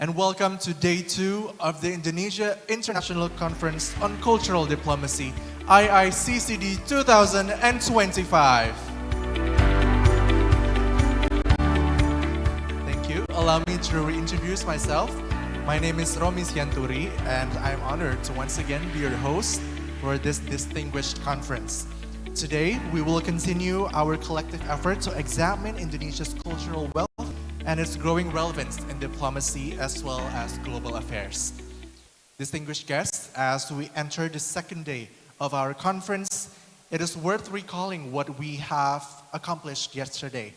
and welcome to day 2 of the Indonesia International Conference on Cultural Diplomacy, Iiccd 2025. Thank you. Allow me to reintroduce myself. My name is Romy Sianturi, and I'm honored to once again be your host for this distinguished conference. Today, we will continue our collective effort to examine Indonesia's cultural wealth and its growing relevance in diplomacy as well as global affairs. Distinguished guests, as we enter the second day of our conference, it is worth recalling what we have accomplished yesterday.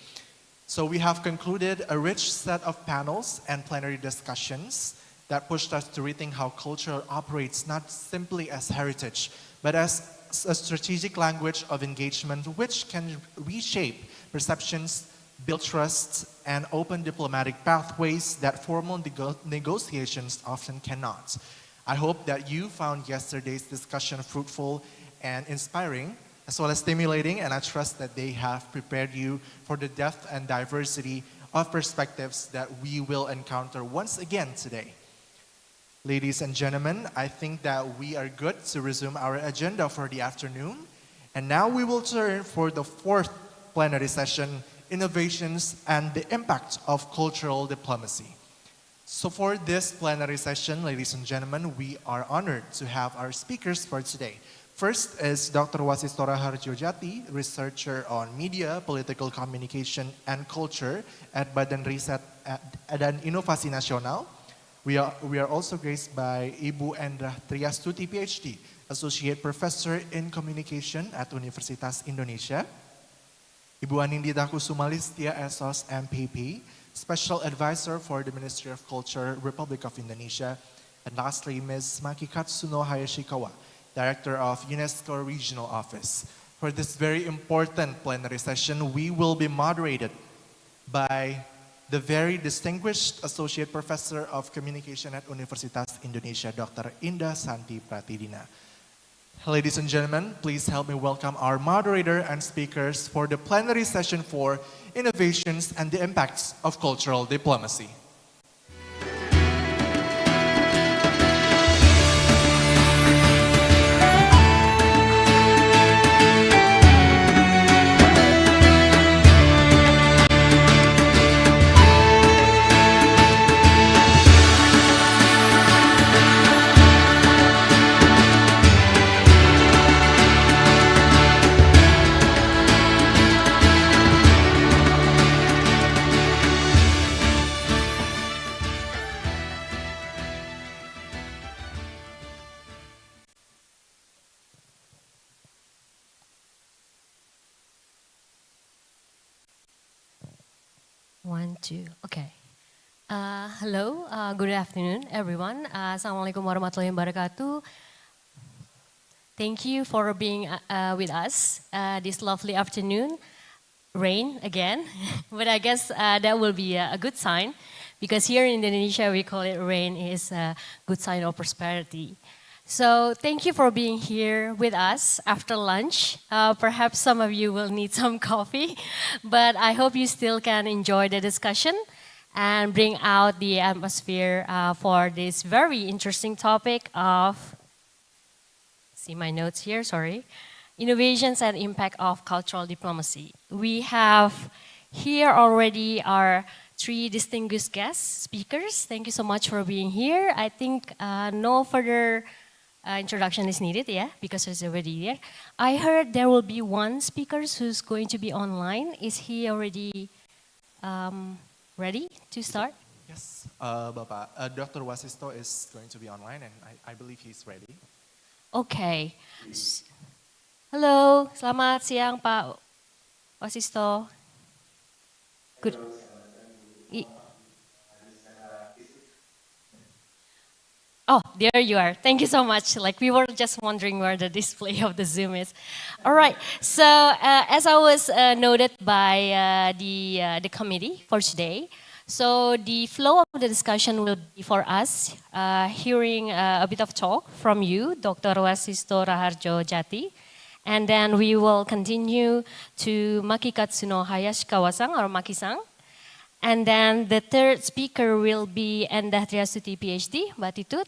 So we have concluded a rich set of panels and plenary discussions that pushed us to rethink how culture operates not simply as heritage, but as a strategic language of engagement which can reshape perceptions, build trust, and open diplomatic pathways that formal negotiations often cannot. I hope that you found yesterday's discussion fruitful and inspiring, as well as stimulating, and I trust that they have prepared you for the depth and diversity of perspectives that we will encounter once again today. Ladies and gentlemen, I think that we are good to resume our agenda for the afternoon. And now we will turn for the fourth plenary session, Innovations and the Impact of Cultural Diplomacy. So for this plenary session, ladies and gentlemen, we are honored to have our speakers for today. First is Dr. Wasisto Raharjo Jati, researcher on media, political communication, and culture at Badan Riset dan Inovasi Nasional. We are also graced by Ibu Endra Triastuti, PhD, Associate Professor in Communication at Universitas Indonesia. Ibu Anindita Kusumalistia, SOS, MPP, Special Advisor for the Ministry of Culture, Republic of Indonesia. And lastly, Ms. Maki Katsuno Hayashikawa, Director of UNESCO Regional Office. For this very important plenary session, we will be moderated by the very distinguished Associate Professor of Communication at Universitas Indonesia, Dr. Indah Santi Pratidina. Ladies and gentlemen, please help me welcome our moderator and speakers for the plenary session for Innovations and the Impacts of Cultural Diplomacy. One, two, okay. Hello, good afternoon, everyone. Assalamualaikum warahmatullahi wabarakatuh. Thank you for being with us this lovely afternoon. Rain again, but I guess that will be a good sign because here in Indonesia we call it rain is a good sign of prosperity. So thank you for being here with us after lunch. Perhaps some of you will need some coffee, but I hope you still can enjoy the discussion and bring out the atmosphere for this very interesting topic of, see my notes here, sorry, innovations and impact of cultural diplomacy. We have here already our 3 distinguished guest speakers. Thank you so much for being here. I think no further introduction is needed, yeah, because it's already there. I heard there will be one speaker who's going to be online. Is he already ready to start? Yes, Bapak. Dr. Wasisto is going to be online and I believe he's ready. Okay. Halo, selamat siang Pak Wasisto. Good. Oh, there you are. Thank you so much. Like we were just wondering where the display of the Zoom is. All right. So as I was noted by the committee for today, so the flow of the discussion will be for us hearing a bit of talk from you, Dr. Wasisto Raharjo Jati, and then we will continue to Maki Katsuno Hayashikawa-san or Maki-san. And then the third speaker will be Endah Triastuti, PhD, Mbak Titut.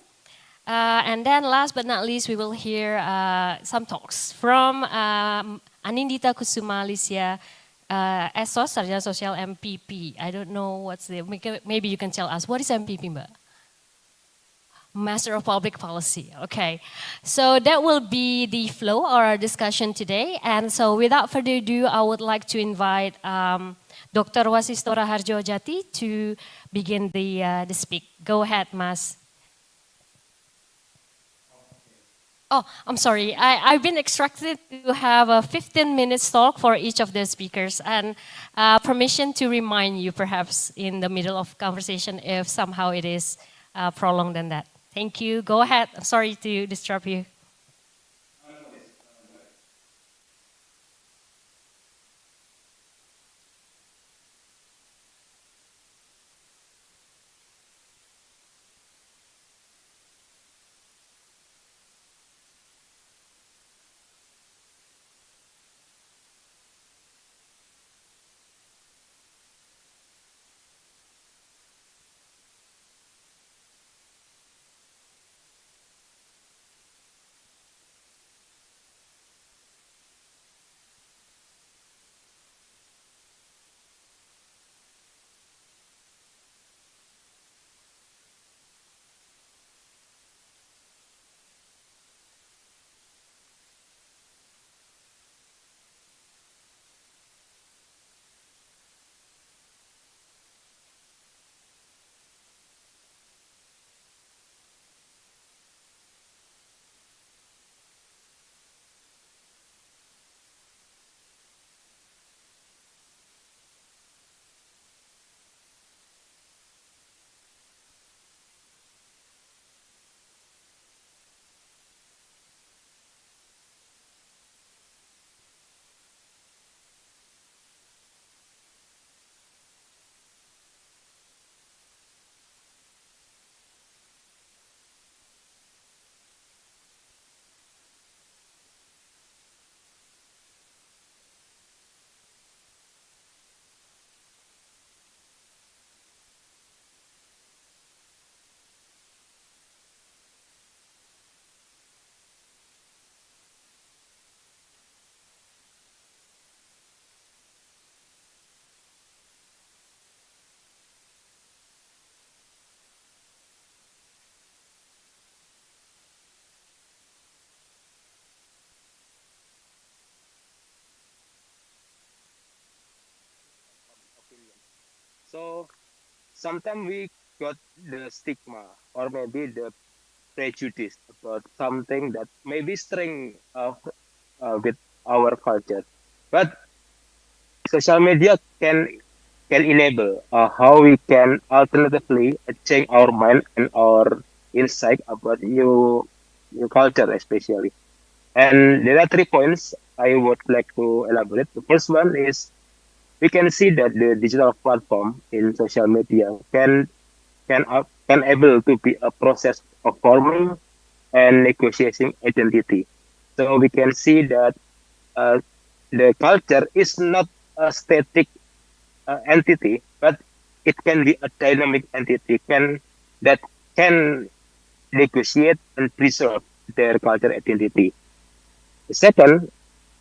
And then last but not least, we will hear some talks from Anindita Kusuma Alicia, SOS, Sarjana Sosial MPP. I don't know what's the, maybe you can tell us, what is MPP, Mbak? Master of Public Policy. Okay, so that will be the flow of our discussion today. And so, without further ado, I would like to invite Dr. Wasistora Harjo Jati to begin the speak. Go ahead, Mas. Oh, I'm sorry. I've been instructed to have a 15 minutes talk for each of the speakers, and permission to remind you perhaps in the middle of conversation if somehow it is prolonged than that. Thank you. Go ahead. I'm sorry to disturb you. So sometimes we got the stigma or maybe the prejudice about something that may be string with our culture. But social media can enable how we can alternatively change our mind and our insight about new culture especially. And there are 3 points I would like to elaborate. The first one is we can see that the digital platform in social media can able to be a process of forming and negotiating identity. So we can see that uh, the culture is not a static entity, but it can be a dynamic entity that can negotiate and preserve their culture identity. Second,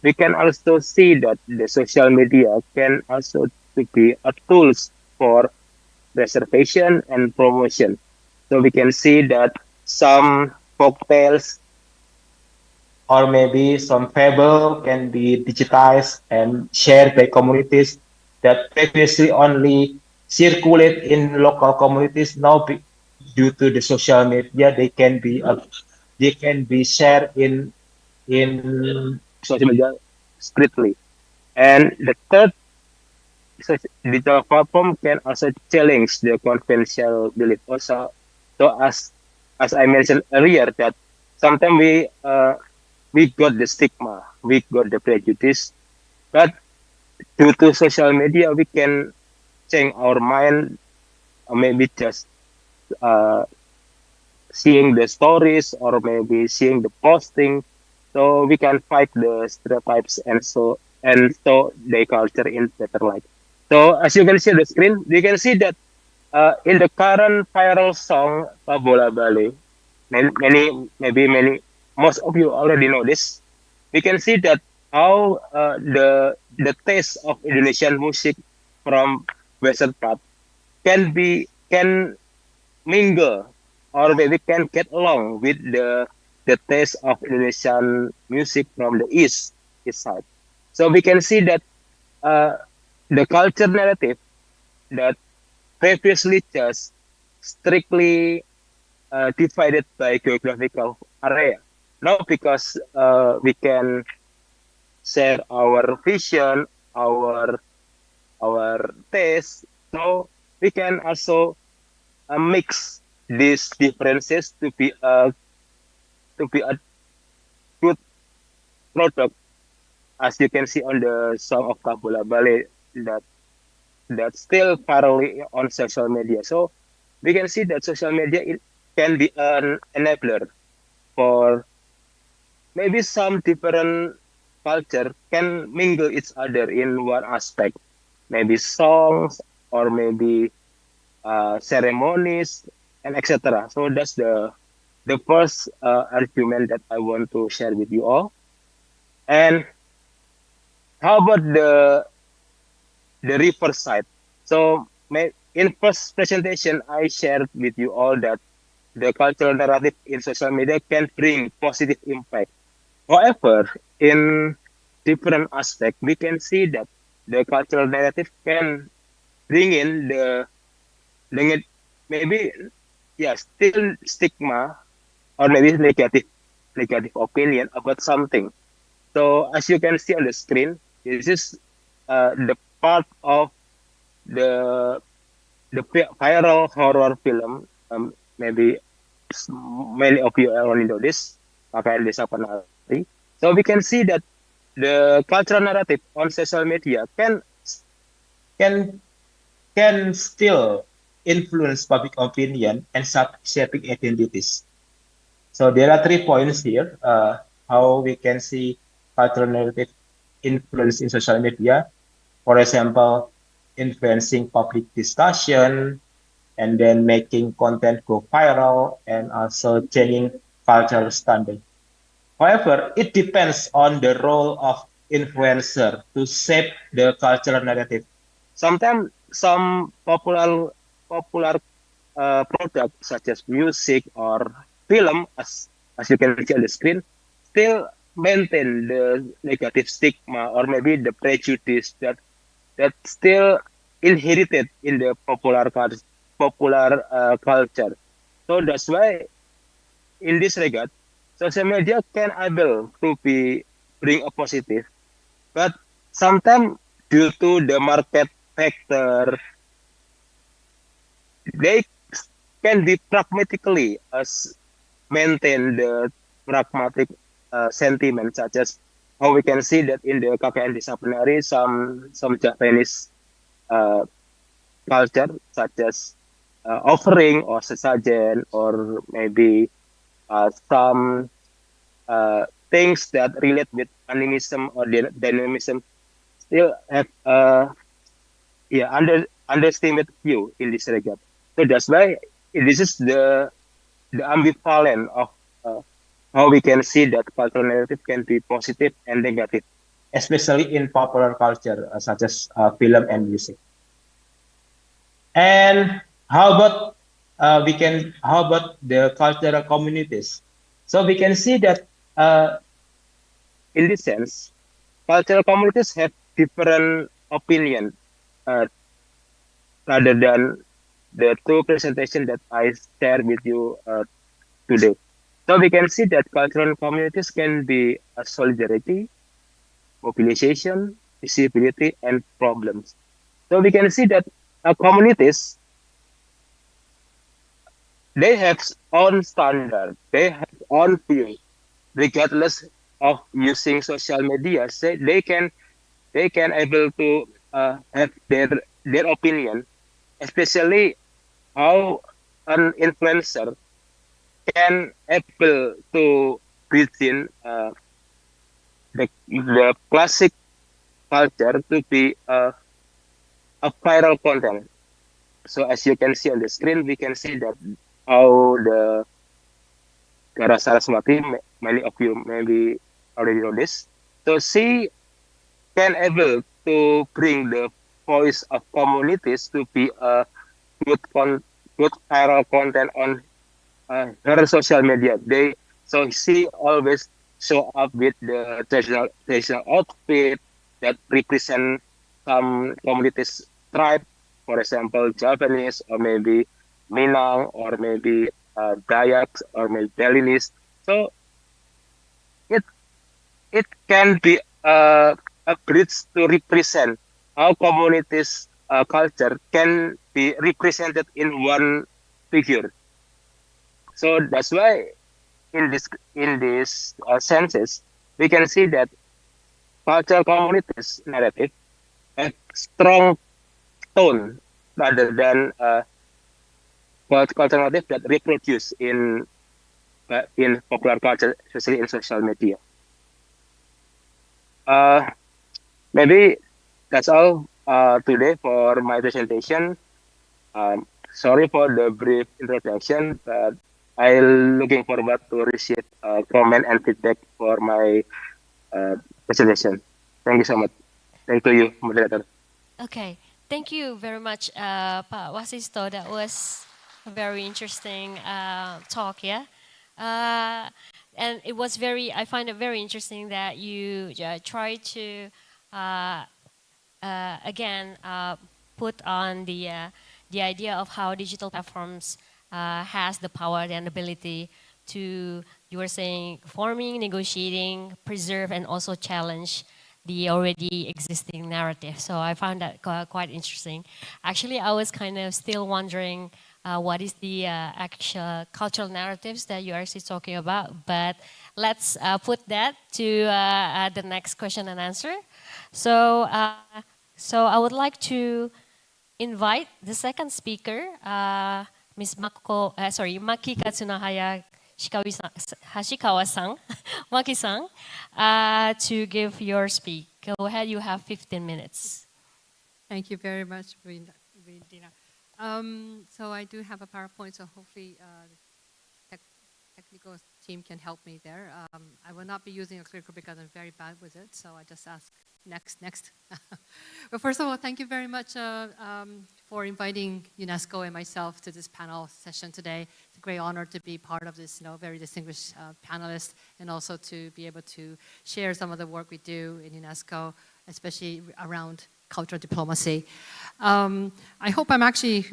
we can also see that the social media can also to be a tools for preservation and promotion. So we can see that some folk tales or maybe some fable can be digitized and shared by communities that previously only circulate in local communities. Now, due to the social media, they can be shared in social media strictly. And the third, digital platform can also challenge the conventional belief. Also, so as I mentioned earlier, that sometimes we got the stigma, we got the prejudice, but due to social media, we can change our mind, or maybe just uh, seeing the stories or maybe seeing the posting, so we can fight the stereotypes and so the culture in better light. So as you can see on the screen, you can see that in the current viral song Pabola Bale, many, most of you already know this. We can see that how the taste of Indonesian music from Western part can mingle or maybe can get along with the taste of Indonesian music from the east side. So we can see that uh, the culture narrative that previously just strictly divided by geographical area. Now, because we can share our vision, our our taste, so we can also mix these differences to be a good product, as you can see on the song of Kabula Ballet that that's still virally on social media. So we can see that social media it can be an enabler for maybe some different culture can mingle each other in one aspect, maybe songs or maybe ceremonies and etc. So that's the first argument that I want to share with you all. And how about the reverse side? So in first presentation, I shared with you all that the cultural narrative in social media can bring positive impact. However, in different aspect, we can see that the cultural narrative can bring in the maybe still stigma or maybe negative opinion about something. So as you can see on the screen, this is the part of the viral horror film. Maybe many of you already know this, Pakaian Desa Penari. So we can see that the cultural narrative on social media can can still influence public opinion and shaping identities. So there are 3 points here. How we can see cultural narrative influence in social media. For example, influencing public discussion and then making content go viral and also changing cultural standard. However, it depends on the role of influencer to shape the cultural narrative. Sometimes some popular product such as music or film, as you can see on the screen, still maintain the negative stigma or maybe the prejudice that still inherited in the popular culture. So that's why in this regard, social media can able to be bring a positive, but sometimes due to the market factor, they can be pragmatically maintain the pragmatic sentiment, such as how we can see that in the KKN disciplinary, some Japanese uh, culture, such as offering or sesajen, or maybe some things that relate with animism or dynamism, still have underestimate view in this regard. So that's why this is the ambivalent of uh, how we can see that cultural narrative can be positive and negative, especially in popular culture such as film and music. And how about how about the cultural communities? So we can see that uh, in this sense, cultural communities have different opinion uh, rather than the two presentation that I share with you today. So we can see that cultural communities can be a solidarity, mobilization, visibility, and problems. So we can see that communities they have own standard, they have own view, regardless of using social media. Say they can able to have their opinion, especially how an influencer can able to within the classic culture to be a viral content. So as you can see on the screen, we can see that how the Gara Saraswati, many of you maybe already know this. So she can able to bring the voice of communities to be a good good viral content on her social media. So she always show up with the traditional outfit that represent some communities tribe, for example, Japanese or maybe Minang or maybe Dayak or maybe Balinese. So it it can be a bridge to represent how communities culture can be represented in one figure. So that's why in this senses, we can see that cultural communities narrative have strong tone rather than cultural narrative that reproduce in popular culture, especially in social media. Uh, Maybe that's all today for my presentation. Sorry for the brief introduction, but I'm looking forward to receive comment and feedback for my presentation. Thank you so much. Thank you, moderator. Okay, thank you very much, Pak Wasisto. That was a very interesting talk, yeah. Uh, and it was I find it very interesting that you try to uh, again put on the idea of how digital platforms has the power and ability to, you were saying, forming, negotiating, preserve, and also challenge the already existing narrative. So I found that quite interesting. Actually, I was kind of still wondering what is the actual cultural narratives that you're actually talking about, but let's put that to the next question and answer. So, so I would like to invite the second speaker, Ms. Maki Katsunahaya Hashikawa-san, Maki-san, to give your speak. Go ahead, you have 15 minutes. Thank you very much, Dina. So I do have a PowerPoint, so hopefully the technical team can help me there. I will not be using a clicker because I'm very bad with it, so I just ask next. But first of all, thank you very much for inviting UNESCO and myself to this panel session today. It's a great honor to be part of this very distinguished panelists, and also to be able to share some of the work we do in UNESCO, especially around cultural diplomacy. I hope I'm actually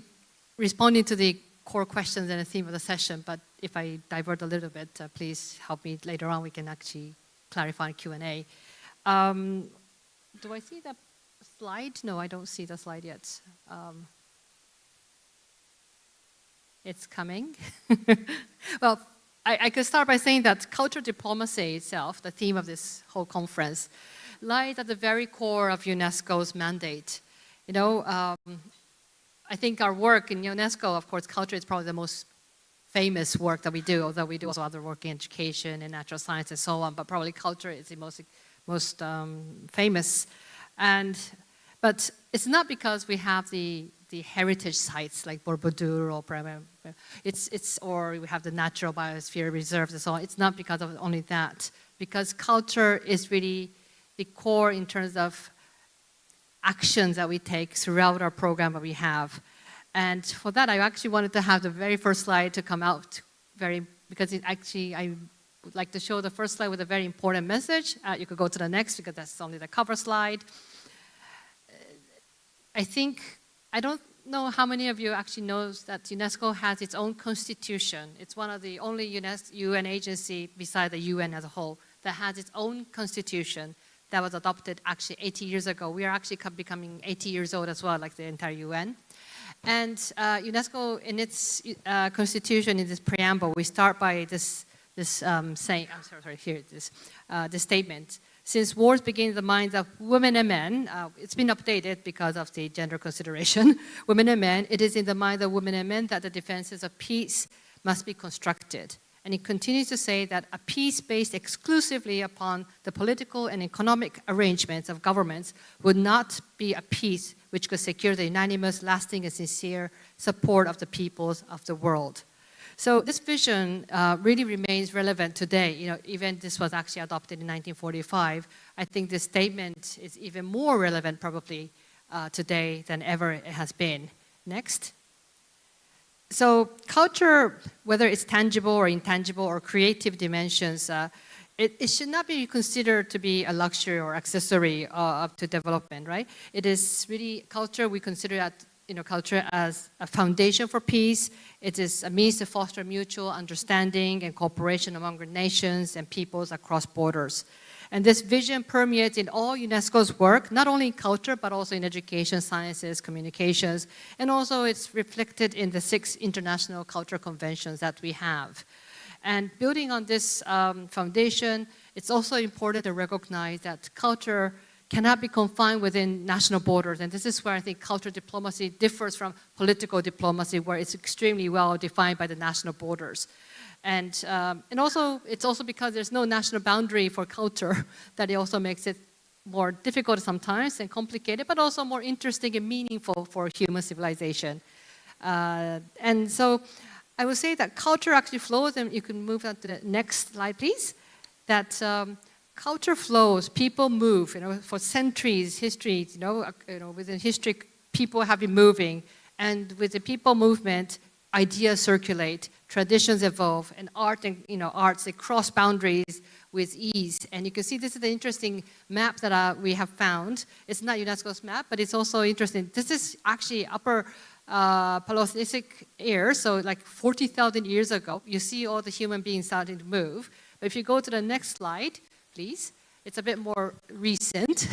responding to the core questions and the theme of the session, but if I divert a little bit, please help me later on. We can actually clarify Q&A. Do I see the slide? No, I don't see the slide yet. It's coming. Well, I could start by saying that cultural diplomacy itself, the theme of this whole conference, lies at the very core of UNESCO's mandate. I think our work in UNESCO, of course, culture is probably the most famous work that we do, although we do also other work in education and natural science and so on, but probably culture is the most famous. But it's not because we have the heritage sites like Borobudur or we have the natural biosphere reserves and so on. It's not because of only that, because culture is really the core in terms of actions that we take throughout our program that we have. And for that, I actually wanted to have the very first slide to come out because I would like to show the first slide with a very important message. You could go to the next because that's only the cover slide. I don't know how many of you actually knows that UNESCO has its own constitution. It's one of the only UN agency beside the UN as a whole that has its own constitution that was adopted actually 80 years ago. We are actually becoming 80 years old as well, like the entire UN. And UNESCO, in its constitution, in this preamble, we start by this saying, this statement. Since wars begin in the minds of women and men, it's been updated because of the gender consideration, women and men, it is in the minds of women and men that the defenses of peace must be constructed. And he continues to say that a peace based exclusively upon the political and economic arrangements of governments would not be a peace which could secure the unanimous, lasting, and sincere support of the peoples of the world. So this vision really remains relevant today. Even this was actually adopted in 1945. I think this statement is even more relevant probably today than ever it has been. Next. So culture, whether it's tangible or intangible or creative dimensions, it should not be considered to be a luxury or accessory to development, right? It is really culture. We consider that culture as a foundation for peace. It is a means to foster mutual understanding and cooperation among nations and peoples across borders. And this vision permeates in all UNESCO's work, not only in culture, but also in education, sciences, communications, and also it's reflected in the 6 international cultural conventions that we have. And building on this foundation, it's also important to recognize that culture cannot be confined within national borders. And this is where I think cultural diplomacy differs from political diplomacy, where it's extremely well defined by the national borders. And also, it's also because there's no national boundary for culture that it also makes it more difficult sometimes and complicated, but also more interesting and meaningful for human civilization. And so I would say that culture actually flows, and you can move on to the next slide, please. That culture flows, people move. For centuries, history. Within history, people have been moving, and with the people movement, ideas circulate, traditions evolve, and arts they cross boundaries with ease. And you can see this is the interesting map that we have found. It's not UNESCO's map, but it's also interesting. This is actually Upper Paleolithic era, so like 40,000 years ago. You see all the human beings starting to move. But if you go to the next slide, please. It's a bit more recent,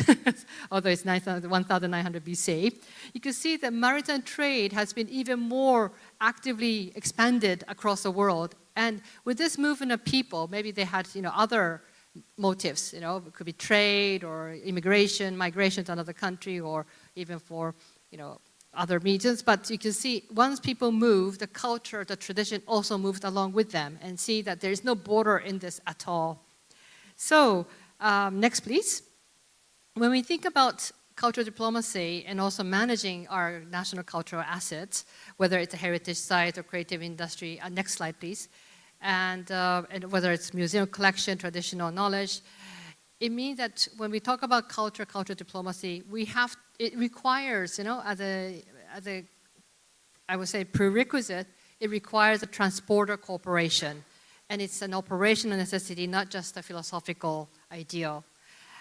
although it's 1900 BC. You can see that maritime trade has been even more actively expanded across the world. And with this movement of people, maybe they had other motives. It could be trade or immigration, migration to another country, or even for other regions. But you can see once people move, the culture, the tradition also moved along with them, and see that there is no border in this at all. So. Next, please. When we think about cultural diplomacy and also managing our national cultural assets, whether it's a heritage site or creative industry, next slide, please, and whether it's museum collection, traditional knowledge, it means that when we talk about cultural diplomacy, it requires, as a I would say prerequisite, it requires a transporter cooperation. And it's an operational necessity, not just a philosophical ideal.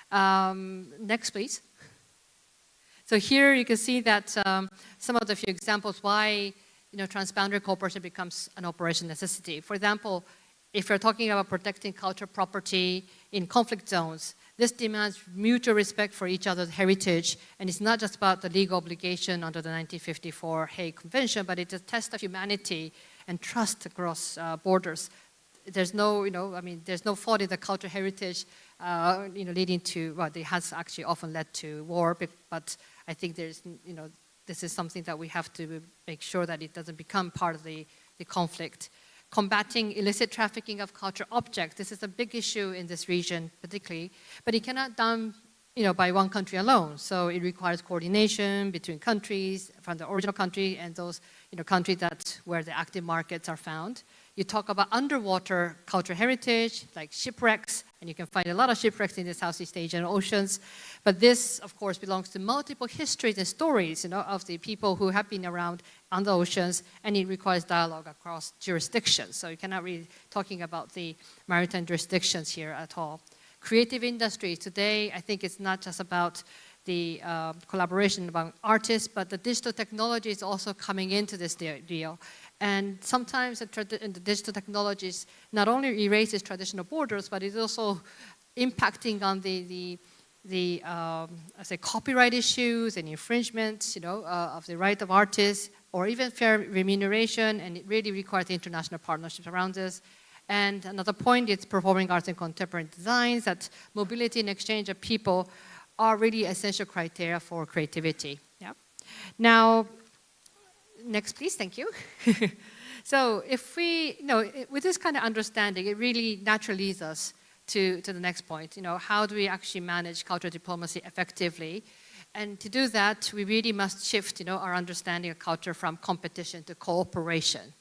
Next, please. So here you can see that some of the few examples why transboundary cooperation becomes an operational necessity. For example, if you're talking about protecting cultural property in conflict zones, this demands mutual respect for each other's heritage, and it's not just about the legal obligation under the 1954 Hague Convention, but it's a test of humanity and trust across borders. There's no, there's no fault in the cultural heritage, leading to, it has actually often led to war, but I think there's, this is something that we have to make sure that it doesn't become part of the conflict. Combating illicit trafficking of cultural objects, this is a big issue in this region particularly, but it cannot done, by one country alone. So it requires coordination between countries, from the original country and those, countries where the active markets are found. You talk about underwater cultural heritage, like shipwrecks, and you can find a lot of shipwrecks in the Southeast Asian oceans. But this, of course, belongs to multiple histories and stories, of the people who have been around on the oceans, and it requires dialogue across jurisdictions. So you cannot really talking about the maritime jurisdictions here at all. Creative industries, today, I think it's not just about the collaboration among artists, but the digital technology is also coming into this deal. And sometimes the digital technologies not only erases traditional borders, but it's also impacting on the copyright issues and infringements, of the right of artists, or even fair remuneration, and it really requires international partnerships around this. And another point is performing arts and contemporary designs, that mobility and exchange of people are really essential criteria for creativity. Yeah. Now, next, please. Thank you. So if we, with this kind of understanding, it really naturally leads us to the next point. How do we actually manage cultural diplomacy effectively? And to do that, we really must shift, our understanding of culture from competition to cooperation.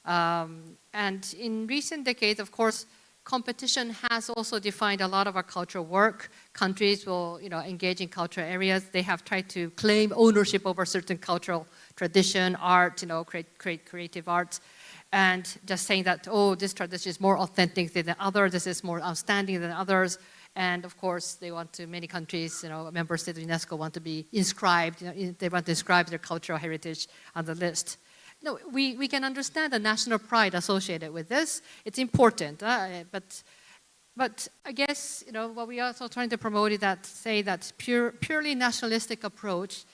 And in recent decades, of course, competition has also defined a lot of our cultural work. Countries will, engage in cultural areas. They have tried to claim ownership over certain cultural tradition, art, create creative arts. And just saying that, oh, this tradition is more authentic than the other, this is more outstanding than others. And of course, they want to, many countries, member states of UNESCO want to be inscribed, they want to inscribe their cultural heritage on the list. No, we can understand the national pride associated with this. It's important, but I guess what we are also trying to promote is that purely nationalistic approach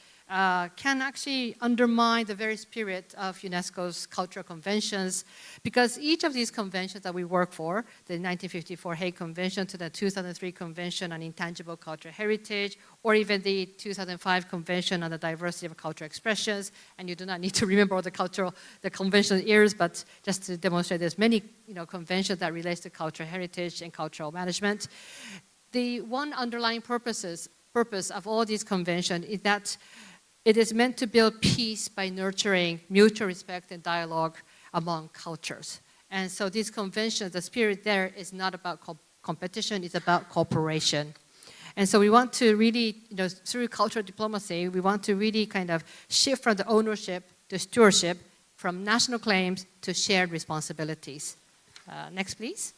can actually undermine the very spirit of UNESCO's cultural conventions, because each of these conventions that we work for, the 1954 Hague Convention to the 2003 Convention on Intangible Cultural Heritage, or even the 2005 Convention on the Diversity of Cultural Expressions, and you do not need to remember all the convention years, but just to demonstrate there's many conventions that relates to cultural heritage and cultural management. The one underlying purpose of all these conventions is that it is meant to build peace by nurturing mutual respect and dialogue among cultures. And so these conventions, the spirit there is not about competition, it's about cooperation. And so we want to really, through cultural diplomacy, we want to really kind of shift from the ownership to stewardship, from national claims to shared responsibilities. Next, please.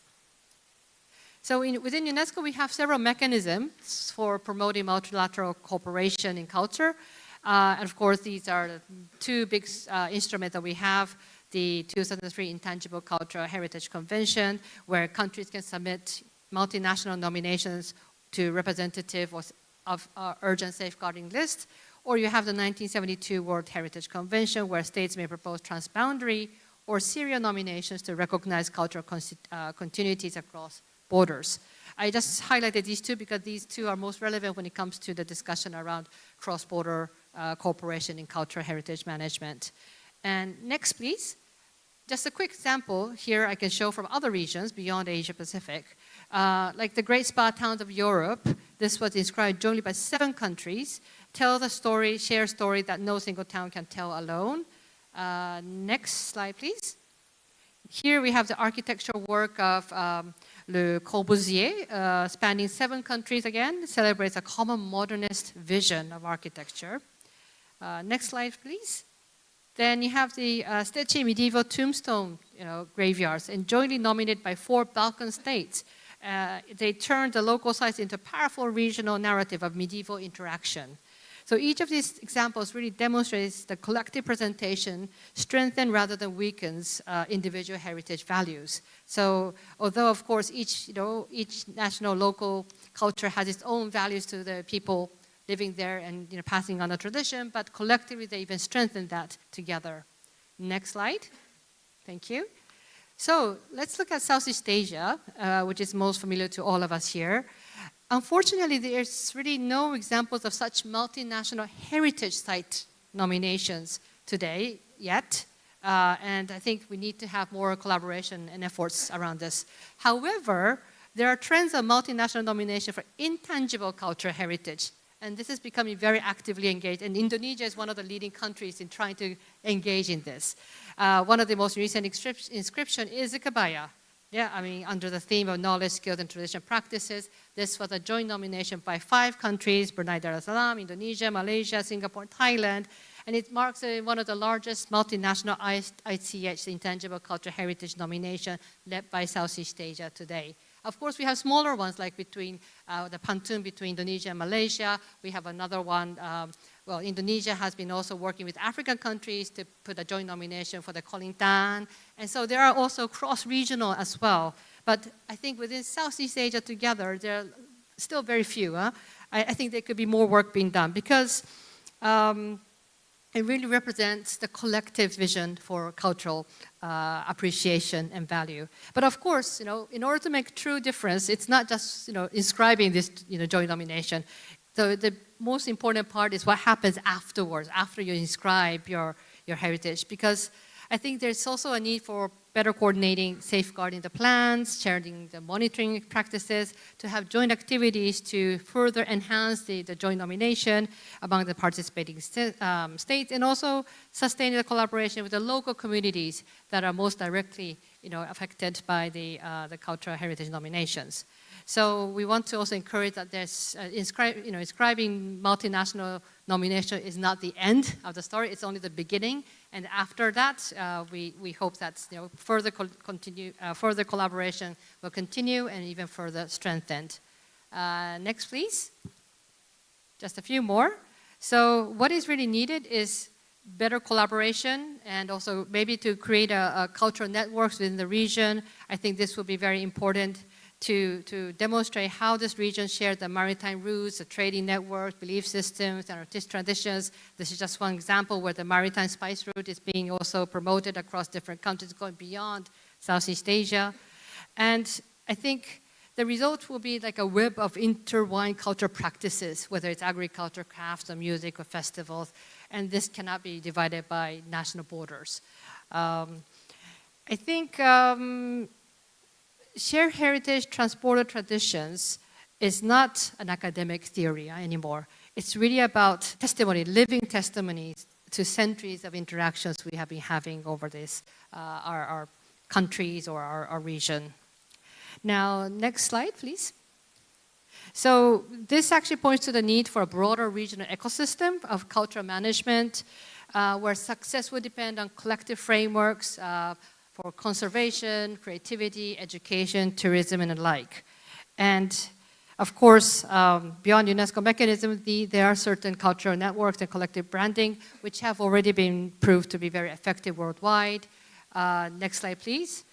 So within UNESCO, we have several mechanisms for promoting multilateral cooperation in culture. And of course, these are the two big instruments that we have. The 2003 Intangible Cultural Heritage Convention, where countries can submit multinational nominations to representative of urgent safeguarding list. Or you have the 1972 World Heritage Convention, where states may propose transboundary or serial nominations to recognize cultural continuities across borders. I just highlighted these two because these two are most relevant when it comes to the discussion around cross-border cooperation in cultural heritage management. And next, please. Just a quick example here I can show from other regions beyond Asia Pacific. Like the Great Spa Towns of Europe, this was inscribed jointly by 7 countries, tell the story, share a story that no single town can tell alone. Next slide, please. Here we have the architectural work of Le Corbusier, spanning 7 countries again, celebrates a common modernist vision of architecture. Next slide, please. Then you have the Stecce medieval tombstone graveyards, and jointly nominated by 4 Balkan states. They turned the local sites into a powerful regional narrative of medieval interaction. So each of these examples really demonstrates the collective presentation strengthens rather than weakens individual heritage values. So although of course each national local culture has its own values to the people living there and passing on the tradition, but collectively they even strengthen that together. Next slide. Thank you. So let's look at Southeast Asia, which is most familiar to all of us here. Unfortunately, there's really no examples of such multinational heritage site nominations today yet. And I think we need to have more collaboration and efforts around this. However, there are trends of multinational nomination for intangible cultural heritage. And this is becoming very actively engaged. And Indonesia is one of the leading countries in trying to engage in this. One of the most recent inscription is the Kabaya. Yeah, under the theme of knowledge, skills, and traditional practices. This was a joint nomination by 5 countries, Brunei Darussalam, Indonesia, Malaysia, Singapore, Thailand. And it marks one of the largest multinational Iiccd, Intangible Cultural Heritage nomination, led by Southeast Asia today. Of course, we have smaller ones like between the Pantun between Indonesia and Malaysia. We have another one. Indonesia has been also working with African countries to put a joint nomination for the Kolintan. And so there are also cross-regional as well. But I think within Southeast Asia together, there are still very few. I think there could be more work being done because it really represents the collective vision for cultural appreciation and value. But of course, in order to make true difference, it's not just inscribing this joint nomination. The most important part is what happens afterwards, after you inscribe your heritage, because I think there's also a need for better coordinating, safeguarding the plans, sharing the monitoring practices, to have joint activities to further enhance the joint nomination among the participating states, and also sustain the collaboration with the local communities that are most directly affected by the cultural heritage nominations. So we want to also encourage that there's inscribing multinational nomination is not the end of the story, it's only the beginning. And after that, we hope that further collaboration will continue and even further strengthened. Next, please. Just a few more. So what is really needed is better collaboration and also maybe to create a cultural networks within the region. I think this will be very important to demonstrate how this region shares the maritime roots, the trading network, belief systems, and artistic traditions. This is just one example where the maritime spice route is being also promoted across different countries, going beyond Southeast Asia. And I think the result will be like a web of intertwined cultural practices, whether it's agriculture, crafts, or music, or festivals, and this cannot be divided by national borders. I think shared heritage transporter traditions is not an academic theory anymore. It's really about testimony, living testimonies to centuries of interactions we have been having over this, our countries or our region. Now, next slide, please. So this actually points to the need for a broader regional ecosystem of cultural management, where success will depend on collective frameworks, for conservation, creativity, education, tourism, and the like. And of course, beyond UNESCO mechanism, there are certain cultural networks and collective branding, which have already been proved to be very effective worldwide. Next slide, please.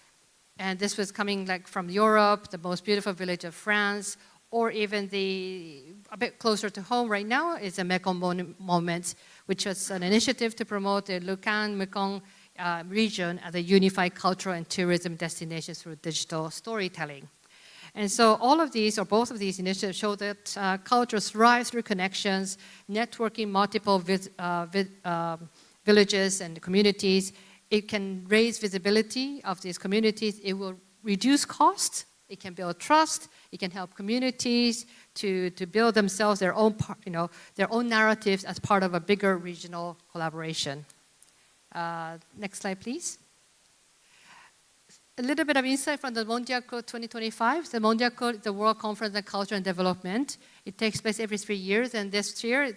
And this was coming from Europe, the most beautiful village of France, or even a bit closer to home right now is the Mekong Moment, which was an initiative to promote the Lucan-Mekong region as a unified cultural and tourism destination through digital storytelling. And so all of these, or both of these initiatives, show that culture thrives through connections, networking multiple villages and communities. It can raise visibility of these communities. It will reduce costs. It can build trust. It can help communities to build themselves their own narratives as part of a bigger regional collaboration. Next slide, please. A little bit of insight from the Mondial Code 2025. The Mondial Code is the World Conference on Culture and Development. It takes place every 3 years, and this year,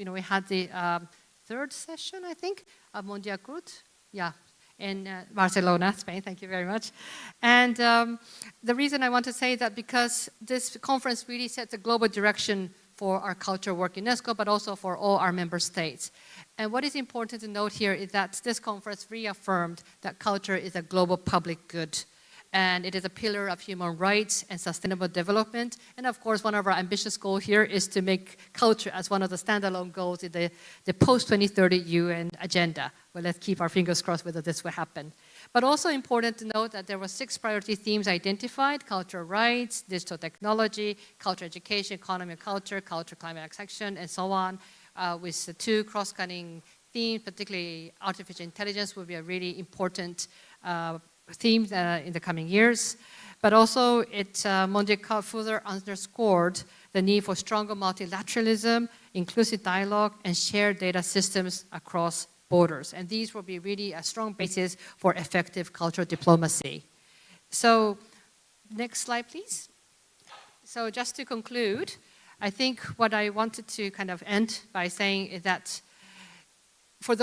we had the third session, I think, of Mondial Code. Yeah, in Barcelona, Spain. Thank you very much. And the reason I want to say that because this conference really sets a global direction for our culture work in UNESCO, but also for all our member states. And what is important to note here is that this conference reaffirmed that culture is a global public good, and it is a pillar of human rights and sustainable development. And of course, one of our ambitious goals here is to make culture as one of the standalone goals in the post-2030 UN agenda. Well, let's keep our fingers crossed whether this will happen. But also important to note that there were 6 priority themes identified: cultural rights, digital technology, culture education, economy and culture, culture, climate action, and so on. With the 2 cross-cutting themes, particularly artificial intelligence will be a really important theme in the coming years. But also, Mondial further underscored the need for stronger multilateralism, inclusive dialogue, and shared data systems across borders. And these will be really a strong basis for effective cultural diplomacy. So, next slide, please. So just to conclude, I think what I wanted to kind of end by saying is that for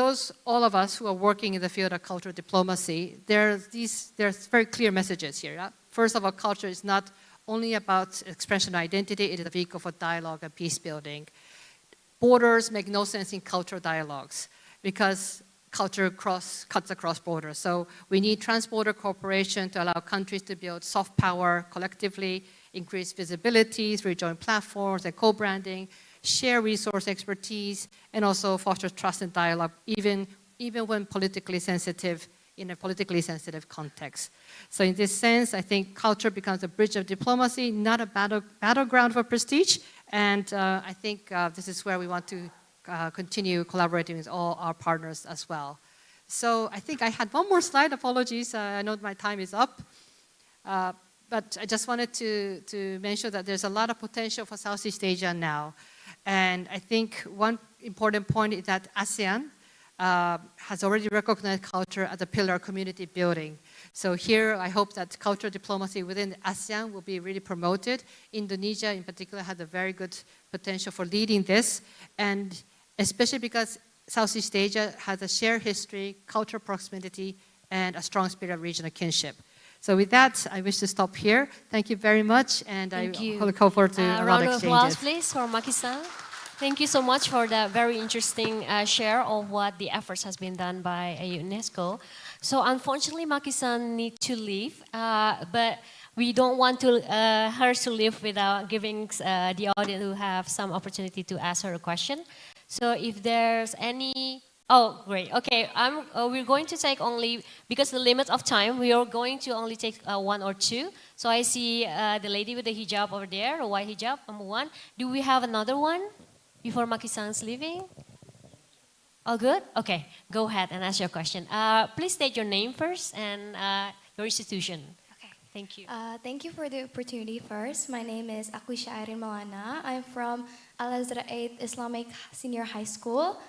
all of us who are working in the field of cultural diplomacy, there's very clear messages here. Yeah? First of all, culture is not only about expression of identity, it is a vehicle for dialogue and peace building. Borders make no sense in cultural dialogues because culture cuts across borders. So we need trans-border cooperation to allow countries to build soft power collectively, increase visibility through joint platforms and co-branding, share resource expertise, and also foster trust and dialogue, even when politically sensitive, in a politically sensitive context. So in this sense, I think culture becomes a bridge of diplomacy, not a battleground for prestige. And I think this is where we want to continue collaborating with all our partners as well. So I think I had one more slide. Apologies, I know my time is up. But I just wanted to mention that there's a lot of potential for Southeast Asia now. And I think one important point is that ASEAN has already recognized culture as a pillar of community building. So here, I hope that cultural diplomacy within ASEAN will be really promoted. Indonesia, in particular, has a very good potential for leading this, and especially because Southeast Asia has a shared history, cultural proximity, and a strong spirit of regional kinship. So with that, I wish to stop here. Thank you very much, and I look forward to a lot of Round of exchanges. applause, please, for Maki-san. Thank you so much for that very interesting share of what the efforts has been done by UNESCO. So unfortunately, Maki-san need to leave, but we don't want her to leave without giving the audience who have some opportunity to ask her a question. So if there's any, oh great, okay, we're going to take only, because the limit of time, we are going to only take one or two. So I see the lady with the hijab over there, the white hijab, number one. Do we have another one before Maki-san's leaving? All good? Okay, go ahead and ask your question. Please state your name first and your institution. Okay. Thank you. Thank you for the opportunity first. My name is Akwisha Irene Malana. I'm from Al-Azhar 8 Islamic Senior High School.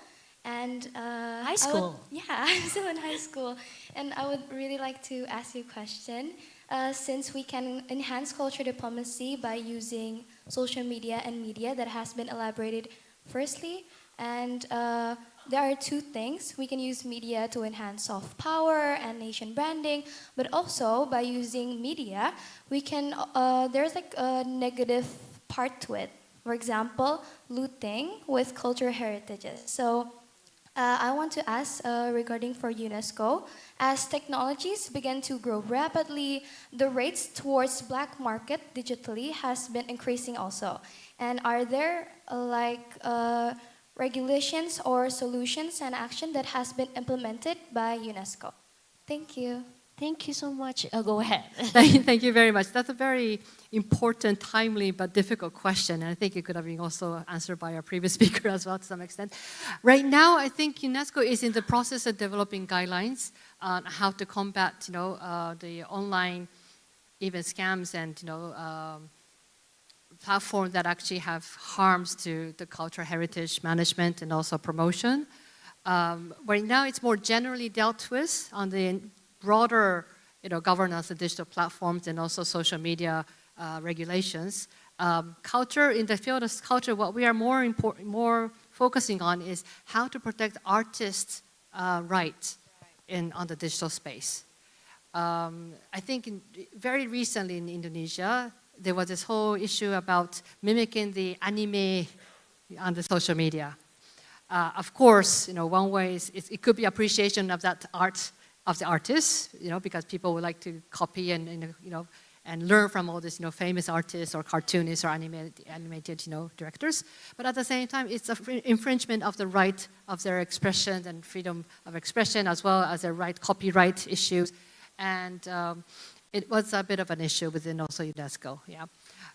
And High school? Yeah, I'm still in high school. And I would really like to ask you a question. Since we can enhance culture diplomacy by using social media and media that has been elaborated firstly, and there are two things. We can use media to enhance soft power and nation branding, but also by using media, we can, there's like a negative part to it. For example, looting with cultural heritages. So I want to ask regarding for UNESCO, as technologies begin to grow rapidly, the rates towards black market digitally has been increasing also. And are there regulations or solutions and action that has been implemented by UNESCO? Thank you. Thank you so much. Go ahead. Thank you very much. That's a very important, timely, but difficult question. And I think it could have been also answered by our previous speaker as well to some extent. Right now, I think UNESCO is in the process of developing guidelines on how to combat, the online even scams and, platforms that actually have harms to the cultural heritage management and also promotion. Right now, it's more generally dealt with on the broader, governance of digital platforms and also social media regulations. Culture, in the field of culture, what we are more focusing on is how to protect artists' rights on the digital space. I think very recently in Indonesia, there was this whole issue about mimicking the anime on the social media. Of course, one way is it could be appreciation of that art of the artists, because people would like to copy and learn from all these famous artists or cartoonists or animated directors. But at the same time, it's an infringement of the right of their expression and freedom of expression, as well as their copyright issues. And it was a bit of an issue within also UNESCO, yeah.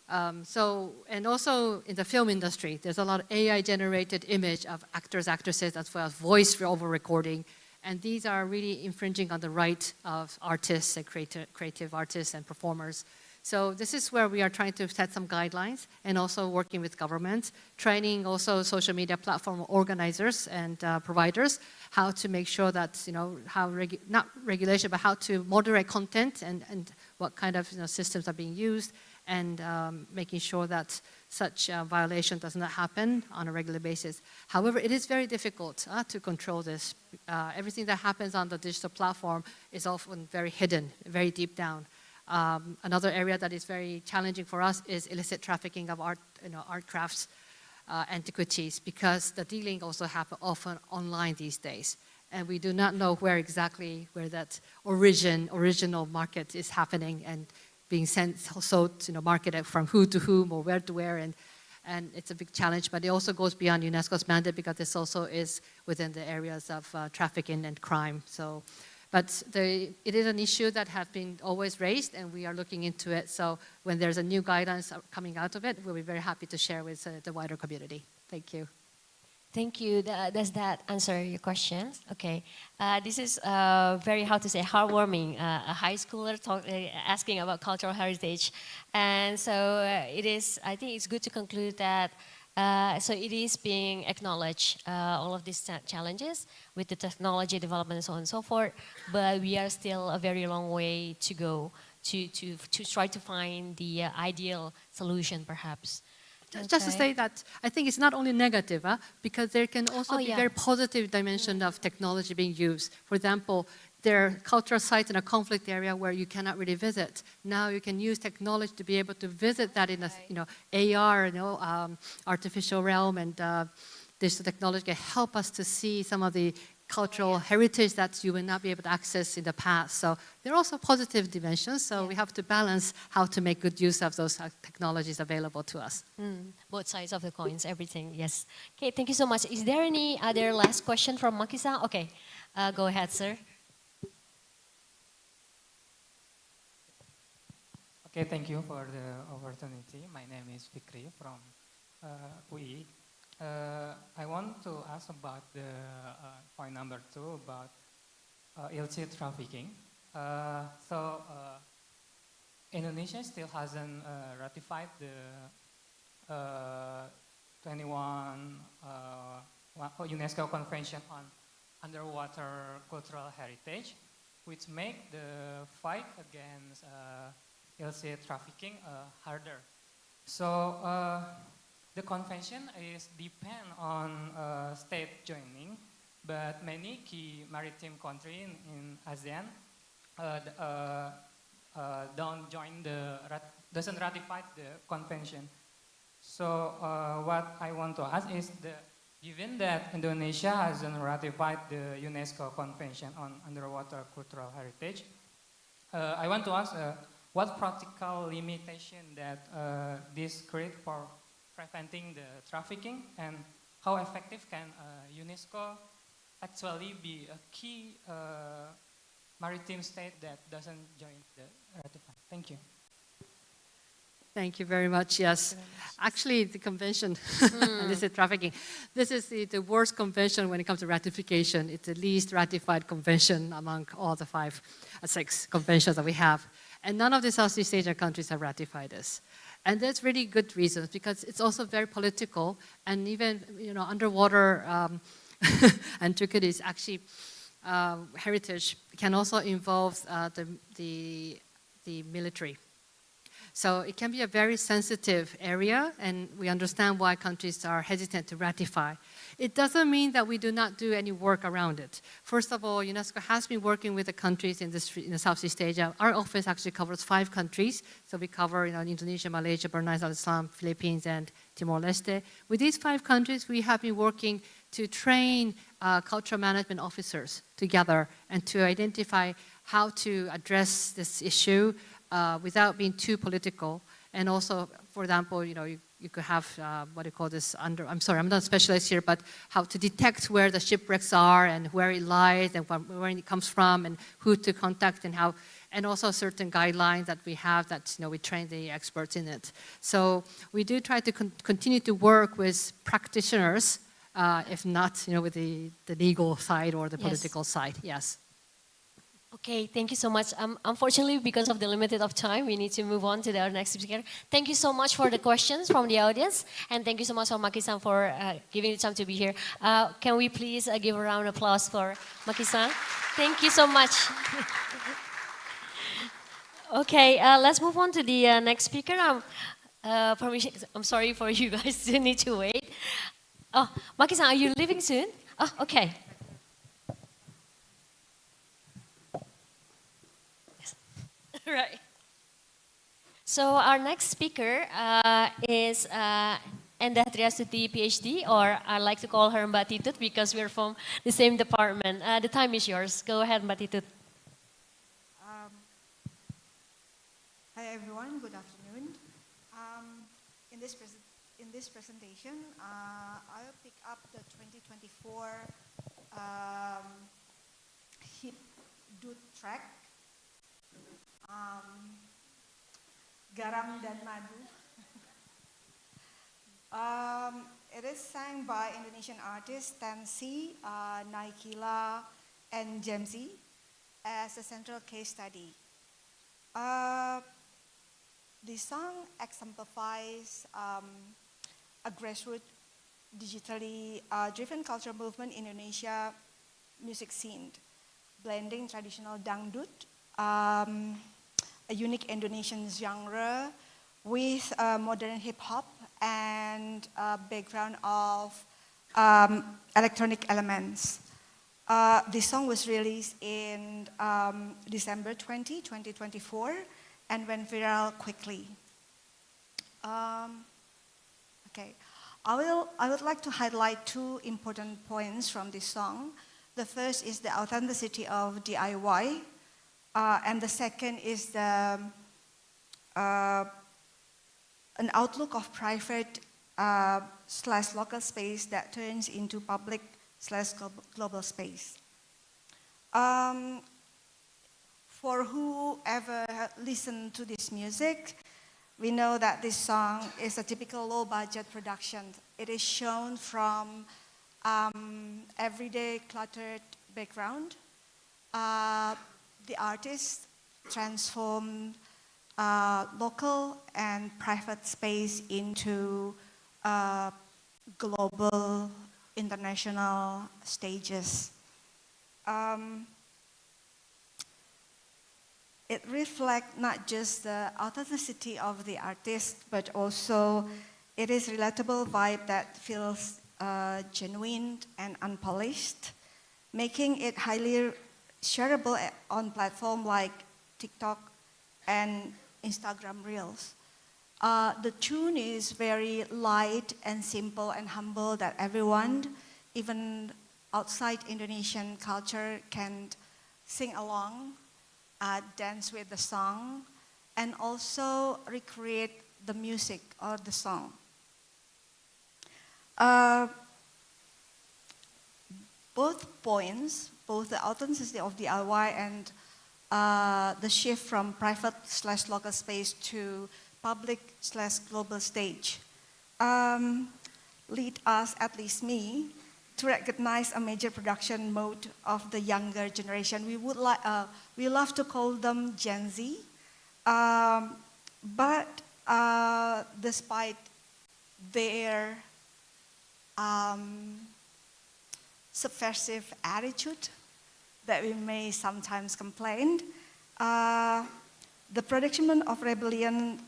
And also in the film industry, there's a lot of AI-generated image of actors, actresses, as well as voice over recording. And these are really infringing on the right of artists and creative artists and performers. So this is where we are trying to set some guidelines and also working with governments, training also social media platform organizers and providers how to make sure that, not regulation, but how to moderate content and what kind of systems are being used, and making sure that such violation does not happen on a regular basis. However, it is very difficult to control this. Everything that happens on the digital platform is often very hidden, very deep down. Another area that is very challenging for us is illicit trafficking of art, art crafts, antiquities, because the dealing also happen often online these days. And we do not know where that original market is happening and being sold, marketed from who to whom or where to where, and it's a big challenge. But it also goes beyond UNESCO's mandate, because this also is within the areas of trafficking and crime. So, but it is an issue that has been always raised, and we are looking into it. So when there's a new guidance coming out of it, we'll be very happy to share with the wider community. Thank you. Thank you. Does that answer your question? Okay. This is very, how to say, heartwarming. A high schooler asking about cultural heritage. And so it is, I think it's good to conclude that so it is being acknowledged, all of these challenges with the technology development and so on and so forth. But we are still a very long way to go to try to find the ideal solution, perhaps. Just to Okay. say that I think it's not only negative, because there can also Oh, be yeah. very positive dimension of technology being used. For example, there are cultural sites in a conflict area where you cannot really visit. Now you can use technology to be able to visit that in a AR, artificial realm, and digital technology can help us to see some of the cultural heritage that you will not be able to access in the past. So there are also positive dimensions. So we have to balance how to make good use of those technologies available to us. Both sides of the coins, everything, yes. Okay, thank you so much. Is there any other last question from Maki-san? Okay, go ahead, sir. Okay, thank you for the opportunity. My name is Fikri from UI. I want to ask about the point number 2 about illicit trafficking. Indonesia still hasn't ratified the 21 UNESCO Convention on Underwater Cultural Heritage, which make the fight against illicit trafficking harder. So the convention is depend on state joining, but many key maritime countries in ASEAN don't join doesn't ratify the convention. So what I want to ask is given that Indonesia hasn't ratified the UNESCO Convention on Underwater Cultural Heritage, I want to ask what practical limitation that this create for preventing the trafficking, and how effective can UNESCO actually be a key maritime state that doesn't join the ratify? Thank you. Thank you very much. Yes, actually, the convention, illicit trafficking, this is the worst convention when it comes to ratification. It's the least ratified convention among all the 6 conventions that we have. And none of the Southeast Asian countries have ratified this. And there's really good reasons, because it's also very political, and even underwater antiquities, actually heritage can also involve the military. So it can be a very sensitive area, and we understand why countries are hesitant to ratify. It doesn't mean that we do not do any work around it. First of all, UNESCO has been working with the countries in Southeast Asia. Our office actually covers 5 countries. So we cover Indonesia, Malaysia, Brunei Darussalam, Philippines, and Timor-Leste. With these 5 countries, we have been working to train cultural management officers together and to identify how to address this issue without being too political. And also, for example, you could have what do you call this I'm sorry, I'm not a specialist here, but how to detect where the shipwrecks are and where it lies and where it comes from and who to contact and how, and also certain guidelines that we have that we train the experts in it. So we do try to continue to work with practitioners, if not with the legal side or the political side. Yes. Okay, thank you so much. Unfortunately, because of the limited of time, we need to move on to our next speaker. Thank you so much for the questions from the audience, and thank you so much for Maki-san for giving the time to be here. Can we please give a round of applause for Maki-san? Thank you so much. Okay, let's move on to the next speaker. I'm sorry for you guys to need to wait. Oh, Maki-san, are you leaving soon? Oh, okay. Right. So our next speaker is Endah Triastuti, PhD, or I like to call her Mbak Titut because we're from the same department. The time is yours. Go ahead, Mbak Titut. Hi everyone, good afternoon. In this presentation, I'll pick up the 2024 HIP DUT track. Garam dan Madu. It is sang by Indonesian artists Tansi, Naikila, and Jemzi as a central case study. Uh, the song exemplifies a grassroots, digitally driven cultural movement in Indonesia music scene, blending traditional dangdut, a unique Indonesian genre, with modern hip hop and a background of electronic elements. The song was released in December 2024, and went viral quickly. Okay, I would like to highlight two important points from this song. The first is the authenticity of DIY, and the second is the an outlook of private slash local space that turns into public slash global space. For whoever listened to this music, we know that this song is a typical low-budget production. It is shown from everyday cluttered background. The artist transformed local and private space into global, international stages. It reflects not just the authenticity of the artist, but also it is relatable vibe that feels genuine and unpolished, making it highly shareable on platforms like TikTok and Instagram Reels. The tune is very light and simple and humble that everyone, even outside Indonesian culture, can sing along, dance with the song, and also recreate the music or the song. Both points, both the authenticity of DIY and the shift from private slash local space to public slash global stage, lead us, at least me, to recognize a major production mode of the younger generation. We love to call them Gen Z, but despite their subversive attitude that we may sometimes complain, the production of rebellion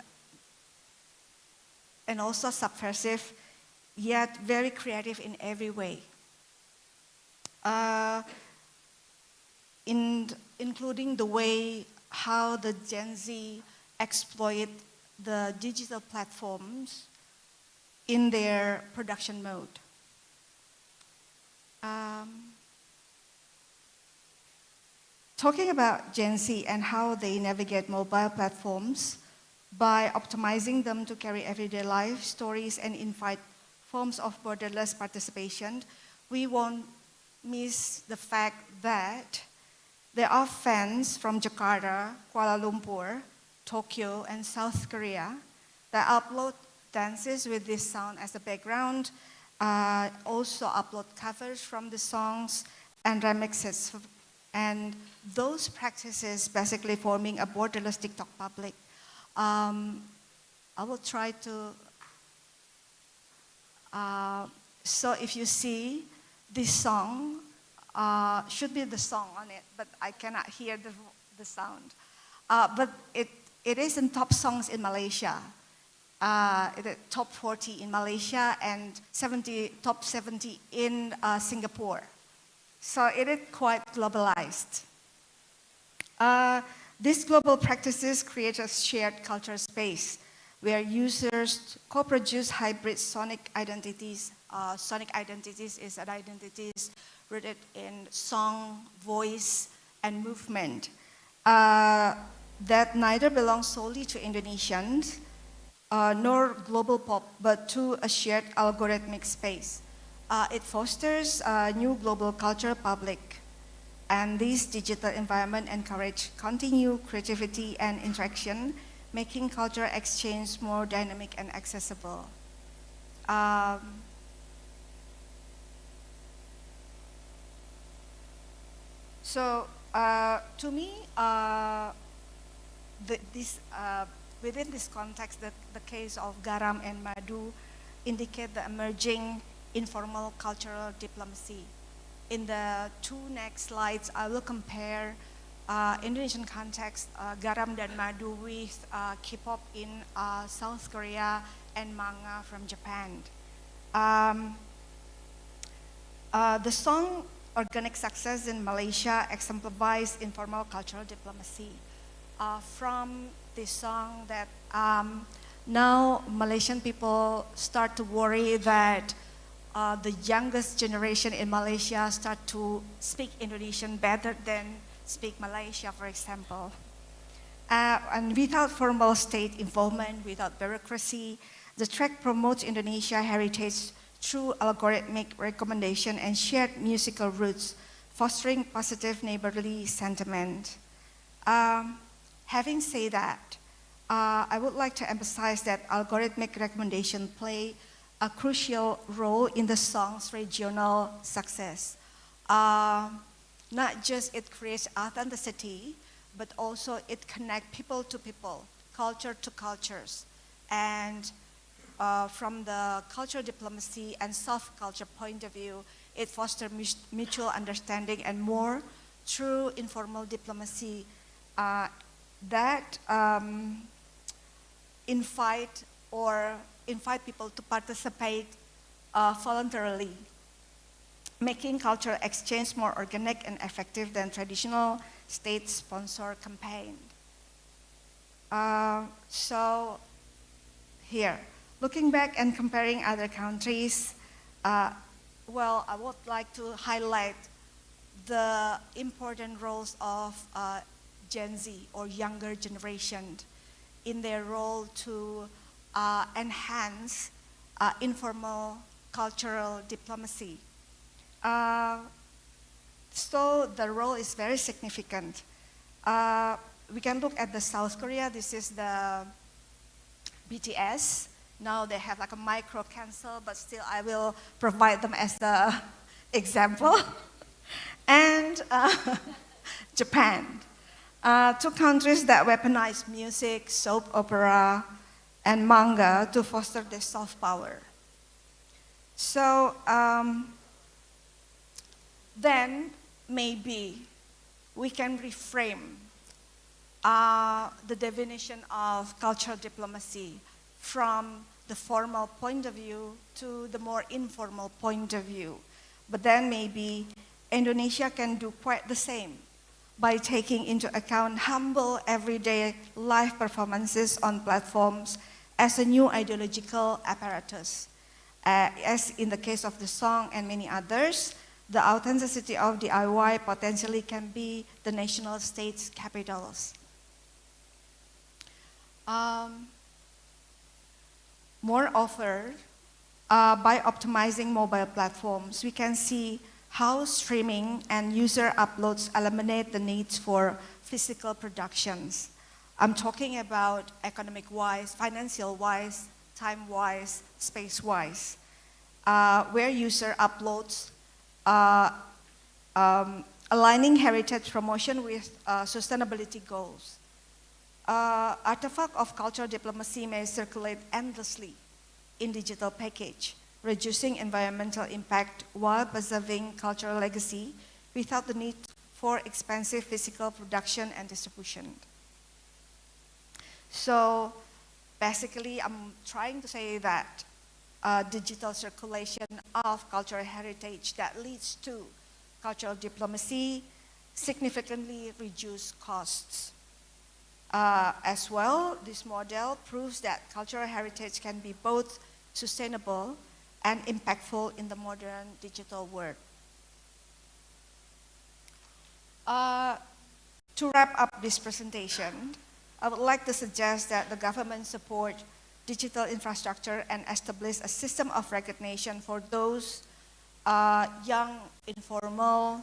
and also subversive, yet very creative in every way. Including the way how the Gen Z exploit the digital platforms in their production mode. Talking about Gen Z and how they navigate mobile platforms by optimizing them to carry everyday life stories and invite forms of borderless participation, we won't miss the fact that there are fans from Jakarta, Kuala Lumpur, Tokyo, and South Korea that upload dances with this sound as a background, also upload covers from the songs and remixes. And those practices basically forming a borderless TikTok public. I will try to, so if you see this song, should be the song on it, but I cannot hear the sound. But it is in top songs in Malaysia. It is top 40 in Malaysia and top 70 in Singapore. So it is quite globalized. These global practices create a shared cultural space where users co-produce hybrid sonic identities. Sonic identities is an identities rooted in song, voice, and movement that neither belong solely to Indonesians nor global pop, but to a shared algorithmic space. It fosters a new global culture public, and this digital environment encourages continued creativity and interaction, making cultural exchange more dynamic and accessible. So to me, this within this context, the case of Garam and Madu indicate the emerging informal cultural diplomacy. In the two next slides, I will compare Indonesian context, Garam dan Madu with K-pop in South Korea and manga from Japan. The song Organic Success in Malaysia exemplifies informal cultural diplomacy. From this song that now Malaysian people start to worry that the youngest generation in Malaysia start to speak Indonesian better than speak Malaysia, for example. And without formal state involvement, without bureaucracy, the track promotes Indonesia heritage through algorithmic recommendation and shared musical roots, fostering positive neighborly sentiment. Having said that, I would like to emphasize that algorithmic recommendation play a crucial role in the song's regional success. Not just it creates authenticity, but also it connects people to people, culture to cultures. And from the cultural diplomacy and soft culture point of view, it fosters mutual understanding and more through informal diplomacy that invite people to participate voluntarily, making cultural exchange more organic and effective than traditional state-sponsored campaign. So here, looking back and comparing other countries, well, I would like to highlight the important roles of Gen Z or younger generation in their role to enhance informal cultural diplomacy. So the role is very significant. We can look at the South Korea. This is the BTS. Now they have like a micro cancel, but still I will provide them as the example. And Japan. Two countries that weaponize music, soap opera, and manga to foster their soft power. So then maybe we can reframe the definition of cultural diplomacy from the formal point of view to the more informal point of view. But then maybe Indonesia can do quite the same by taking into account humble everyday live performances on platforms as a new ideological apparatus. As in the case of the song and many others, the authenticity of DIY potentially can be the national state's capitals. Moreover, by optimizing mobile platforms, we can see how streaming and user uploads eliminate the needs for physical productions. I'm talking about economic-wise, financial-wise, time-wise, space-wise, where user uploads aligning heritage promotion with sustainability goals. Artifact of cultural diplomacy may circulate endlessly in digital package, reducing environmental impact while preserving cultural legacy without the need for expensive physical production and distribution. So basically, I'm trying to say that digital circulation of cultural heritage that leads to cultural diplomacy significantly reduce costs. As well, this model proves that cultural heritage can be both sustainable and impactful in the modern digital world. To wrap up this presentation, I would like to suggest that the government support digital infrastructure and establish a system of recognition for those young informal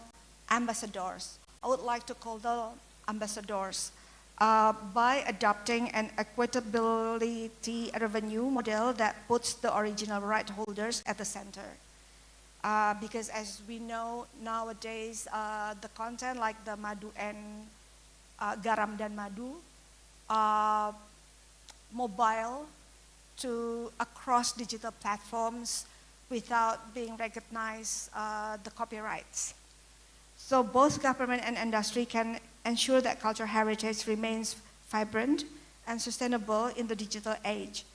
ambassadors. I would like to call them ambassadors by adopting an equitability revenue model that puts the original right holders at the center. because as we know nowadays, the content like the madu and garam dan madu, mobile to across digital platforms without being recognized the copyrights. So both government and industry can ensure that cultural heritage remains vibrant and sustainable in the digital age,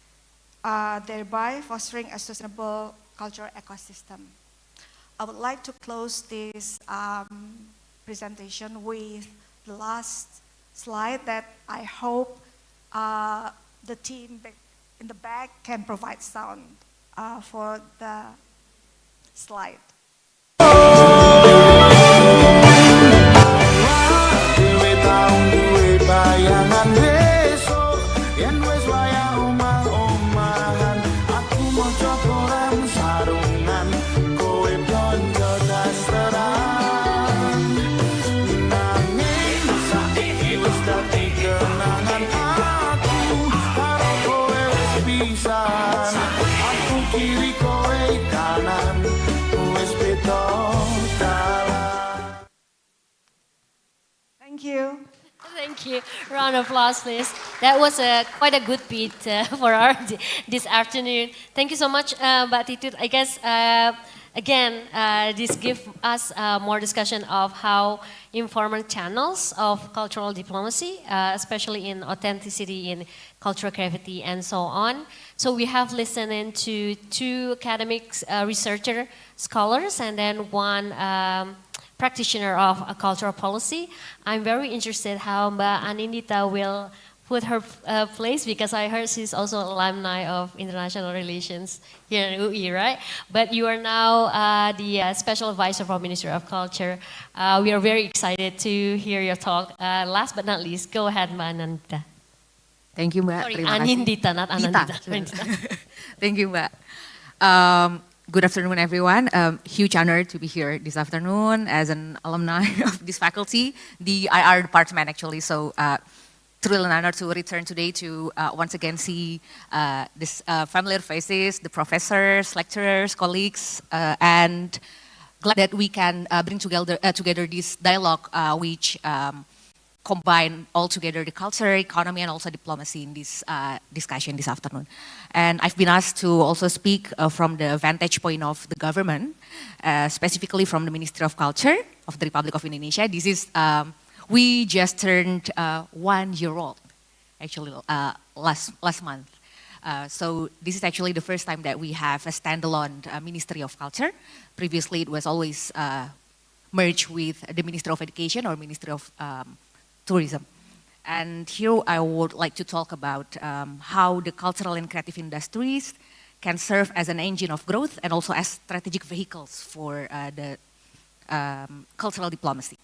thereby fostering a sustainable cultural ecosystem. I would like to close this presentation with the last slide that I hope the team in the back can provide sound for the slide. Dewe taun duwe bayangan besok yen wis wayah omah-omahan aku maca koran sarungan kowe blonjo dasteran nanging saiki wis dadi kenangan aku karo kowe wis pisan aku kiri kowe kanan wis beda dalan. Thank you. Thank you. Round of applause, please. That was quite a good beat for our this afternoon. Thank you so much, Mbak Titut. I guess again, this gives us more discussion of how informal channels of cultural diplomacy, especially in authenticity, in cultural creativity, and so on. So we have listened in to two academic researcher scholars and then one practitioner of a cultural policy. I'm very interested how Mbak Anindita will put her place because I heard she's also alumni of international relations here in UI, right? But you are now the special advisor for Ministry of Culture. We are very excited to hear your talk. Last but not least, go ahead, Mbak Anindita. Thank you, Mbak. Sorry, Terima kasih. Anindita, not Anandita. Thank you, Mbak. Good afternoon, everyone. Huge honor to be here this afternoon as an alumni of this faculty, the IR department actually. So thrilled and honored to return today to once again see this familiar faces, the professors, lecturers, colleagues, and glad that we can bring together this dialogue which combine all together the culture, economy, and also diplomacy in this discussion this afternoon. And I've been asked to also speak from the vantage point of the government, specifically from the Ministry of Culture of the Republic of Indonesia. This is, we just turned 1 year old, actually last month. So this is actually the first time that we have a standalone Ministry of Culture. Previously, it was always merged with the Ministry of Education or Ministry of Tourism. And here I would like to talk about how the cultural and creative industries can serve as an engine of growth and also as strategic vehicles for the cultural diplomacy.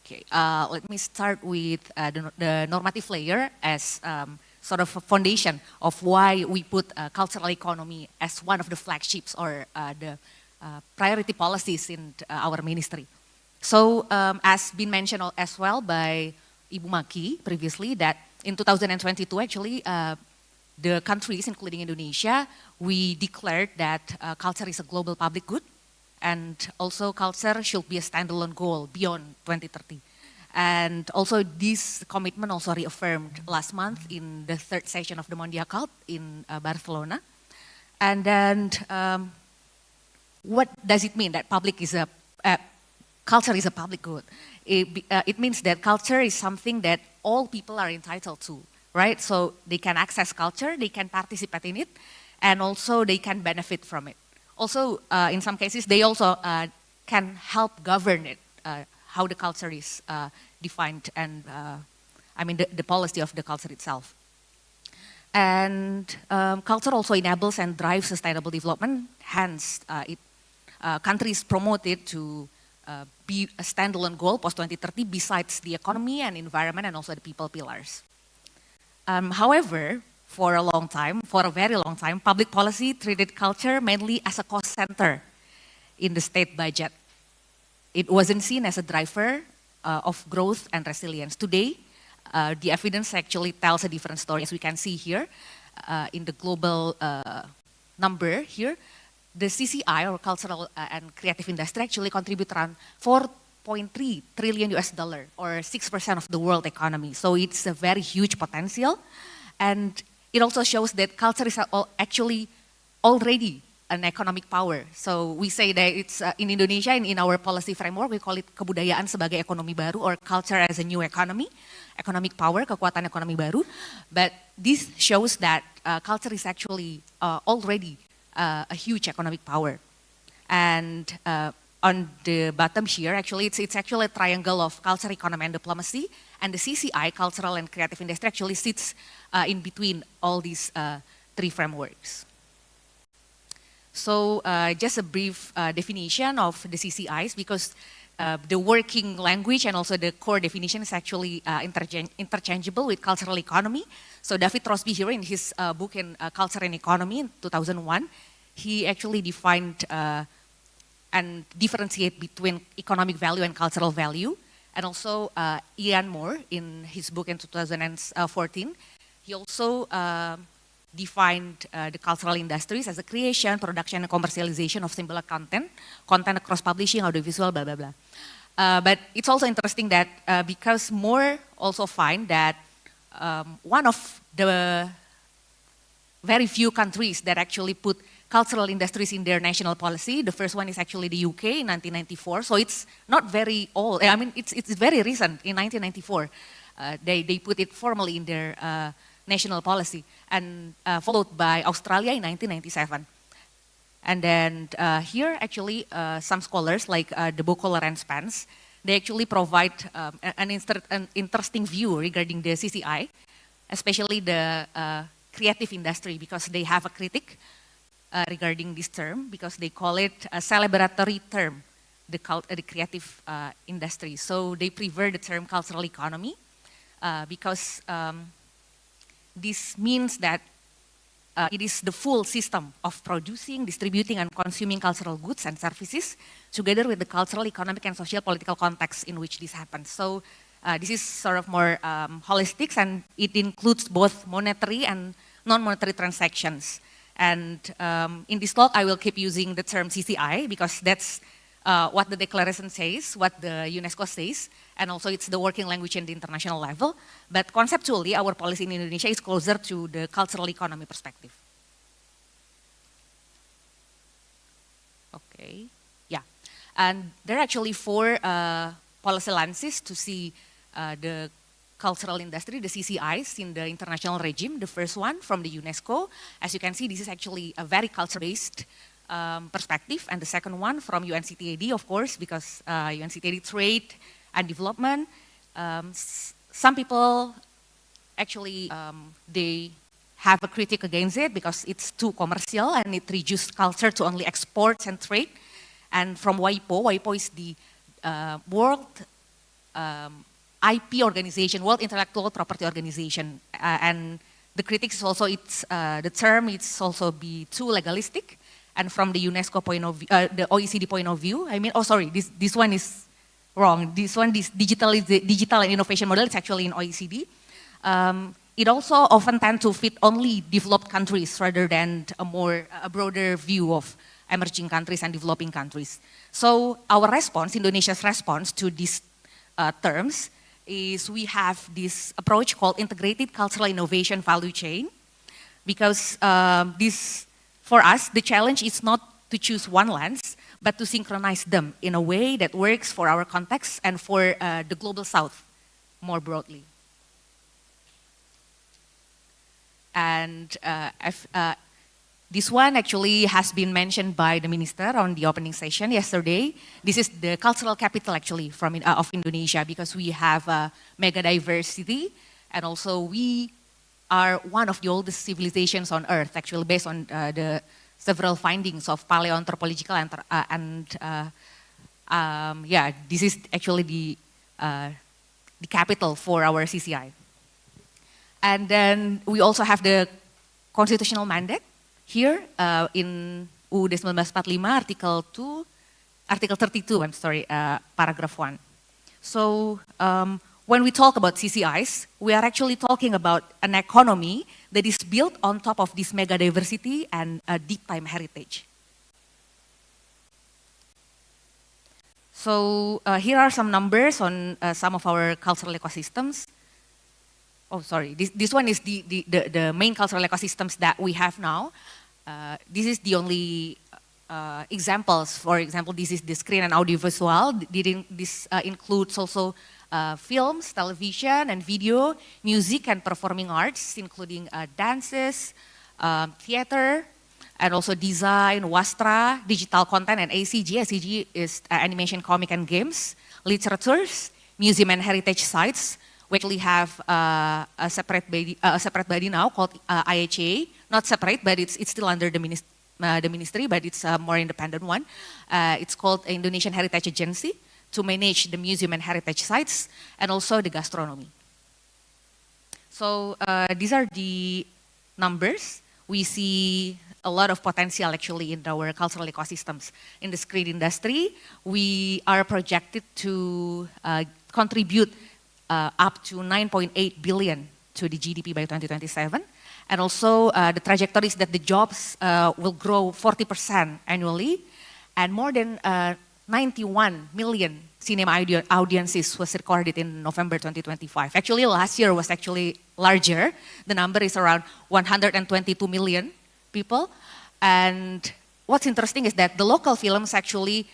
Okay, let me start with the normative layer as sort of a foundation of why we put cultural economy as one of the flagships or the priority policies in our ministry. So as been mentioned as well by Ibu Maki previously, that in 2022 actually the countries including Indonesia, we declared that culture is a global public good and also culture should be a standalone goal beyond 2030. And also this commitment also reaffirmed last month in the third session of the Mondial Cult in Barcelona. And then what does it mean that public is culture is a public good? It means that culture is something that all people are entitled to, right? So they can access culture, they can participate in it, and also they can benefit from it. Also, in some cases, they also can help govern it, how the culture is defined and, I mean, the policy of the culture itself. And culture also enables and drives sustainable development, hence countries promote it to be a standalone goal post-2030 besides the economy and environment and also the people pillars. However, for a very long time, public policy treated culture mainly as a cost center in the state budget. It wasn't seen as a driver of growth and resilience. Today, the evidence actually tells a different story. As we can see here in the global number here, the CCI, or cultural and creative industry, actually contribute around 4.3 trillion US dollar, or 6% of the world economy. So it's a very huge potential. And it also shows that culture is actually already an economic power. So we say that it's in Indonesia, and in our policy framework, we call it kebudayaan sebagai ekonomi baru, or culture as a new economy, economic power, kekuatan ekonomi baru. But this shows that culture is actually already a huge economic power. And on the bottom here, actually, it's actually a triangle of culture, economy, and diplomacy. And the CCI, cultural and creative industry, actually sits in between all these three frameworks. So just a brief definition of the CCIs, because the working language and also the core definition is actually interchangeable with cultural economy. So David Rosby here in his book in Culture and Economy in 2001, he actually defined and differentiate between economic value and cultural value. And also Ian Moore in his book in 2014, he also defined the cultural industries as a creation, production, and commercialization of similar content across publishing, audiovisual, blah, blah, blah. But it's also interesting that because Moore also find that one of the very few countries that actually put cultural industries in their national policy, the first one is actually the UK in 1994, so it's not very old. I mean, it's very recent, in 1994. They put it formally in their national policy, and followed by Australia in 1997. And then here, actually, some scholars like De Bokoler and Spence, they actually provide an interesting view regarding the CCI, especially the creative industry, because they have a critic regarding this term, because they call it a celebratory term, the creative industry. So they prefer the term cultural economy because this means that it is the full system of producing, distributing, and consuming cultural goods and services, together with the cultural, economic, and social political context in which this happens. So this is sort of more holistic, and it includes both monetary and non-monetary transactions. And in this talk, I will keep using the term CCI, because that's what the declaration says, what the UNESCO says, and also it's the working language in the international level. But conceptually, our policy in Indonesia is closer to the cultural economy perspective. Okay, yeah. And there are actually 4 policy lenses to see the cultural industry, the CCIs, in the international regime. The first one from the UNESCO. As you can see, this is actually a very culture-based perspective. And the second one from Iiccd, of course, because Iiccd trade and development. Some people actually, they have a critic against it because it's too commercial and it reduces culture to only exports and trade. And from WIPO is the World IP organization, World Intellectual Property Organization, and the critics is also the term it's also be too legalistic, and from the UNESCO point of view, the OECD point of view, I mean, oh sorry, this one is wrong. This digital and innovation model is actually in OECD. It also often tends to fit only developed countries rather than a broader view of emerging countries and developing countries. So our response, Indonesia's response to these terms, is we have this approach called integrated cultural innovation value chain, because for us, the challenge is not to choose one lens, but to synchronize them in a way that works for our context and for the global south more broadly. And this one actually has been mentioned by the minister on the opening session yesterday. This is the cultural capital actually of Indonesia, because we have mega diversity, and also we are one of the oldest civilizations on earth, actually based on the several findings of paleoanthropological yeah, this is actually the capital for our CCI. And then we also have the constitutional mandate. Here in UUD 1945, Article 32, I'm sorry, paragraph 1. So when we talk about CCIs, we are actually talking about an economy that is built on top of this mega diversity and deep time heritage. So here are some numbers on some of our cultural ecosystems. Oh, sorry, this one is the main cultural ecosystems that we have now. This is the only examples. For example, this is the screen and audiovisual. This includes also films, television and video, music and performing arts, including dances, theater, and also design, wastra, digital content, and Iiccd. Iiccd is animation, comic, and games, literatures, museum and heritage sites. We actually have a separate body now called Iiccd. Not separate, but it's still under the ministry, but it's a more independent one. It's called Indonesian Heritage Agency to manage the museum and heritage sites, and also the gastronomy. So these are the numbers. We see a lot of potential actually in our cultural ecosystems. In the screen industry, we are projected to contribute up to 9.8 billion to the GDP by 2027. And also the trajectory is that the jobs will grow 40% annually, and more than 91 million cinema audiences was recorded in November 2025. Actually, last year was actually larger. The number is around 122 million people. And what's interesting is that the local films actually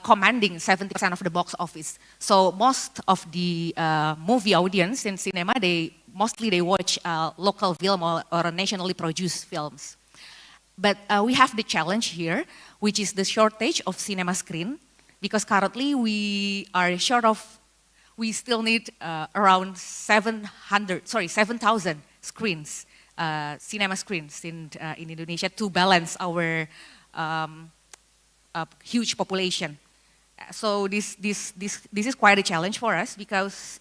commanding 70% of the box office. So most of the movie audience in cinema, mostly they watch local film or nationally produced films. But we have the challenge here, which is the shortage of cinema screen, because currently we still need around 7,000 screens, cinema screens in Indonesia to balance our huge population. So this is quite a challenge for us because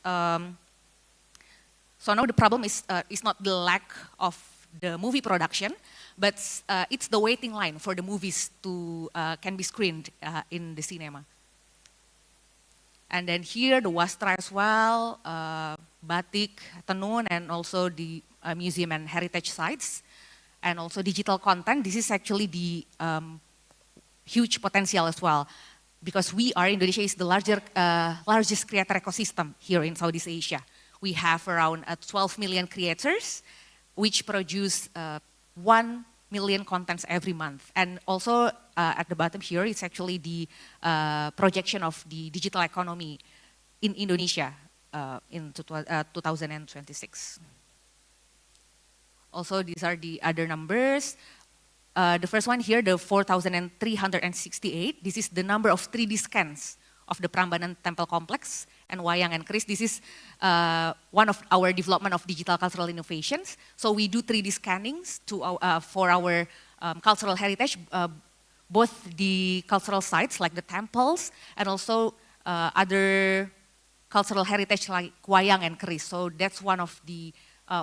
so now the problem is not the lack of the movie production, but it's the waiting line for the movies to can be screened in the cinema. And then here the wastra as well, batik, tenun, and also the museum and heritage sites, and also digital content. This is actually the huge potential as well, because Indonesia is the largest creator ecosystem here in Southeast Asia. We have around 12 million creators, which produce 1 million contents every month. And also at the bottom here, it's actually the projection of the digital economy in Indonesia in 2026. Also, these are the other numbers. The first one here, the 4,368. This is the number of 3D scans of the Prambanan Temple Complex and Wayang and Keris. This is one of our development of digital cultural innovations. So we do 3D scannings for our cultural heritage, both the cultural sites like the temples and also other cultural heritage like Wayang and Keris. So that's one of the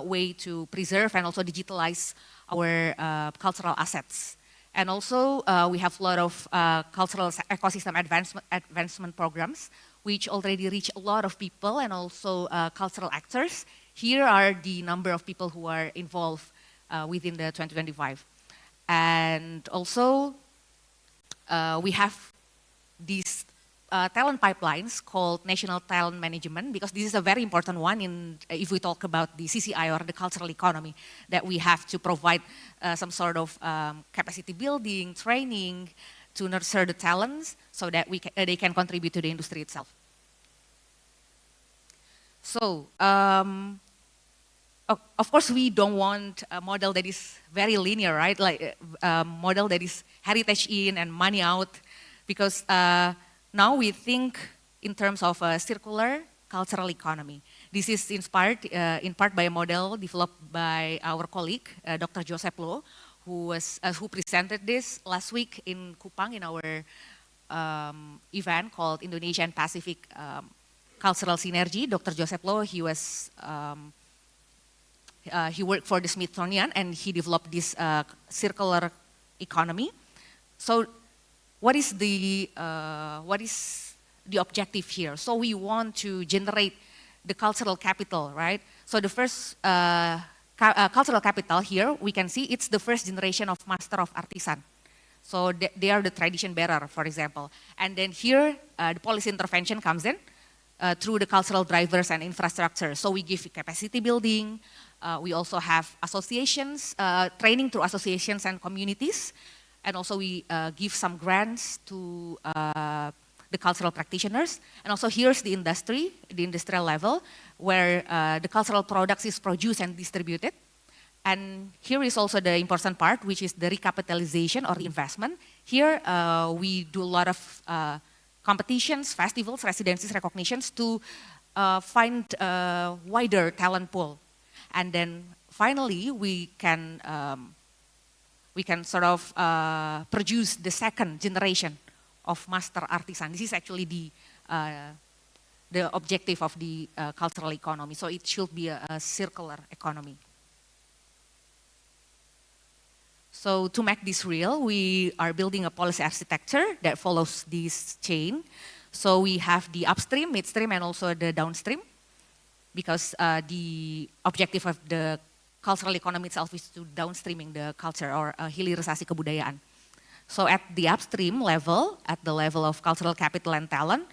way to preserve and also digitalize our cultural assets. And also we have a lot of cultural ecosystem advancement programs which already reach a lot of people and also cultural actors. Here are the number of people who are involved within the 2025. And also we have these talent pipelines called National Talent Management, because this is a very important one if we talk about the CCI or the cultural economy, that we have to provide some sort of capacity building, training to nurture the talents so that they can contribute to the industry itself. So, of course, we don't want a model that is very linear, right? Like a model that is heritage in and money out, because now we think in terms of a circular cultural economy. This is inspired in part by a model developed by our colleague, Dr. Joseph Lo, who presented this last week in Kupang in our event called Indonesia and Pacific Cultural Synergy. Dr. Joseph Lo, he worked for the Smithsonian and he developed this circular economy. So what is the objective here? So we want to generate the cultural capital, right? So the first cultural capital here, we can see it's the first generation of master of artisan. So they are the tradition bearer, for example. And then here, the policy intervention comes in through the cultural drivers and infrastructure. So we give capacity building. We also have associations, training through associations and communities. And also we give some grants to the cultural practitioners. And also here's the industry, the industrial level, where the cultural products is produced and distributed. And here is also the important part, which is the recapitalization or investment. Here we do a lot of competitions, festivals, residencies, recognitions to find a wider talent pool. And then finally we can sort of produce the second generation of master artisan. This is actually the objective of the cultural economy. So it should be a circular economy. So to make this real, we are building a policy architecture that follows this chain. So we have the upstream, midstream, and also the downstream, because the objective of the cultural economy itself is to downstreaming the culture or hilirisasi kebudayaan. So at the upstream level, at the level of cultural capital and talent,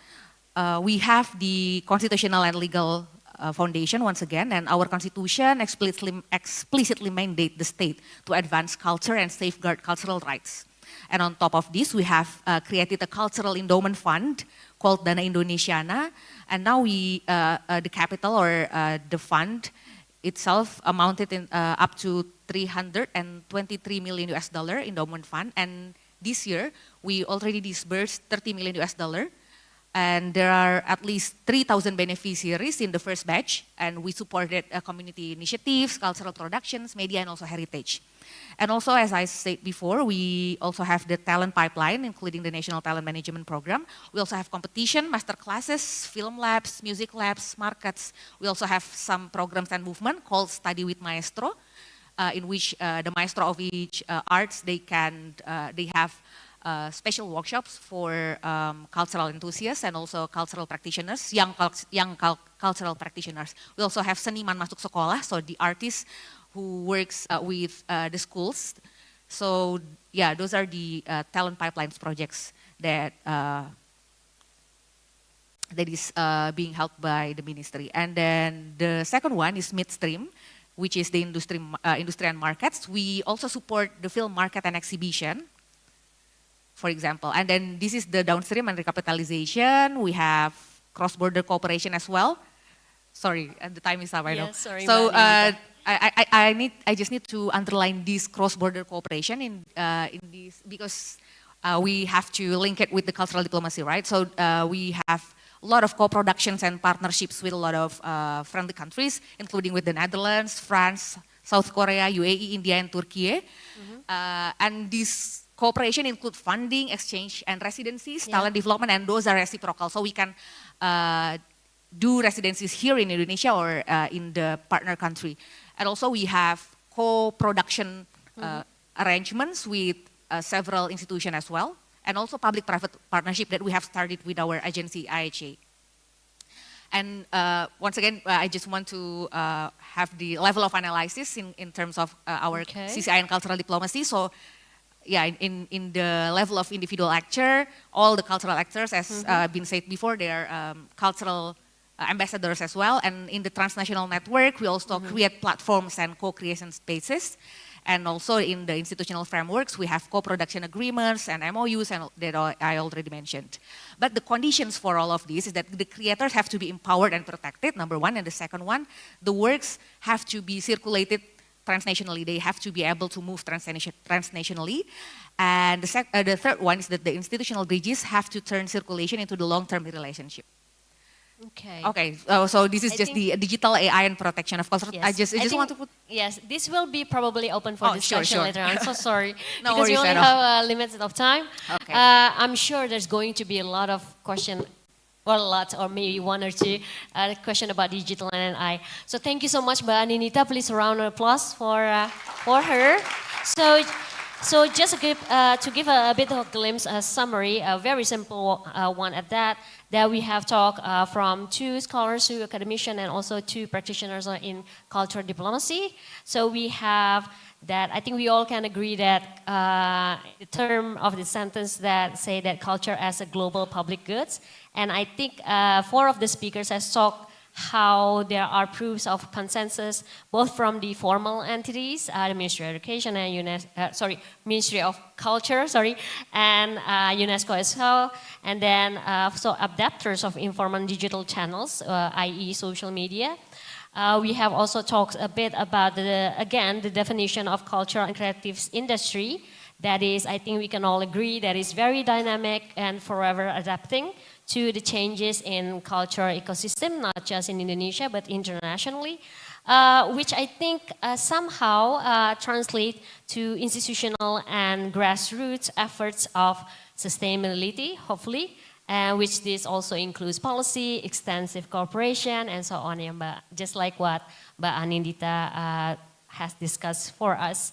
we have the constitutional and legal foundation once again, and our constitution explicitly mandate the state to advance culture and safeguard cultural rights. And on top of this, we have created a cultural endowment fund called Dana Indonesiana, and now the capital or the fund itself amounted up to 323 million US dollar endowment fund, and this year we already disbursed 30 million US dollar. And there are at least 3,000 beneficiaries in the first batch, and we supported community initiatives, cultural productions, media, and also heritage. And also, as I said before, we also have the talent pipeline, including the National Talent Management Program. We also have competition, master classes, film labs, music labs, markets. We also have some programs and movement called Study with Maestro, in which the maestro of each arts, they have special workshops for cultural enthusiasts and also cultural practitioners, young cultural practitioners. We also have seniman masuk sekolah, so the artists who works with the schools. So yeah, those are the talent pipelines projects that is being helped by the ministry. And then the second one is midstream, which is the industry and markets. We also support the film market and exhibition, for example. And then this is the downstream and recapitalization. We have cross-border cooperation as well. Sorry, and the time is up, I know. Sorry, so I just need to underline this cross-border cooperation in this, because we have to link it with the cultural diplomacy, right? So we have a lot of co-productions and partnerships with a lot of friendly countries, including with the Netherlands, France, South Korea, UAE, India, and Turkey. And this cooperation include funding, exchange, and residencies, talent development, and those are reciprocal. So we can do residencies here in Indonesia or in the partner country. And also we have co-production arrangements with several institutions as well, and also public-private partnership that we have started with our agency, Iiccd. And once again, I just want to have the level of analysis in terms of our CCI and cultural diplomacy. So yeah, in the level of individual actor, all the cultural actors, as been said before, they are cultural ambassadors as well. And in the transnational network, we also create platforms and co-creation spaces. And also in the institutional frameworks, we have co-production agreements and MOUs and that I already mentioned. But the conditions for all of this is that the creators have to be empowered and protected, number one. And the second one, the works have to be circulated transnationally. They have to be able to move transnationally. And the third one is that the institutional bridges have to turn circulation into the long-term relationship. Okay. So this is just the digital AI and protection of culture. Yes. I just want to put. Yes, this will be probably open for discussion sure. later on. So sorry, No because we worries only at all. have a limited of time. Okay. I'm sure there's going to be a lot of question, well, a lot, or maybe one or two question about digital and AI. So thank you so much, Mbak Ninita. Please a round of applause for her. So just to give a bit of a glimpse, a summary, a very simple one at that. that we have talked from 2 scholars, 2 academicians, and also 2 practitioners in cultural diplomacy. So we have that I think we all can agree that the term of the sentence that say that culture as a global public goods. And I think 4 of the speakers has talked how there are proofs of consensus both from the formal entities, the Ministry of Education and Ministry of Culture, and UNESCO as well, and then so adapters of informal digital channels, i.e. social media. We have also talked a bit about the definition of cultural and creative industry. That is, I think we can all agree that is very dynamic and forever adapting to the changes in cultural ecosystem, not just in Indonesia, but internationally, which I think somehow translate to institutional and grassroots efforts of sustainability, hopefully, which this also includes policy, extensive cooperation, and so on, ya, Mbak. Just like what Mbak Anindita has discussed for us.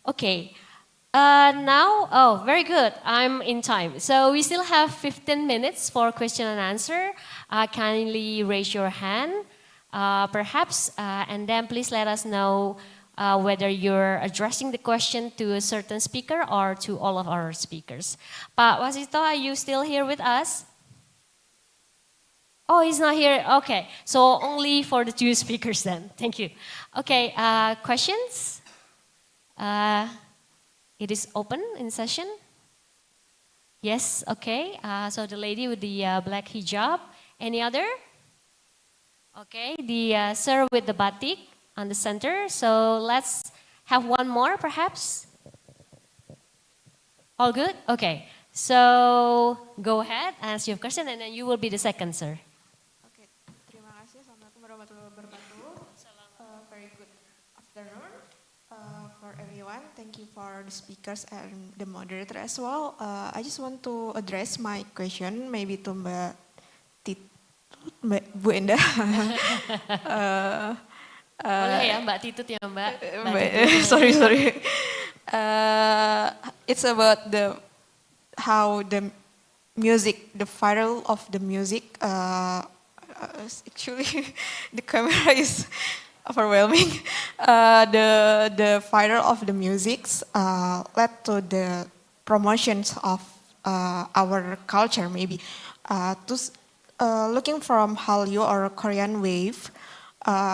Okay. Now, very good. I'm in time. So we still have 15 minutes for question and answer. Kindly raise your hand, perhaps, and then please let us know whether you're addressing the question to a certain speaker or to all of our speakers. Pak Wasito, are you still here with us? Oh, he's not here. Okay, so only for the 2 speakers then. Thank you. Okay, questions? It is open in session. Yes, okay. So the lady with the black hijab. Any other? Okay, the sir with the batik on the center. So let's have one more perhaps. All good? Okay. So go ahead, ask your question, and then you will be the second, sir. Okay, terima kasih. Assalamualaikum warahmatullahi wabarakatuh. Very good afternoon for everyone. Thank you for the speakers and the moderator as well. I just want to address my question maybe to Mbak Bu Enda. Boleh ya, Mbak Titut ya, Mbak. Sorry. It's about how the music, the viral of the music. Actually, the camera is overwhelming. The viral of the musics led to the promotions of our culture maybe. Looking from Hallyu or Korean wave,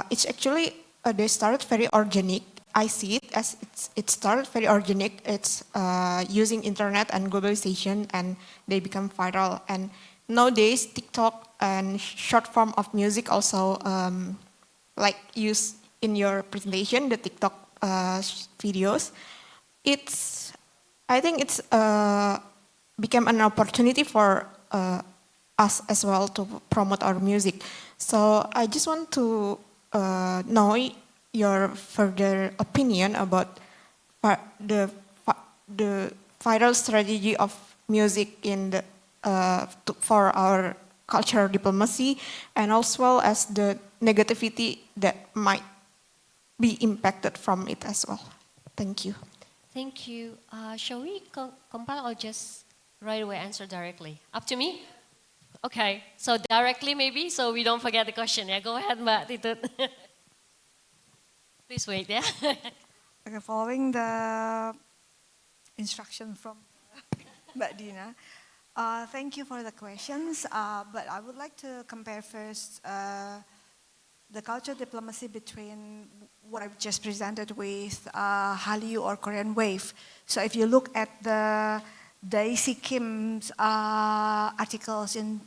it's actually they started very organic. I see it as it started very organic. It's using internet and globalization, and they become viral. And nowadays, TikTok and short form of music also like used in your presentation, the TikTok videos. I think it's became an opportunity for us as well to promote our music. So I just want to know your further opinion about the viral strategy of music in the for our cultural diplomacy, and as well as the negativity that might be impacted from it as well. Thank you. Thank you. Shall we compile or just right away answer directly? Up to me? Okay, so directly maybe, so we don't forget the question. Yeah, go ahead, Mbak Titut. Please wait, yeah? Okay, following the instruction from Mbak Dina, thank you for the questions, but I would like to compare first the cultural diplomacy between what I've just presented with Hallyu or Korean wave. So if you look at the Daisy Kim's articles in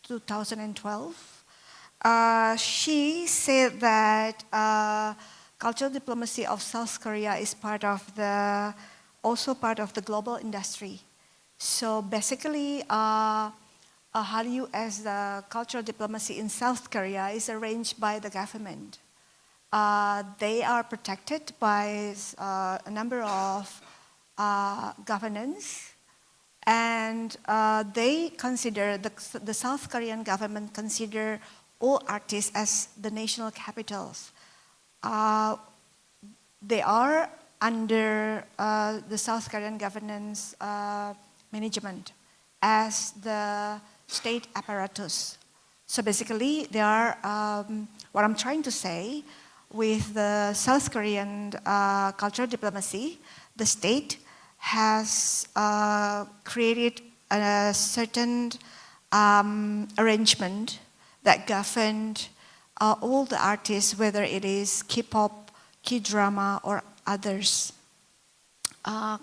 2012, she said that cultural diplomacy of South Korea is also part of the global industry. So basically, Hallyu as the cultural diplomacy in South Korea is arranged by the government. They are protected by a number of governance, and they consider, the South Korean government consider all artists as the national capitals. They are under the South Korean governance management as the state apparatus. So basically, they are, what I'm trying to say, with the South Korean cultural diplomacy, the state has created a certain arrangement that governed all the artists, whether it is K-pop, K-drama, or others.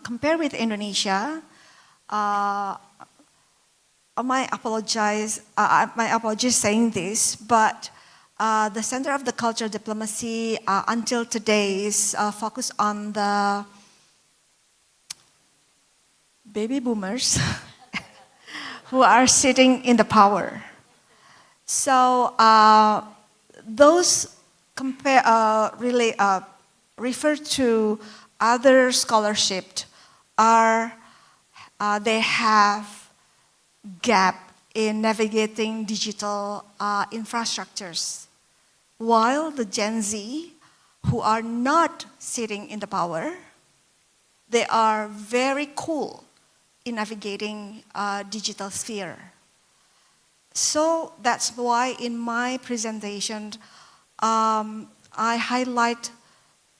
Compared with Indonesia, my apologies saying this, but the Center of the Cultural Diplomacy until today is focused on the baby boomers who are sitting in the power. So those really refer to other scholarship are they have gap in navigating digital infrastructures, while the Gen Z, who are not sitting in the power, they are very cool in navigating digital sphere. So that's why in my presentation, I highlight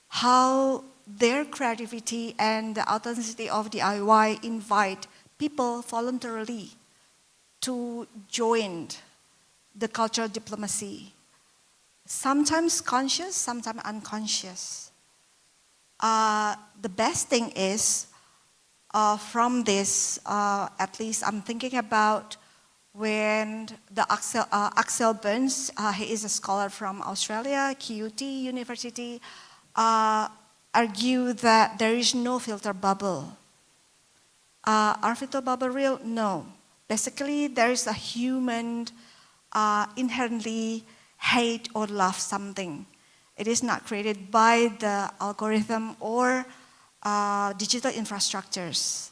how their creativity and the authenticity of DIY invite people voluntarily to join the cultural diplomacy. Sometimes conscious, sometimes unconscious. The best thing is, from this, at least I'm thinking about when the Axel Burns, he is a scholar from Australia, QUT University, argue that there is no filter bubble. Are filter bubble real? No. Basically, there is a human inherently hate or love something. It is not created by the algorithm or digital infrastructures.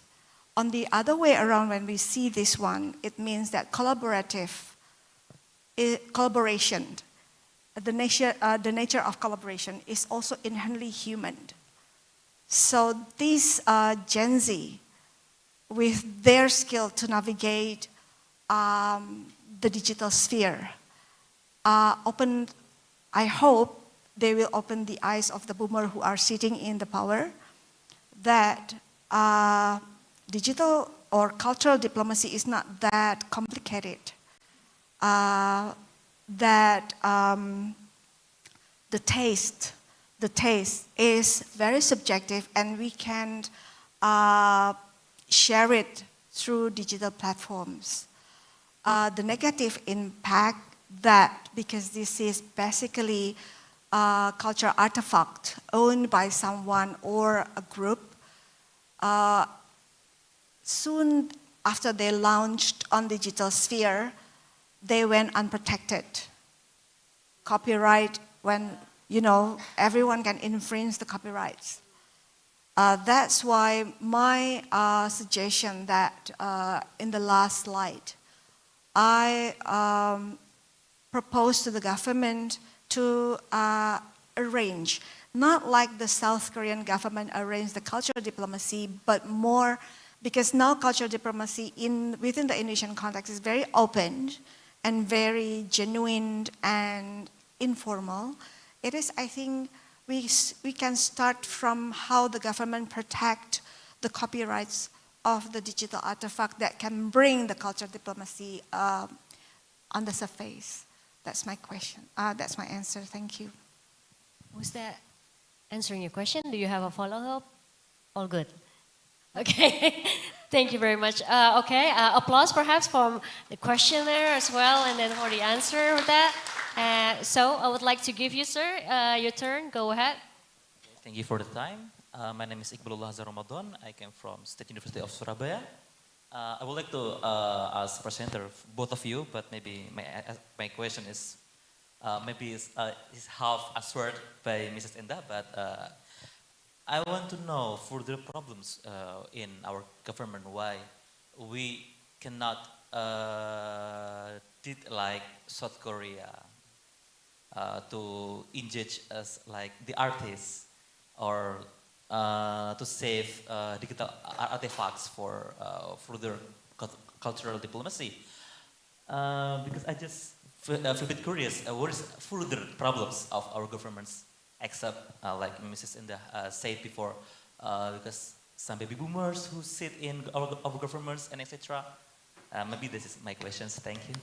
On the other way around, when we see this one, it means that collaboration, the nature of collaboration is also inherently human. So these Gen Z, with their skill to navigate the digital sphere, I hope they will open the eyes of the boomer who are sitting in the power that digital or cultural diplomacy is not that complicated. That the taste is very subjective, and we can share it through digital platforms. The negative impact that, because this is basically a cultural artifact owned by someone or a group, soon after they launched on digital sphere, they went unprotected. Copyright, when, everyone can infringe the copyrights. That's why my suggestion that in the last slide, I propose to the government to arrange, not like the South Korean government arranged the cultural diplomacy, but more, because now cultural diplomacy within the Indonesian context is very open and very genuine and informal. It is, I think, we can start from how the government protect the copyrights of the digital artifact that can bring the cultural diplomacy on the surface. That's my question. That's my answer. Thank you. Was that answering your question? Do you have a follow-up? All good. Okay. Thank you very much. Okay, applause perhaps from the questioner as well, and then for the answer with that. So I would like to give you, sir, your turn. Go ahead. Thank you for the time. My name is Iqbalullah Hazar Ramadan. I came from State University of Surabaya. I would like to ask presenter, both of you, but maybe my question is maybe is half answered by Mrs. Enda, but I want to know further problems in our government, why we cannot did like South Korea to engage us like the artists or to save digital artifacts for further cultural diplomacy. Because I just feel a bit curious. What is further problems of our governments, except like Mrs. Indah said before, because some baby boomers who sit in our governments and etc. Maybe this is my questions. Thank you.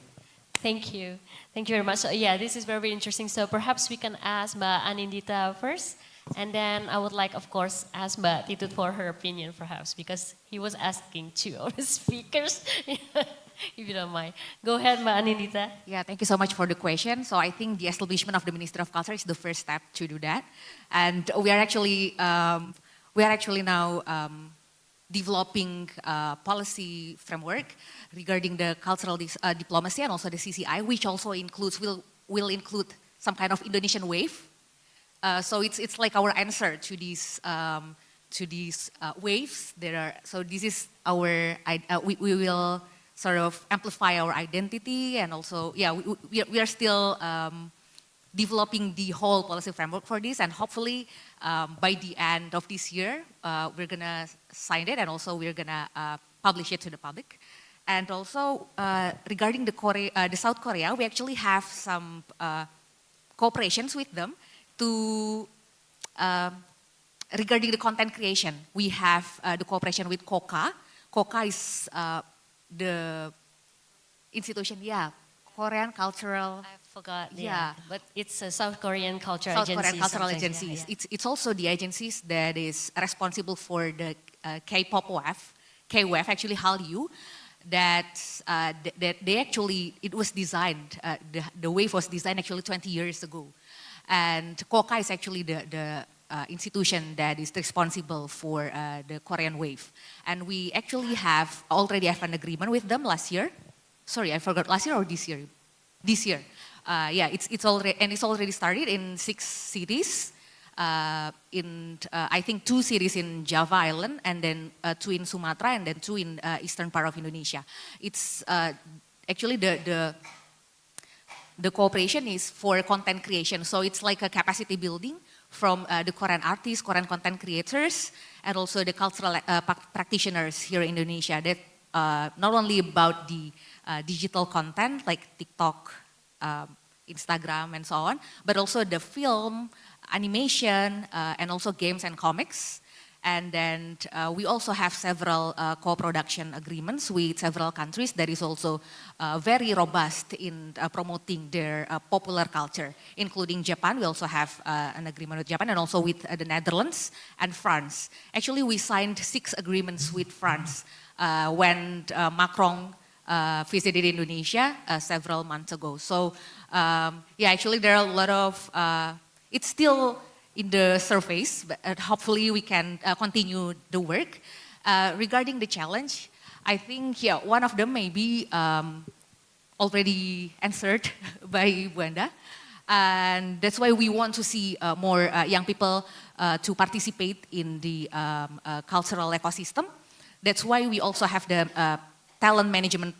Thank you. Thank you very much. So, yeah, this is very interesting. So perhaps we can ask Mbak Anindita first. And then I would like, of course, ask Mbak Titut for her opinion, perhaps, because he was asking two of the speakers, if you don't mind. Go ahead, Mbak Anindita. Yeah, thank you so much for the question. So I think the establishment of the Ministry of Culture is the first step to do that. And we are actually now developing a policy framework regarding the cultural diplomacy and also the CCI, which also will include some kind of Indonesian wave. So it's like our answer to these waves. So this is our we will sort of amplify our identity, and also we are still developing the whole policy framework for this, and hopefully by the end of this year we're gonna sign it, and also we're gonna publish it to the public. And also regarding the South Korea, we actually have some cooperations with them to regarding the content creation. We have the cooperation with KOCA. KOCA is the institution, Korean Cultural. I forgot, but it's a South Korean culture agency. South Korean cultural agencies. It's also the agencies that is responsible for the K-pop wave, K-wave, actually Hallyu, that they actually, it was designed, the wave was designed actually 20 years ago. And KOCA is actually the institution that is responsible for the Korean wave. And we actually already have an agreement with them last year. Sorry, I forgot, last year or this year? This year. It's already started in 6 cities. I think 2 cities in Java Island, and then 2 in Sumatra, and then 2 in eastern part of Indonesia. It's actually the cooperation is for content creation. So it's like a capacity building from the Korean artists, Korean content creators, and also the cultural practitioners here in Indonesia. That not only about the digital content like TikTok, Instagram, and so on, but also the film, animation, and also games and comics. And then we also have several co-production agreements with several countries that is also very robust in promoting their popular culture, including Japan. We also have an agreement with Japan, and also with the Netherlands and France. Actually, we signed 6 agreements with France when Macron visited Indonesia several months ago. So actually there are a lot of, it's still in the surface, but hopefully we can continue the work. Regarding the challenge, I think one of them may be already answered by Buanda, and that's why we want to see more young people to participate in the cultural ecosystem. That's why we also have the talent management,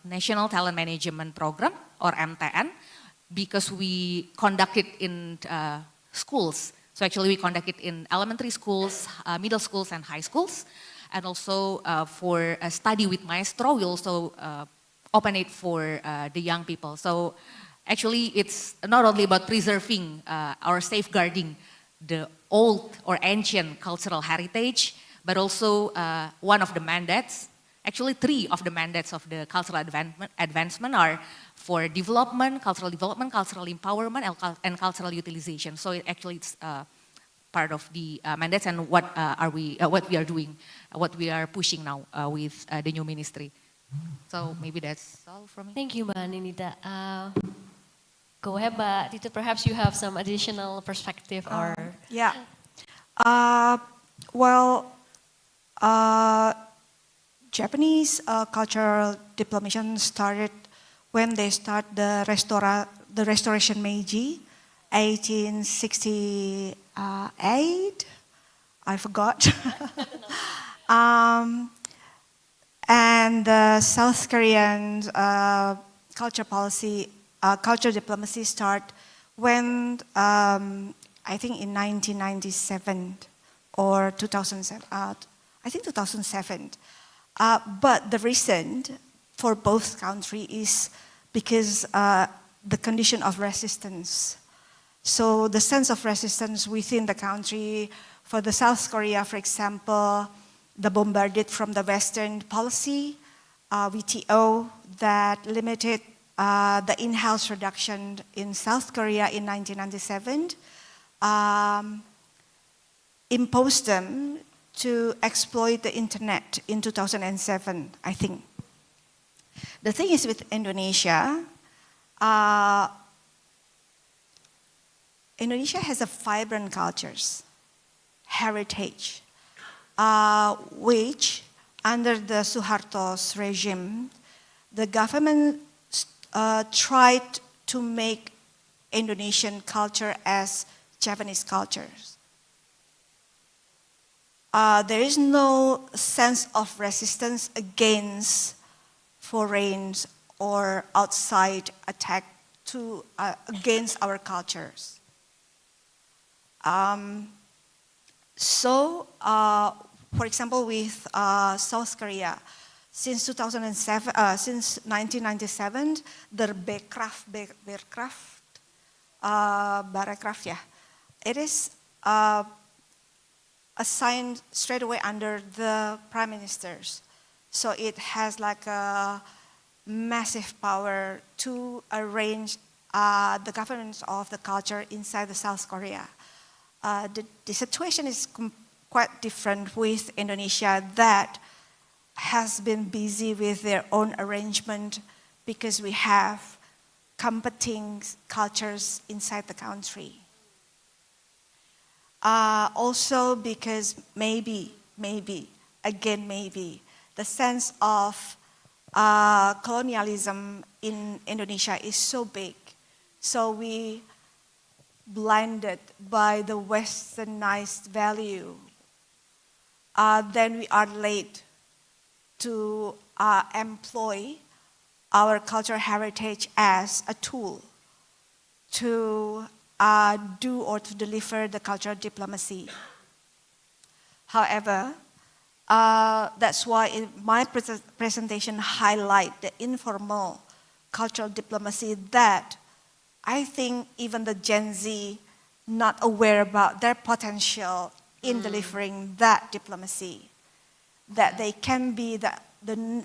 National Talent Management Program, or MTN, because we conduct it in schools. So actually we conduct it in elementary schools, middle schools, and high schools. And also for a study with Maestro, we also open it for the young people. So actually it's not only about preserving or safeguarding the old or ancient cultural heritage, but also one of the mandates, actually 3 of the mandates of the cultural advancement are for development, cultural empowerment, and cultural utilization. So it's part of the mandates, and what we are doing, what we are pushing now with the new ministry. So maybe that's all from me. Thank you, Mbak Ninita. Go ahead, Mbak Titut. Perhaps you have some additional perspective or... Japanese cultural diplomacy started when they start the Restoration Meiji, 1868. I forgot. And the South Korean culture diplomacy start when I think in 1997 or 2007. I think 2007. But the recent for both countries is because the condition of resistance. So the sense of resistance within the country, for the South Korea, for example, the bombarded from the Western policy, WTO, that limited the in-house production in South Korea in 1997, imposed them to exploit the internet in 2007, I think. The thing is with Indonesia, Indonesia has a vibrant cultures, heritage, which under the Suharto's regime, the government tried to make Indonesian culture as Japanese cultures. There is no sense of resistance against foreign or outside attack against our cultures. For example, with South Korea, since 2007, since 1997, the Bearcraft, yeah, it is assigned straight away under the prime ministers. So it has like a massive power to arrange the governance of the culture inside the South Korea. The situation is quite different with Indonesia that has been busy with their own arrangement because we have competing cultures inside the country. Also because maybe, the sense of colonialism in Indonesia is so big. So we blinded by the westernized value. Then we are late to employ our cultural heritage as a tool to do or to deliver the cultural diplomacy. However, that's why in my presentation highlight the informal cultural diplomacy that I think even the Gen Z not aware about their potential in delivering that diplomacy. That they can be the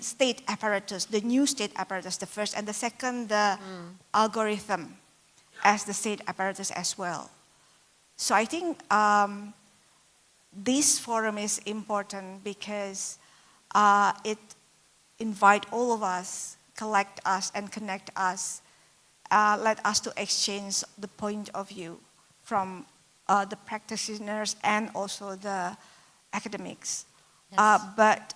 state apparatus, the new state apparatus, the first, and the second, the algorithm as the state apparatus as well. So I think this forum is important because it invite all of us, collect us and connect us, let us to exchange the point of view from the practitioners and also the academics. Yes. But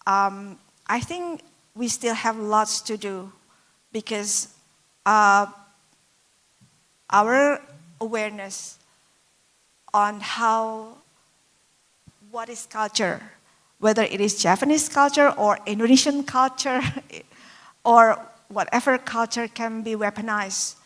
I think we still have lots to do because our awareness on what is culture, whether it is Japanese culture or Indonesian culture or whatever culture can be weaponized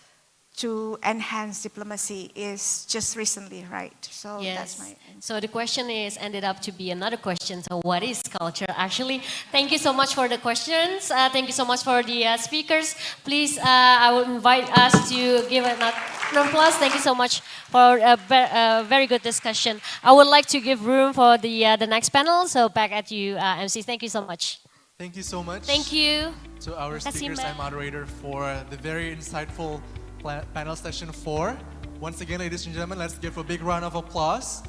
to enhance diplomacy is just recently, right? So that's my answer. So the question is ended up to be another question. So what is culture? Actually, thank you so much for the questions. Thank you so much for the speakers. Please, I will invite us to give an applause. Thank you so much for a very good discussion. I would like to give room for the next panel. So back at you, MC. Thank you so much. Thank you so much. Thank you. To our Terima kasih, speakers Mbak. and moderator for the very insightful panel session 4. Once again, ladies and gentlemen, let's give a big round of applause.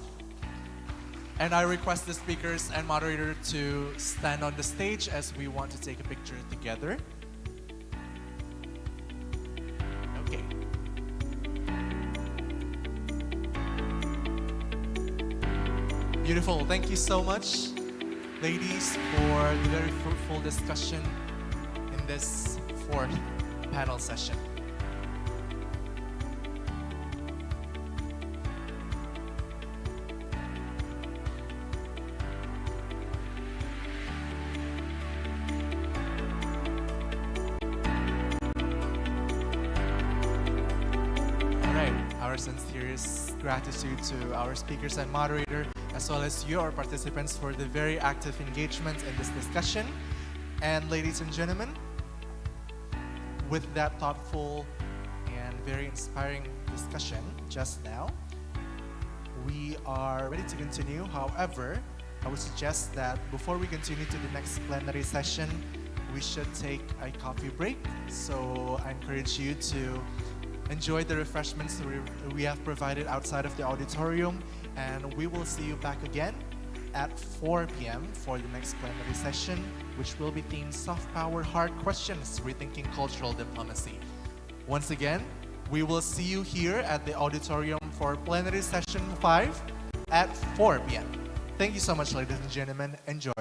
And I request the speakers and moderator to stand on the stage as we want to take a picture together. Okay. Beautiful. Thank you so much, ladies, for the very fruitful discussion in this 4th panel session. Our sincerest gratitude to our speakers and moderator, as well as you, our participants, for the very active engagement in this discussion. And ladies and gentlemen, with that thoughtful and very inspiring discussion just now, we are ready to continue. However, I would suggest that before we continue to the next plenary session, we should take a coffee break. So I encourage you to enjoy the refreshments we have provided outside of the auditorium, and we will see you back again at 4 p.m. for the next plenary session, which will be themed Soft Power Hard Questions, Rethinking Cultural Diplomacy. Once again, we will see you here at the auditorium for plenary session 5 at 4 p.m. Thank you so much, ladies and gentlemen. Enjoy.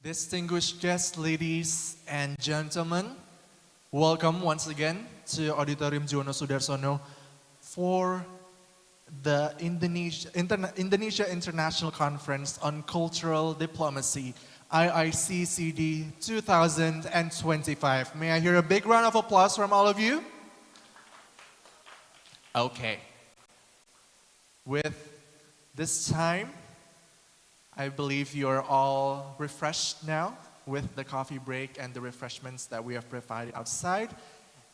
Distinguished guests, ladies and gentlemen, welcome once again to Auditorium Juwono Sudarsono for the Indonesia International Conference on Cultural Diplomacy, Iiccd 2025. May I hear a big round of applause from all of you? Okay. With this time, I believe you're all refreshed now with the coffee break and the refreshments that we have provided outside.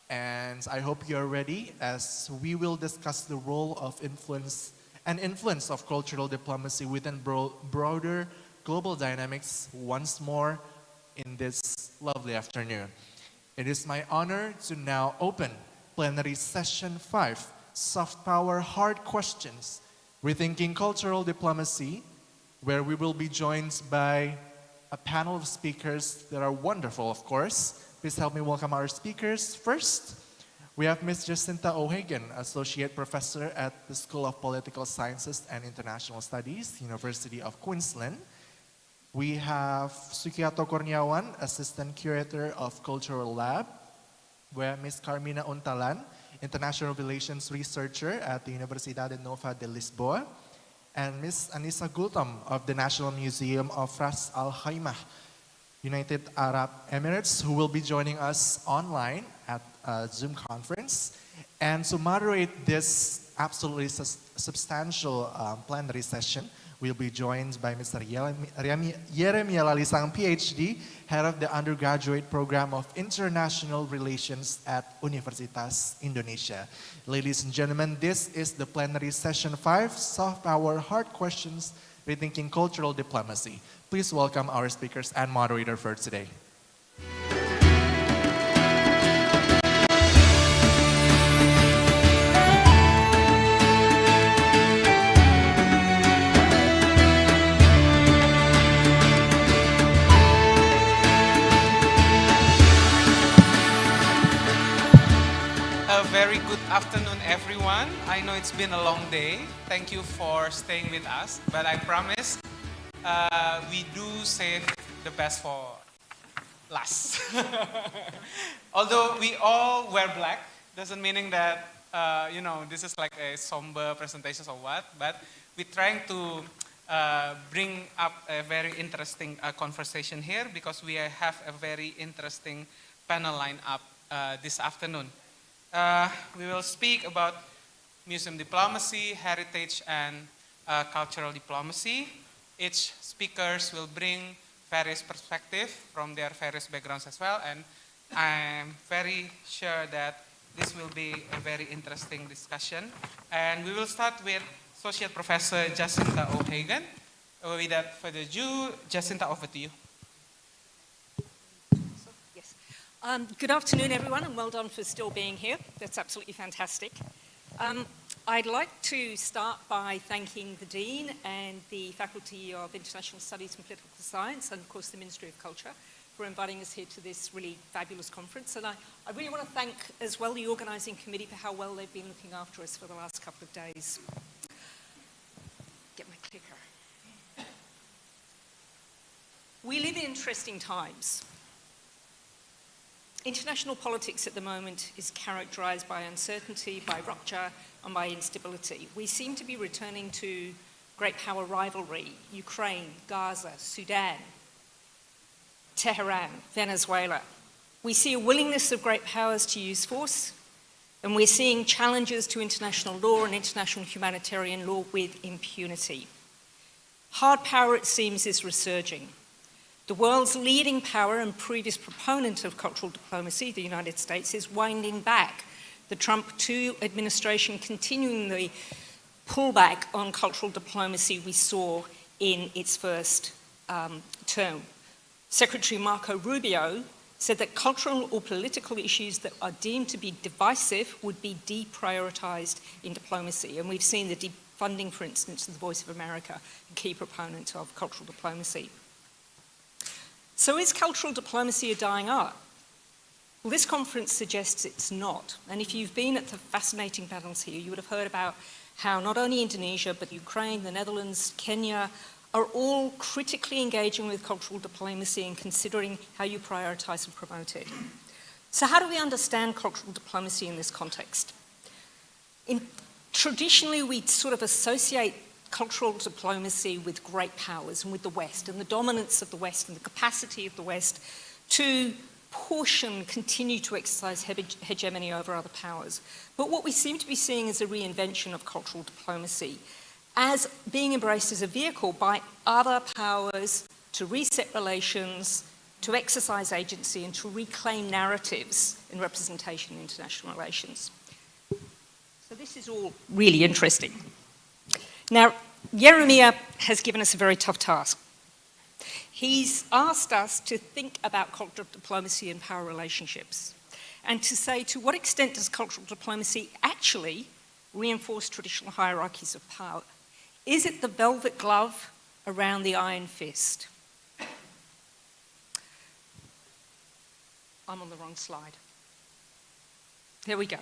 And I hope you're ready as we will discuss the role of influence of cultural diplomacy within broader global dynamics once more in this lovely afternoon. It is my honor to now open plenary session 5, Soft Power Hard Questions, Rethinking Cultural Diplomacy, where we will be joined by a panel of speakers that are wonderful, of course. Please help me welcome our speakers. First, we have Ms. Jacinta O'Hagan, Associate Professor at the School of Political Sciences and International Studies, University of Queensland. We have Sukiato Kurniawan, Assistant Curator of Cultural Lab. We have Ms. Carmina Untalan, International Relations Researcher at the Universidade Nova de Lisboa. And Ms. Anissa Gultam of the National Museum of Ras Al Khaimah, United Arab Emirates, who will be joining us online at a Zoom conference. And to moderate this absolutely substantial plenary session, we'll be joined by Mr. Yeremia Lalisang, PhD, Head of the Undergraduate Program of International Relations at Universitas Indonesia. Ladies and gentlemen, this is the plenary session 5, Soft Power Hard Questions, Rethinking Cultural Diplomacy. Please welcome our speakers and moderator for today. A very good afternoon, everyone. I know it's been a long day. Thank you for staying with us, but I promise we do save the best for last. Although we all wear black, doesn't mean that this is like a somber presentation or what, but we're trying to bring up a very interesting conversation here because we have a very interesting panel line up this afternoon. We will speak about museum diplomacy, heritage, and cultural diplomacy. Each speakers will bring various perspectives from their various backgrounds as well, and I'm very sure that this will be a very interesting discussion. And we will start with Associate Professor Jacinta O'Hagan. Without further ado, Jacinta, over to you. Yes. Good afternoon, everyone, and well done for still being here. That's absolutely fantastic. I'd like to start by thanking the Dean and the Faculty of International Studies and Political Science, and of course the Ministry of Culture, for inviting us here to this really fabulous conference. And I really want to thank as well the organising committee for how well they've been looking after us for the last couple of days. Get my clicker. We live in interesting times. International politics at the moment is characterised by uncertainty, by rupture, and by instability. We seem to be returning to great power rivalry: Ukraine, Gaza, Sudan, Tehran, Venezuela. We see a willingness of great powers to use force, and we're seeing challenges to international law and international humanitarian law with impunity. Hard power, it seems, is resurging. The world's leading power and previous proponent of cultural diplomacy, the United States, is winding back. The Trump II administration continuing the pullback on cultural diplomacy we saw in its first term. Secretary Marco Rubio said that cultural or political issues that are deemed to be divisive would be deprioritized in diplomacy. And we've seen the defunding, for instance, of the Voice of America, a key proponent of cultural diplomacy. So is cultural diplomacy a dying art? Well, this conference suggests it's not. And if you've been at the fascinating panels here, you would have heard about how not only Indonesia, but Ukraine, the Netherlands, Kenya, are all critically engaging with cultural diplomacy and considering how you prioritize and promote it. So how do we understand cultural diplomacy in this context? Traditionally, we sort of associate cultural diplomacy with great powers and with the West and the dominance of the West and the capacity of the West to push and continue to exercise hegemony over other powers. But what we seem to be seeing is a reinvention of cultural diplomacy as being embraced as a vehicle by other powers to reset relations, to exercise agency, and to reclaim narratives in representation in international relations. So this is all really interesting. Now, Jeremiah has given us a very tough task. He's asked us to think about cultural diplomacy and power relationships, and to say, to what extent does cultural diplomacy actually reinforce traditional hierarchies of power? Is it the velvet glove around the iron fist? I'm on the wrong slide. There we go.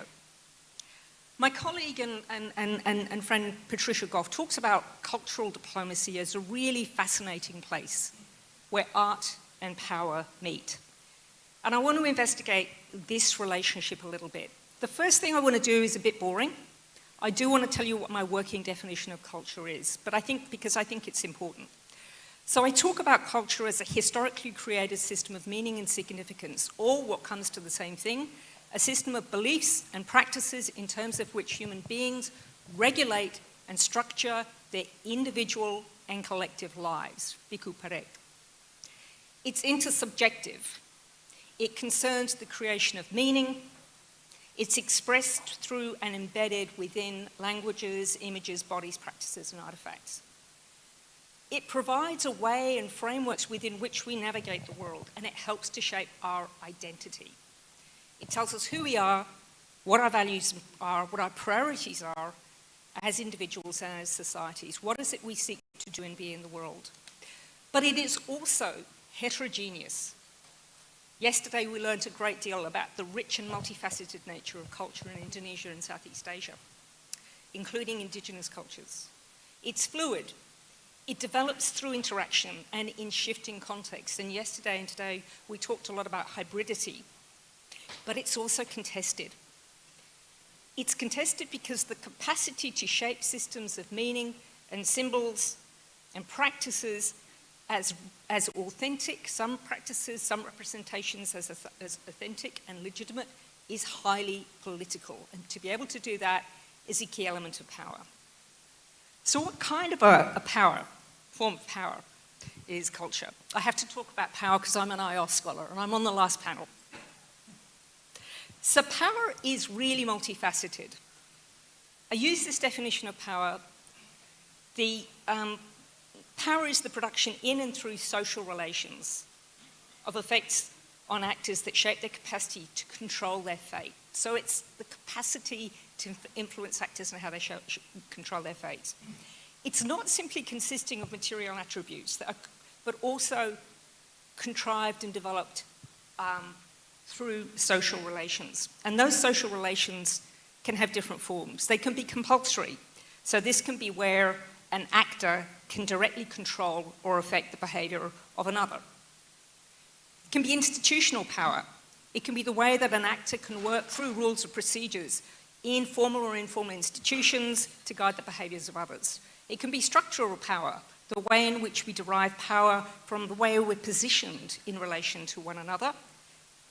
My colleague and friend Patricia Goff talks about cultural diplomacy as a really fascinating place where art and power meet. And I want to investigate this relationship a little bit. The first thing I want to do is a bit boring. I do want to tell you what my working definition of culture is, but because I think it's important. So I talk about culture as a historically created system of meaning and significance, or what comes to the same thing, a system of beliefs and practices in terms of which human beings regulate and structure their individual and collective lives. Biku parek. It's intersubjective. It concerns the creation of meaning. It's expressed through and embedded within languages, images, bodies, practices, and artifacts. It provides a way and frameworks within which we navigate the world, and it helps to shape our identity. It tells us who we are, what our values are, what our priorities are as individuals and as societies. What is it we seek to do and be in the world? But it is also heterogeneous. Yesterday we learned a great deal about the rich and multifaceted nature of culture in Indonesia and Southeast Asia, including indigenous cultures. It's fluid. It develops through interaction and in shifting contexts. And yesterday and today we talked a lot about hybridity, but it's also contested. It's contested because the capacity to shape systems of meaning and symbols and practices as authentic, some practices, some representations as authentic and legitimate, is highly political. And to be able to do that is a key element of power. So what kind of a form of power is culture? I have to talk about power because I'm an IOS scholar and I'm on the last panel. So power is really multifaceted. I use this definition of power. Power is the production in and through social relations of effects on actors that shape their capacity to control their fate. So it's the capacity to influence actors and how they control their fates. It's not simply consisting of material attributes, but also contrived and developed through social relations. And those social relations can have different forms. They can be compulsory. So this can be where an actor can directly control or affect the behaviour of another. It can be institutional power. It can be the way that an actor can work through rules or procedures in formal or informal institutions to guide the behaviours of others. It can be structural power, the way in which we derive power from the way we're positioned in relation to one another,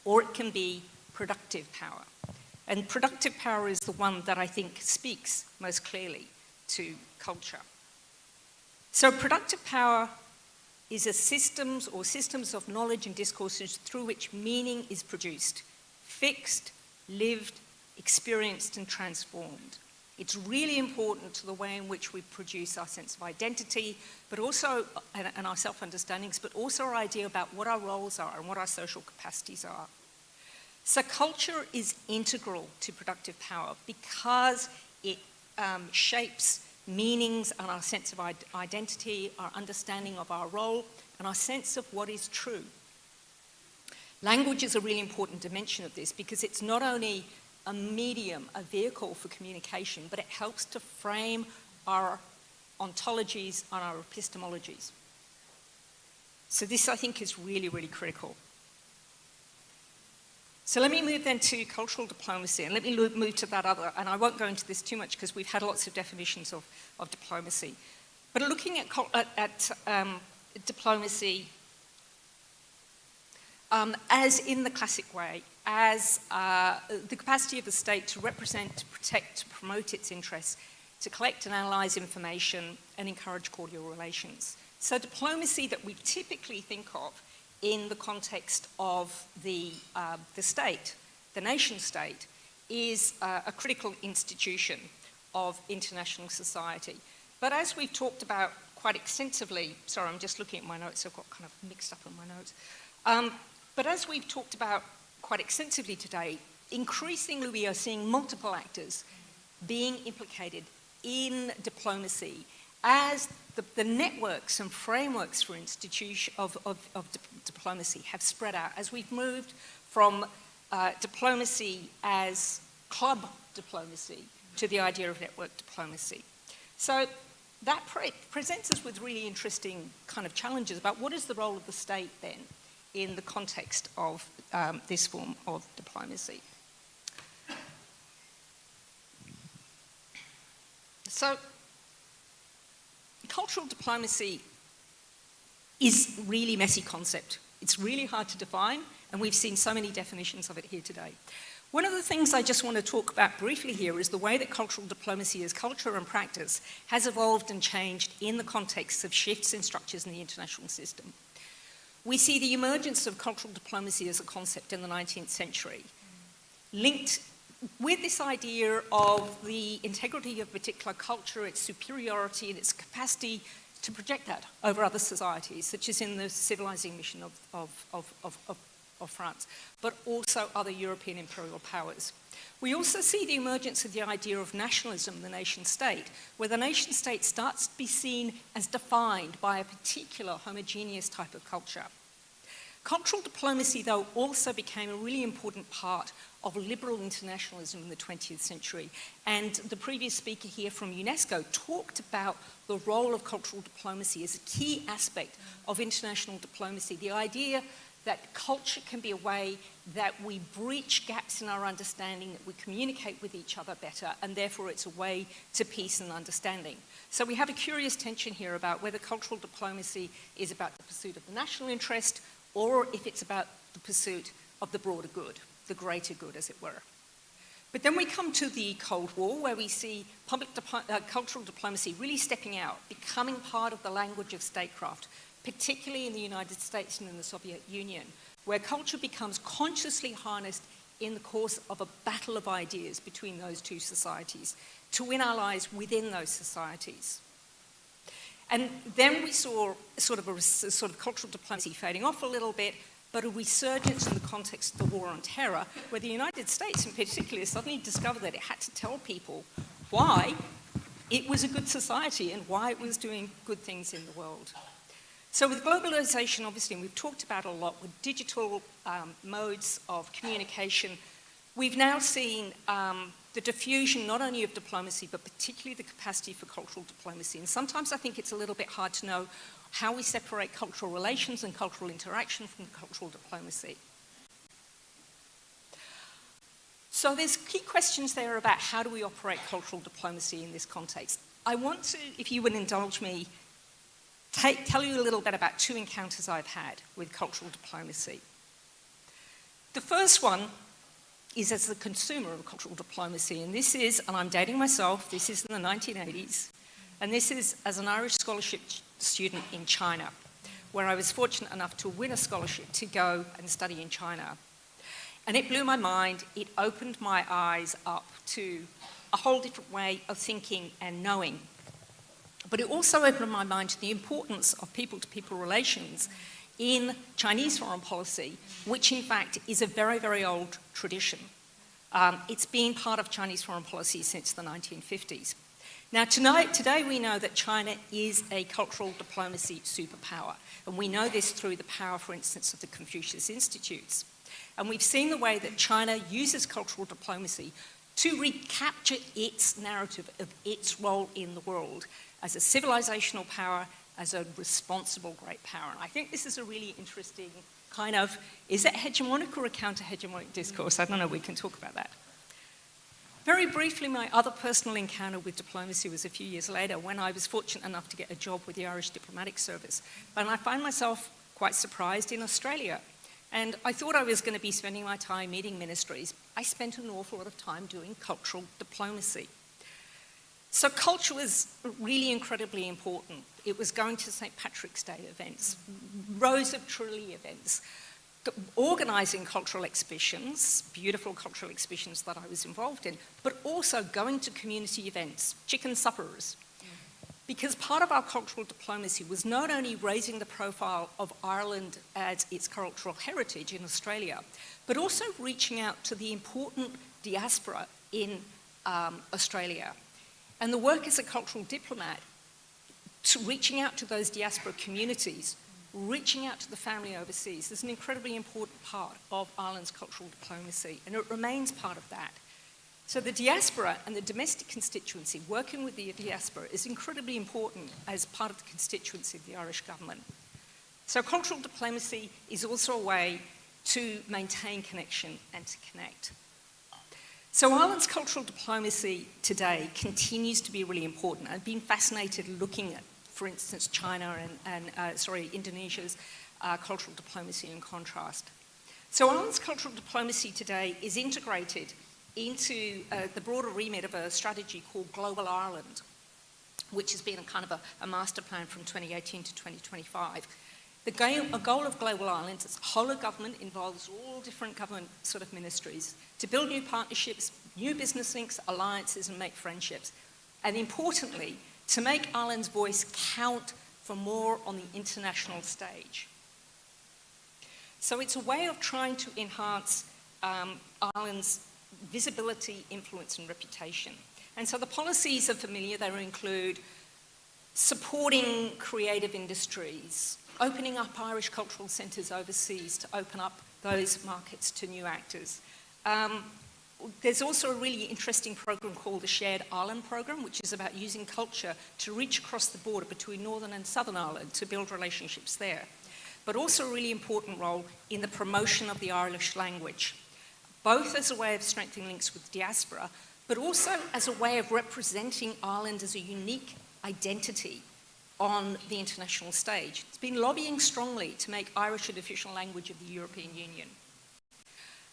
or it can be productive power. And productive power is the one that I think speaks most clearly to culture. So productive power is a systems or systems of knowledge and discourses through which meaning is produced, fixed, lived, experienced, and transformed. It's really important to the way in which we produce our sense of identity, but also, and our self-understandings, but also our idea about what our roles are and what our social capacities are. So culture is integral to productive power because it shapes meanings and our sense of identity, our understanding of our role, and our sense of what is true. Language is a really important dimension of this because it's not only a medium, a vehicle for communication, but it helps to frame our ontologies, and our epistemologies. So this, I think, is really, really critical. So let me move then to cultural diplomacy, and let me move to that other, and I won't go into this too much because we've had lots of definitions of diplomacy. But looking at diplomacy as in the classic way, as the capacity of the state to represent, to protect, to promote its interests, to collect and analyse information and encourage cordial relations. So diplomacy that we typically think of in the context of the state, the nation state, is a critical institution of international society. But as we've talked about quite extensively, sorry, I'm just looking at my notes, I've got kind of mixed up on my notes. But as we've talked about quite extensively today, increasingly we are seeing multiple actors being implicated in diplomacy as the networks and frameworks for diplomacy have spread out, as we've moved from diplomacy as club diplomacy to the idea of network diplomacy. So that presents us with really interesting kind of challenges about what is the role of the state then in the context of this form of diplomacy. So cultural diplomacy is a really messy concept. It's really hard to define, and we've seen so many definitions of it here today. One of the things I just want to talk about briefly here is the way that cultural diplomacy as culture and practice has evolved and changed in the context of shifts in structures in the international system. We see the emergence of cultural diplomacy as a concept in the 19th century, linked with this idea of the integrity of a particular culture, its superiority and its capacity to project that over other societies, such as in the civilizing mission of France, but also other European imperial powers. We also see the emergence of the idea of nationalism, the nation state, where the nation state starts to be seen as defined by a particular homogeneous type of culture. Cultural diplomacy, though, also became a really important part of liberal internationalism in the 20th century. And the previous speaker here from UNESCO talked about the role of cultural diplomacy as a key aspect of international diplomacy, the idea that culture can be a way that we breach gaps in our understanding, that we communicate with each other better, and therefore it's a way to peace and understanding. So we have a curious tension here about whether cultural diplomacy is about the pursuit of the national interest or if it's about the pursuit of the broader good, the greater good, as it were. But then we come to the Cold War, where we see cultural diplomacy really stepping out, becoming part of the language of statecraft, particularly in the United States and in the Soviet Union, where culture becomes consciously harnessed in the course of a battle of ideas between those two societies to win allies within those societies. And then we saw sort of cultural diplomacy fading off a little bit, but a resurgence in the context of the war on terror, where the United States in particular suddenly discovered that it had to tell people why it was a good society and why it was doing good things in the world. So with globalization, obviously, and we've talked about it a lot, with digital modes of communication, we've now seen the diffusion not only of diplomacy, but particularly the capacity for cultural diplomacy. And sometimes I think it's a little bit hard to know how we separate cultural relations and cultural interaction from cultural diplomacy. So there's key questions there about how do we operate cultural diplomacy in this context. I want to, if you would indulge me, tell you a little bit about two encounters I've had with cultural diplomacy. The first one is as the consumer of cultural diplomacy, and this is, and I'm dating myself, this is in the 1980s, and this is as an Irish scholarship student in China, where I was fortunate enough to win a scholarship to go and study in China. And it blew my mind, it opened my eyes up to a whole different way of thinking and knowing. But it also opened my mind to the importance of people-to-people relations in Chinese foreign policy, which in fact is a very, very old tradition. It's been part of Chinese foreign policy since the 1950s. Now today we know that China is a cultural diplomacy superpower, and we know this through the power, for instance, of the Confucius Institutes. And we've seen the way that China uses cultural diplomacy to recapture its narrative of its role in the world as a civilizational power, as a responsible great power. And I think this is a really interesting kind of, is it hegemonic or a counter-hegemonic discourse? I don't know, we can talk about that. Very briefly, my other personal encounter with diplomacy was a few years later when I was fortunate enough to get a job with the Irish Diplomatic Service. And I find myself quite surprised in Australia. And I thought I was going to be spending my time meeting ministries. I spent an awful lot of time doing cultural diplomacy. So culture was really incredibly important. It was going to St. Patrick's Day events, Rose of Tralee events, organising cultural exhibitions, beautiful cultural exhibitions that I was involved in, but also going to community events, chicken suppers. Because part of our cultural diplomacy was not only raising the profile of Ireland as its cultural heritage in Australia, but also reaching out to the important diaspora in Australia. And the work as a cultural diplomat, to reaching out to those diaspora communities, reaching out to the family overseas, is an incredibly important part of Ireland's cultural diplomacy, and it remains part of that. So the diaspora and the domestic constituency, working with the diaspora, is incredibly important as part of the constituency of the Irish government. So cultural diplomacy is also a way to maintain connection and to connect. So Ireland's cultural diplomacy today continues to be really important. I've been fascinated looking at, for instance, China and Indonesia's cultural diplomacy in contrast. So Ireland's cultural diplomacy today is integrated into the broader remit of a strategy called Global Ireland, which has been a kind of a master plan from 2018 to 2025. The goal of Global Ireland is whole of government, involves all different government sort of ministries to build new partnerships, new business links, alliances, and make friendships. And importantly, to make Ireland's voice count for more on the international stage. So it's a way of trying to enhance Ireland's visibility, influence, and reputation. And so the policies are familiar. They include supporting creative industries, opening up Irish cultural centres overseas to open up those markets to new actors. There's also a really interesting program called the Shared Ireland Programme, which is about using culture to reach across the border between Northern and Southern Ireland to build relationships there. But also a really important role in the promotion of the Irish language, both as a way of strengthening links with diaspora, but also as a way of representing Ireland as a unique identity on the international stage. It's been lobbying strongly to make Irish an official language of the European Union.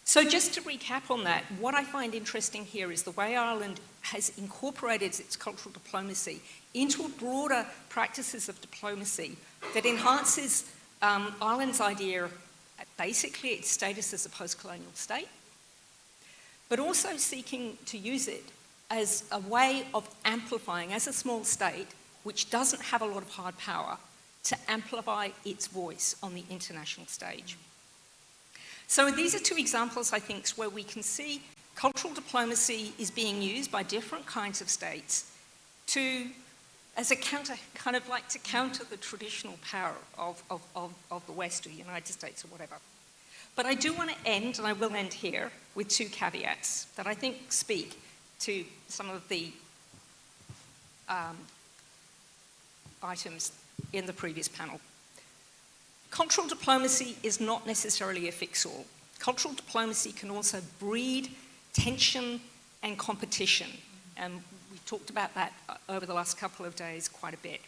So just to recap on that, what I find interesting here is the way Ireland has incorporated its cultural diplomacy into broader practices of diplomacy that enhances Ireland's idea, basically its status as a post-colonial state, but also seeking to use it as a way of amplifying, as a small state, which doesn't have a lot of hard power, to amplify its voice on the international stage. So these are two examples, I think, where we can see cultural diplomacy is being used by different kinds of states as a counter, kind of like to counter the traditional power of the West or the United States or whatever. But I do want to end, and I will end here, with two caveats that I think speak to some of the items in the previous panel. Cultural diplomacy is not necessarily a fix-all. Cultural diplomacy can also breed tension and competition, and we've talked about that over the last couple of days quite a bit.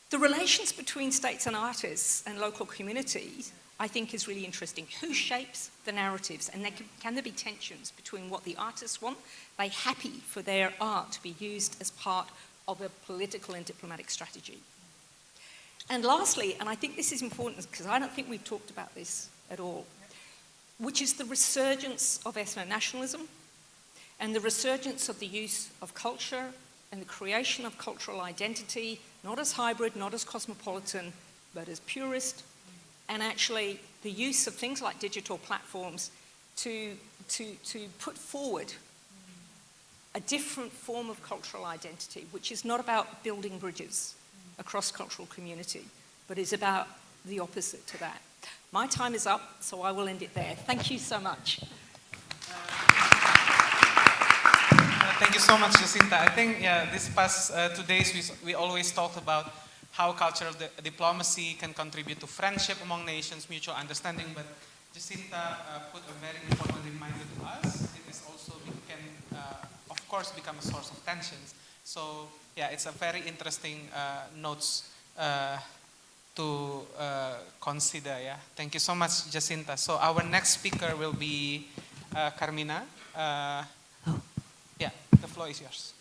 The relations between states and artists and local communities, I think, is really interesting. Who shapes the narratives? And can there be tensions between what the artists want? Are they happy for their art to be used as part of a political and diplomatic strategy? And lastly, and I think this is important because I don't think we've talked about this at all, which is the resurgence of ethno-nationalism and the resurgence of the use of culture and the creation of cultural identity, not as hybrid, not as cosmopolitan, but as purist, and actually the use of things like digital platforms to put forward a different form of cultural identity, which is not about building bridges across cultural community, but is about the opposite to that. My time is up, so I will end it there. Thank you so much. Thank you so much, Jacinta. I think, yeah, this past 2 days, we always talked about how cultural diplomacy can contribute to friendship among nations, mutual understanding, but Jacinta put a very important reminder to us. It is also, can, of course, become a source of tensions. So, yeah, it's a very interesting notes to consider, yeah. Thank you so much, Jacinta. So our next speaker will be Carmina. Yeah, the floor is yours.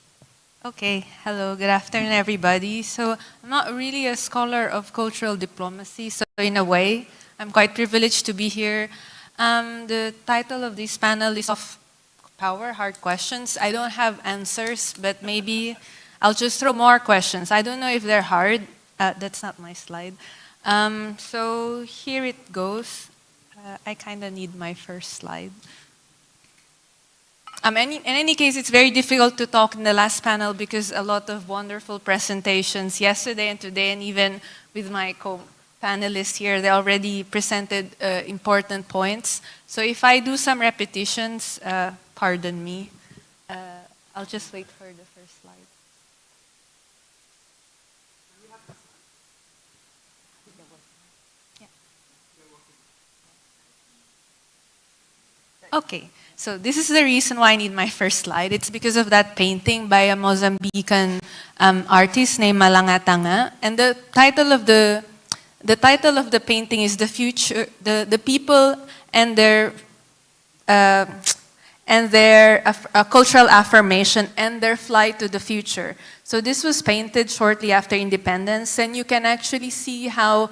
Okay, hello, good afternoon, everybody. So I'm not really a scholar of cultural diplomacy, so in a way, I'm quite privileged to be here. The title of this panel is Soft Power, Hard Questions. I don't have answers, but maybe I'll just throw more questions. I don't know if they're hard. That's not my slide. So here it goes. I kind of need my first slide. In any case, it's very difficult to talk in the last panel because a lot of wonderful presentations yesterday and today, and even with my co-panelists here, they already presented important points. So if I do some repetitions, pardon me. I'll just wait for the first slide. Okay, so this is the reason why I need my first slide. It's because of that painting by a Mozambican artist named Malangatanga, and the title of the painting is "The Future, the People and their cultural affirmation and their flight to the future." So this was painted shortly after independence, and you can actually see how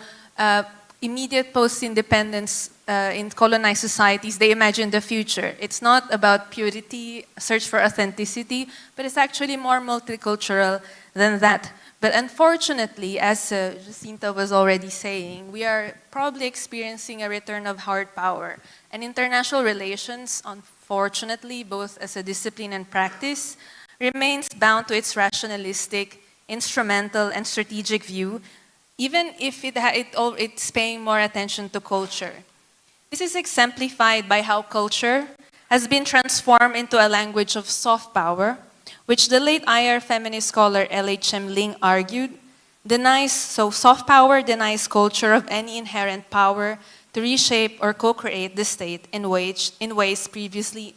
immediate post-independence in colonized societies, they imagine the future. It's not about purity, search for authenticity, but it's actually more multicultural than that. But unfortunately, as Jacinta was already saying, we are probably experiencing a return of hard power. And international relations, unfortunately, both as a discipline and practice, remains bound to its rationalistic, instrumental, and strategic view, even if it's paying more attention to culture. This is exemplified by how culture has been transformed into a language of soft power, which the late IR feminist scholar L.H.M. Ling argued, soft power denies culture of any inherent power to reshape or co-create the state in ways previously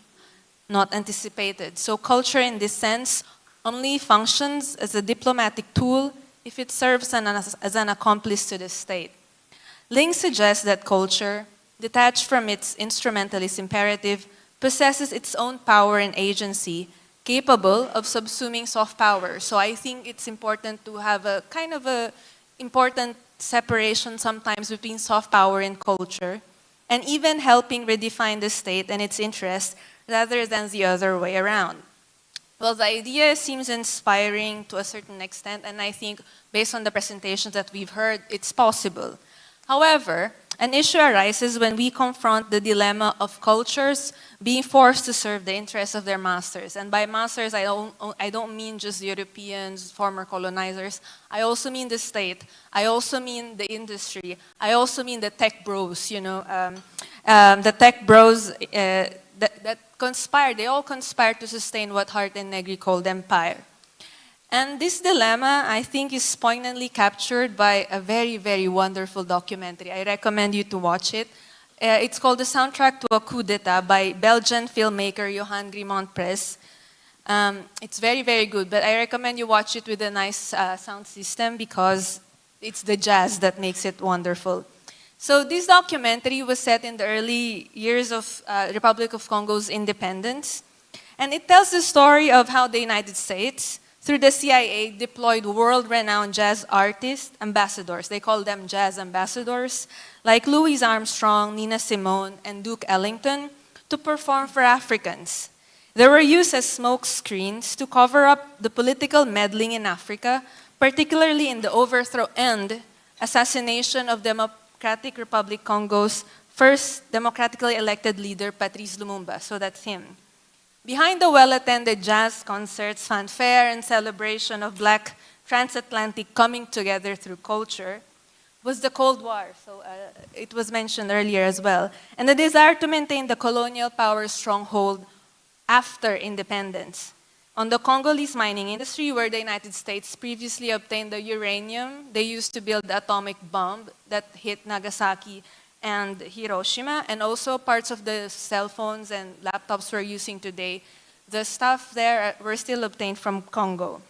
not anticipated. So culture in this sense only functions as a diplomatic tool if it serves as an accomplice to the state. Ling suggests that culture, detached from its instrumentalist imperative, possesses its own power and agency, capable of subsuming soft power. So I think it's important to have a kind of a important separation sometimes between soft power and culture, and even helping redefine the state and its interests rather than the other way around. Well, the idea seems inspiring to a certain extent, and I think based on the presentations that we've heard, it's possible. However, an issue arises when we confront the dilemma of cultures being forced to serve the interests of their masters. And by masters, I don't mean just Europeans, former colonizers. I also mean the state. I also mean the industry. I also mean the tech bros, the tech bros that conspire, they all conspire to sustain what Hart and Negri called empire. And this dilemma, I think, is poignantly captured by a very, very wonderful documentary. I recommend you to watch it. It's called The Soundtrack to a Coup d'etat by Belgian filmmaker Johan Grimont-Press. It's very, very good, but I recommend you watch it with a nice sound system because it's the jazz that makes it wonderful. So this documentary was set in the early years of Republic of Congo's independence, and it tells the story of how the United States, through the CIA, deployed world-renowned jazz artist ambassadors. They call them jazz ambassadors, like Louis Armstrong, Nina Simone, and Duke Ellington, to perform for Africans. They were used as smoke screens to cover up the political meddling in Africa, particularly in the overthrow and assassination of Democratic Republic Congo's first democratically elected leader, Patrice Lumumba. So that's him. Behind the well-attended jazz concerts, fanfare, and celebration of Black transatlantic coming together through culture was the Cold War. So it was mentioned earlier as well. And the desire to maintain the colonial power stronghold after independence. On the Congolese mining industry, where the United States previously obtained the uranium they used to build the atomic bomb that hit Nagasaki and Hiroshima, and also parts of the cell phones and laptops we're using today, the stuff there were still obtained from Congo.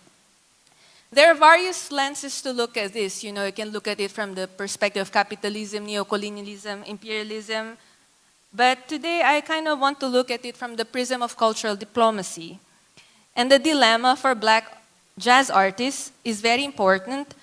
There are various lenses to look at this. You can look at it from the perspective of capitalism, neocolonialism, imperialism. But today, I kind of want to look at it from the prism of cultural diplomacy. And the dilemma for Black jazz artists is very important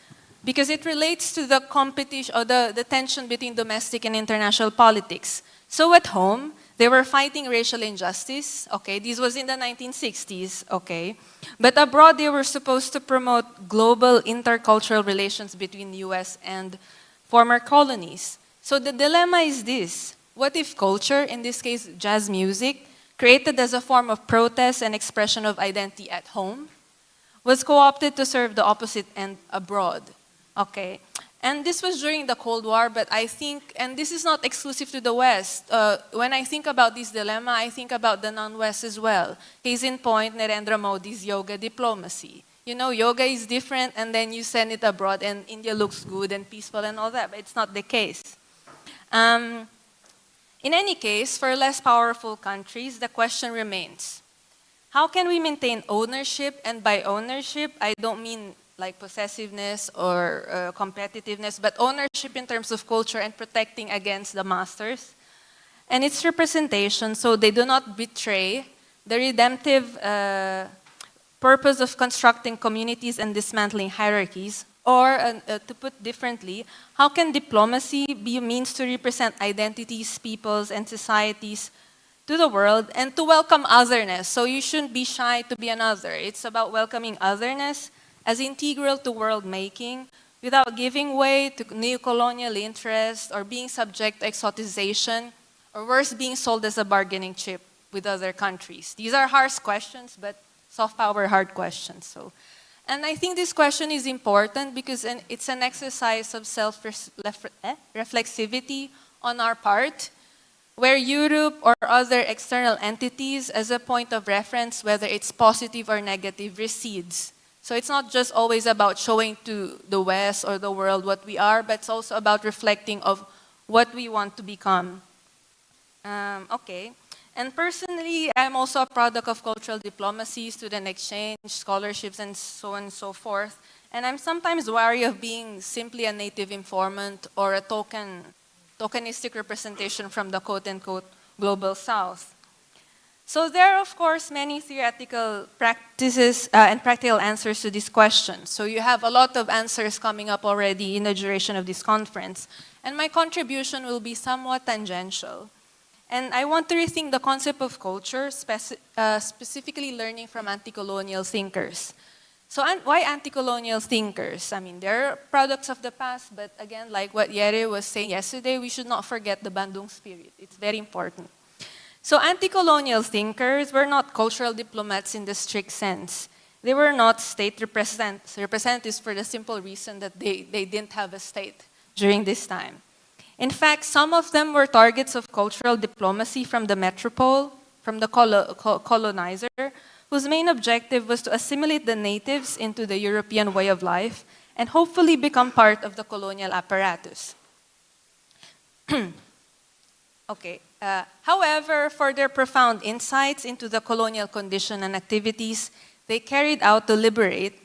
because it relates to the competition or the tension between domestic and international politics. So at home, they were fighting racial injustice, okay? This was in the 1960s, okay? But abroad, they were supposed to promote global intercultural relations between the US and former colonies. So the dilemma is this: what if culture, in this case jazz music, created as a form of protest and expression of identity at home, was co-opted to serve the opposite end abroad, okay? And this was during the Cold War, but I think, and this is not exclusive to the West, when I think about this dilemma, I think about the non-West as well. Case in point, Narendra Modi's yoga diplomacy. Yoga is different, and then you send it abroad, and India looks good and peaceful and all that, but it's not the case. In any case, for less powerful countries, the question remains, how can we maintain ownership? And by ownership, I don't mean like possessiveness or competitiveness, but ownership in terms of culture and protecting against the masters and its representation, so they do not betray the redemptive purpose of constructing communities and dismantling hierarchies. Or, to put differently, how can diplomacy be a means to represent identities, peoples, and societies to the world and to welcome otherness? So you shouldn't be shy to be another. It's about welcoming otherness as integral to world making without giving way to neocolonial interests or being subject to exotization, or worse, being sold as a bargaining chip with other countries. These are harsh questions, but soft power hard questions. And I think this question is important because it's an exercise of self-reflexivity on our part, where Europe or other external entities as a point of reference, whether it's positive or negative, recedes. So it's not just always about showing to the West or the world what we are, but it's also about reflecting of what we want to become. Okay. And personally, I'm also a product of cultural diplomacy, student exchange, scholarships, and so on and so forth. And I'm sometimes wary of being simply a native informant or a tokenistic representation from the quote-unquote global South. So there are, of course, many theoretical practices and practical answers to this question. So you have a lot of answers coming up already in the duration of this conference. And my contribution will be somewhat tangential. And I want to rethink the concept of culture, specifically learning from anti-colonial thinkers. So why anti-colonial thinkers? I mean, they're products of the past, but again, like what Yere was saying yesterday, we should not forget the Bandung spirit. It's very important. So anti-colonial thinkers were not cultural diplomats in the strict sense. They were not state representatives for the simple reason that they didn't have a state during this time. In fact, some of them were targets of cultural diplomacy from the metropole, from the colonizer, whose main objective was to assimilate the natives into the European way of life and hopefully become part of the colonial apparatus. Okay. However, for their profound insights into the colonial condition and activities they carried out to liberate,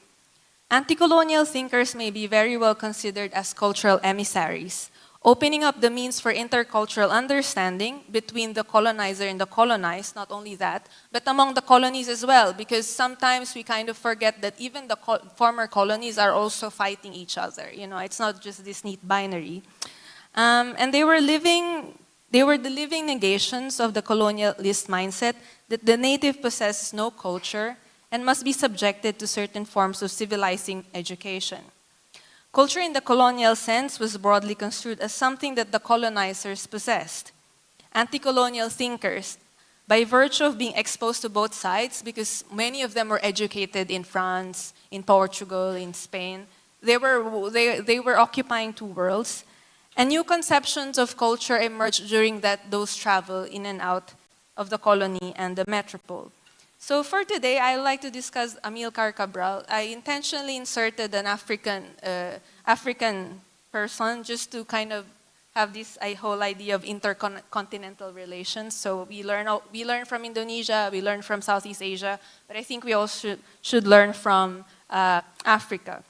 anti-colonial thinkers may be very well considered as cultural emissaries, opening up the means for intercultural understanding between the colonizer and the colonized, not only that, but among the colonies as well, because sometimes we kind of forget that even the former colonies are also fighting each other. It's not just this neat binary. And they were the living negations of the colonialist mindset that the native possesses no culture and must be subjected to certain forms of civilizing education. Culture in the colonial sense was broadly construed as something that the colonizers possessed. Anti-colonial thinkers, by virtue of being exposed to both sides, because many of them were educated in France, in Portugal, in Spain, they were occupying two worlds, and new conceptions of culture emerged during those travel in and out of the colony and the metropole. So for today, I would like to discuss Amilcar Cabral. I intentionally inserted an African person just to kind of have this whole idea of intercontinental relations. So we learn from Indonesia, we learn from Southeast Asia, but I think we also should learn from Africa.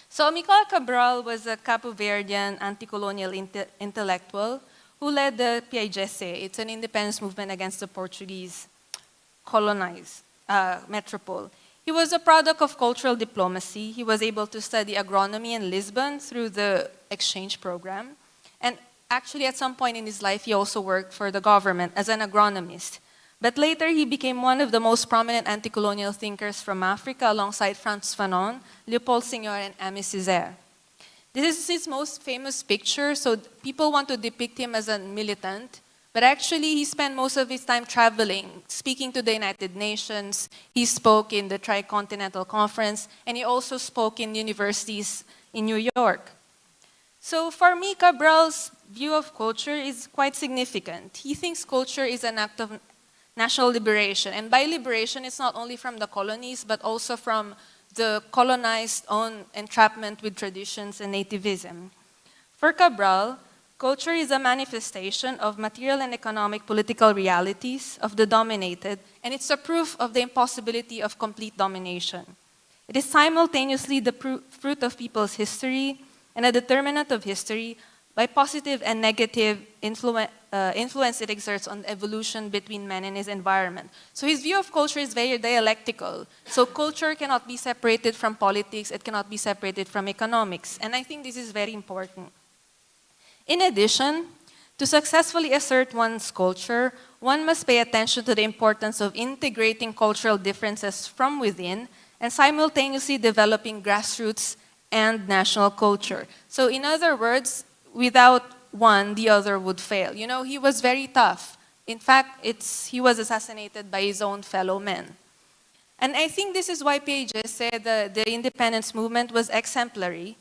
So Amilcar Cabral was a Cabo Verdean anti-colonial intellectual who led the Iiccd. It's an independence movement against the Portuguese colonized metropole. He was a product of cultural diplomacy. He was able to study agronomy in Lisbon through the exchange program. And actually, at some point in his life, he also worked for the government as an agronomist. But later, he became one of the most prominent anti-colonial thinkers from Africa alongside Frantz Fanon, Leopold Senghor, and Aimé Césaire. This is his most famous picture, so people want to depict him as a militant, but actually he spent most of his time traveling, speaking to the United Nations. He spoke in the Tricontinental Conference, and he also spoke in universities in New York. So for me, Cabral's view of culture is quite significant. He thinks culture is an act of national liberation, and by liberation, it's not only from the colonies, but also from the colonized own entrapment with traditions and nativism. For Cabral, culture is a manifestation of material and economic political realities of the dominated, and it's a proof of the impossibility of complete domination. It is simultaneously the fruit of people's history and a determinant of history by positive and negative influence it exerts on the evolution between man and his environment. So his view of culture is very dialectical. So culture cannot be separated from politics, it cannot be separated from economics. And I think this is very important. In addition, to successfully assert one's culture, one must pay attention to the importance of integrating cultural differences from within and simultaneously developing grassroots and national culture. So in other words, without one, the other would fail. You know, he was very tough. In fact, he was assassinated by his own fellow men. And I think this is why Piaget said the independence movement was exemplary,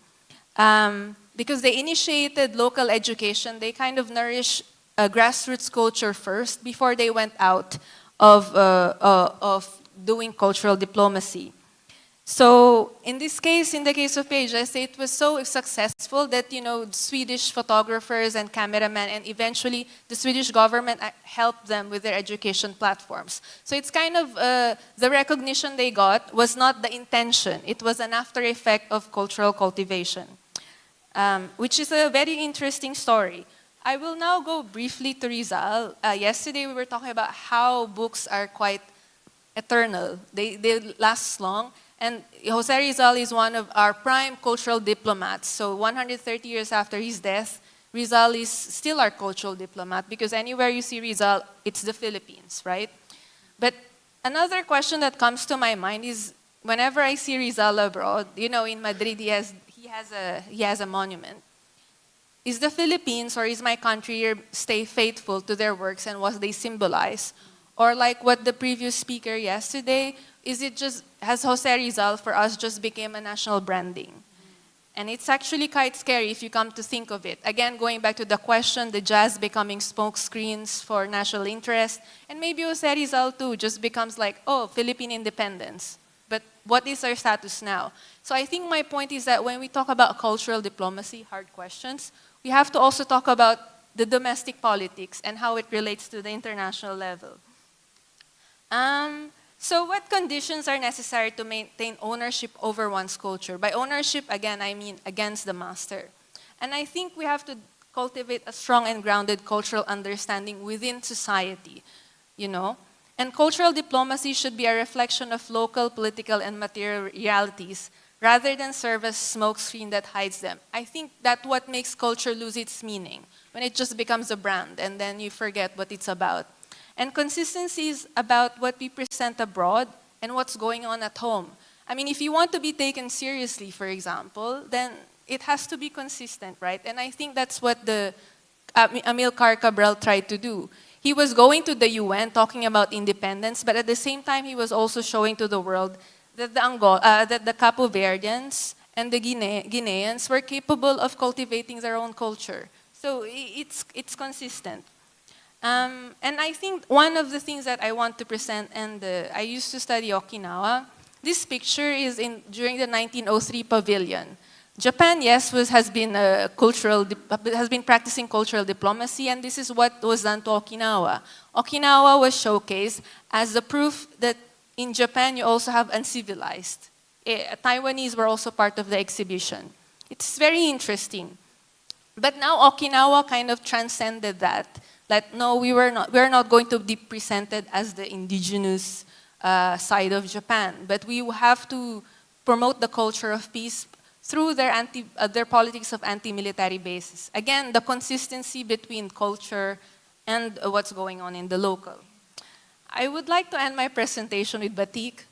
because they initiated local education. They kind of nourished grassroots culture first before they went out of doing cultural diplomacy. So in this case, in the case of Piaget, it was so successful that, you know, Swedish photographers and cameramen and eventually the Swedish government helped them with their education platforms. So it's kind of, the recognition they got was not the intention. It was an after effect of cultural cultivation, which is a very interesting story. I will now go briefly to Rizal. Yesterday we were talking about how books are quite eternal. They last long. And Jose Rizal is one of our prime cultural diplomats. So 130 years after his death, Rizal is still our cultural diplomat because anywhere you see Rizal, it's the Philippines, right? But another question that comes to my mind is whenever I see Rizal abroad, you know, in Madrid, he has a monument. Is the Philippines or is my country stay faithful to their works and what they symbolize? Or like what the previous speaker yesterday, is it just, has Jose Rizal for us just became a national branding? And it's actually quite scary if you come to think of it. Again, going back to the question, the jazz becoming smoke screens for national interest, and maybe Jose Rizal too just becomes like, oh, Philippine independence. But what is our status now? So I think my point is that when we talk about cultural diplomacy, hard questions, we have to also talk about the domestic politics and how it relates to the international level. So what conditions are necessary to maintain ownership over one's culture? By ownership, again, I mean against the master. And I think we have to cultivate a strong and grounded cultural understanding within society, you know? And cultural diplomacy should be a reflection of local, political, and material realities rather than serve as smokescreen that hides them. I think that's what makes culture lose its meaning, when it just becomes a brand and then you forget what it's about. And consistency is about what we present abroad and what's going on at home. I mean, if you want to be taken seriously, for example, then it has to be consistent, right? And I think that's what the Amilcar Cabral tried to do. He was going to the UN talking about independence, but at the same time, he was also showing to the world that the Cabo Verdeans and the Guineans were capable of cultivating their own culture. So it's consistent. And I think one of the things that I want to present, and I used to study Okinawa, this picture is during the 1903 pavilion. Japan, yes, has been practicing cultural diplomacy, and this is what was done to Okinawa. Okinawa was showcased as the proof that in Japan you also have uncivilized. Taiwanese were also part of the exhibition. It's very interesting. But now Okinawa kind of transcended that. Like, no, we're not going to be presented as the indigenous side of Japan, but we have to promote the culture of peace through their politics of anti-military bases. Again, the consistency between culture and what's going on in the local. I would like to end my presentation with batik.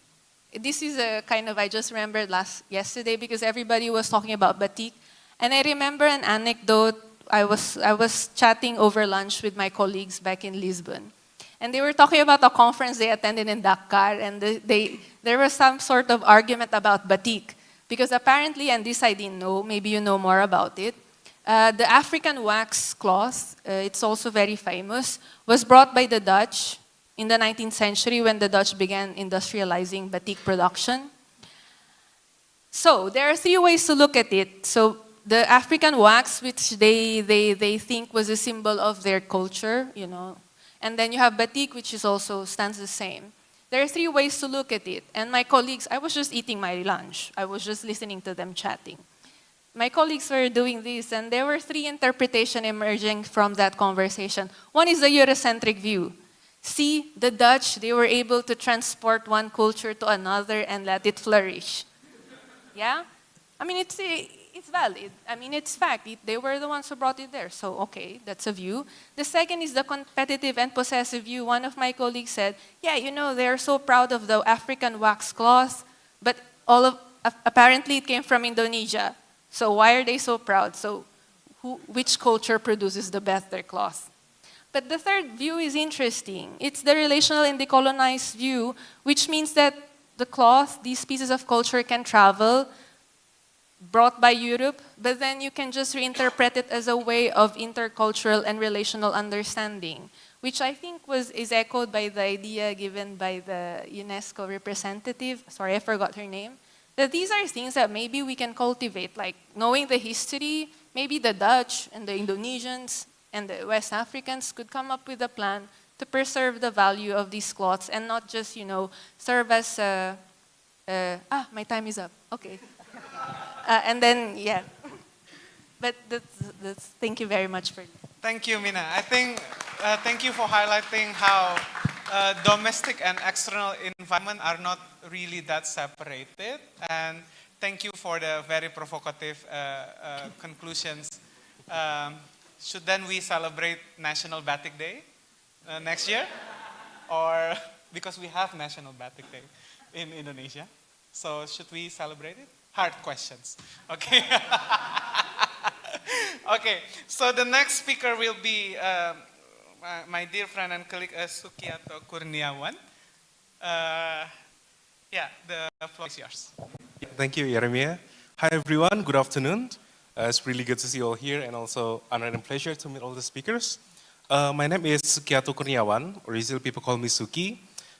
This is a kind of, I just remembered yesterday because everybody was talking about batik. And I remember an anecdote. I was chatting over lunch with my colleagues back in Lisbon. And they were talking about a conference they attended in Dakar, and there was some sort of argument about batik. Because apparently, and this I didn't know, maybe you know more about it, the African wax cloth, it's also very famous, was brought by the Dutch in the 19th century when the Dutch began industrializing batik production. So there are three ways to look at it. So the African wax, which they think was a symbol of their culture, you know, and then you have batik, which is also stands the same. There are three ways to look at it. And my colleagues, I was just eating my lunch. I was just listening to them chatting. My colleagues were doing this, and there were three interpretations emerging from that conversation. One is the Eurocentric view. See, the Dutch, they were able to transport one culture to another and let it flourish. Yeah? I mean, it's valid. I mean, it's fact. They were the ones who brought it there. So, okay, that's a view. The second is the competitive and possessive view. One of my colleagues said, yeah, you know, they're so proud of the African wax cloth, but apparently it came from Indonesia. So why are they so proud? So which culture produces the better cloth? But the third view is interesting. It's the relational and decolonized view, which means that the cloth, these pieces of culture can travel, brought by Europe, but then you can just reinterpret it as a way of intercultural and relational understanding, which I think is echoed by the idea given by the UNESCO representative, sorry, I forgot her name, that these are things that maybe we can cultivate, like knowing the history, maybe the Dutch and the Indonesians and the West Africans could come up with a plan to preserve the value of these cloths and not just, you know, serve as my time is up, okay. And then, yeah. But thank you very much for that. Thank you, Mina. I think, thank you for highlighting how domestic and external environment are not really that separated. And thank you for the very provocative conclusions. Should then we celebrate National Batik Day next year? Or, because we have National Batik Day in Indonesia. So should we celebrate it? Hard questions. Okay. Okay. So the next speaker will be my dear friend and colleague Sukiato Kurniawan. Yeah, the floor is yours. Thank you, Jeremia. Hi, everyone. Good afternoon. It's really good to see you all here, and also honor and pleasure to meet all the speakers. My name is Sukiato Kurniawan, or usually people call me Suki.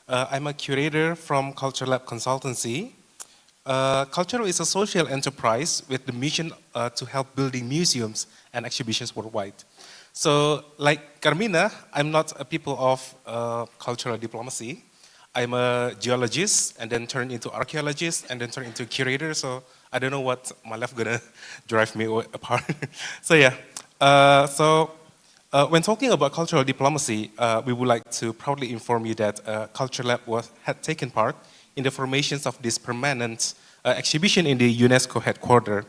I'm a curator from Culture Lab Consultancy. Culture is a social enterprise with the mission to help building museums and exhibitions worldwide. So, like Carmina, I'm not a people of cultural diplomacy. I'm a geologist, and then turned into archaeologist, and then turned into curator. So I don't know what my life gonna drive me apart. So yeah. When talking about cultural diplomacy, we would like to proudly inform you that Culture Lab had taken part in the formations of this permanent exhibition in the UNESCO headquarters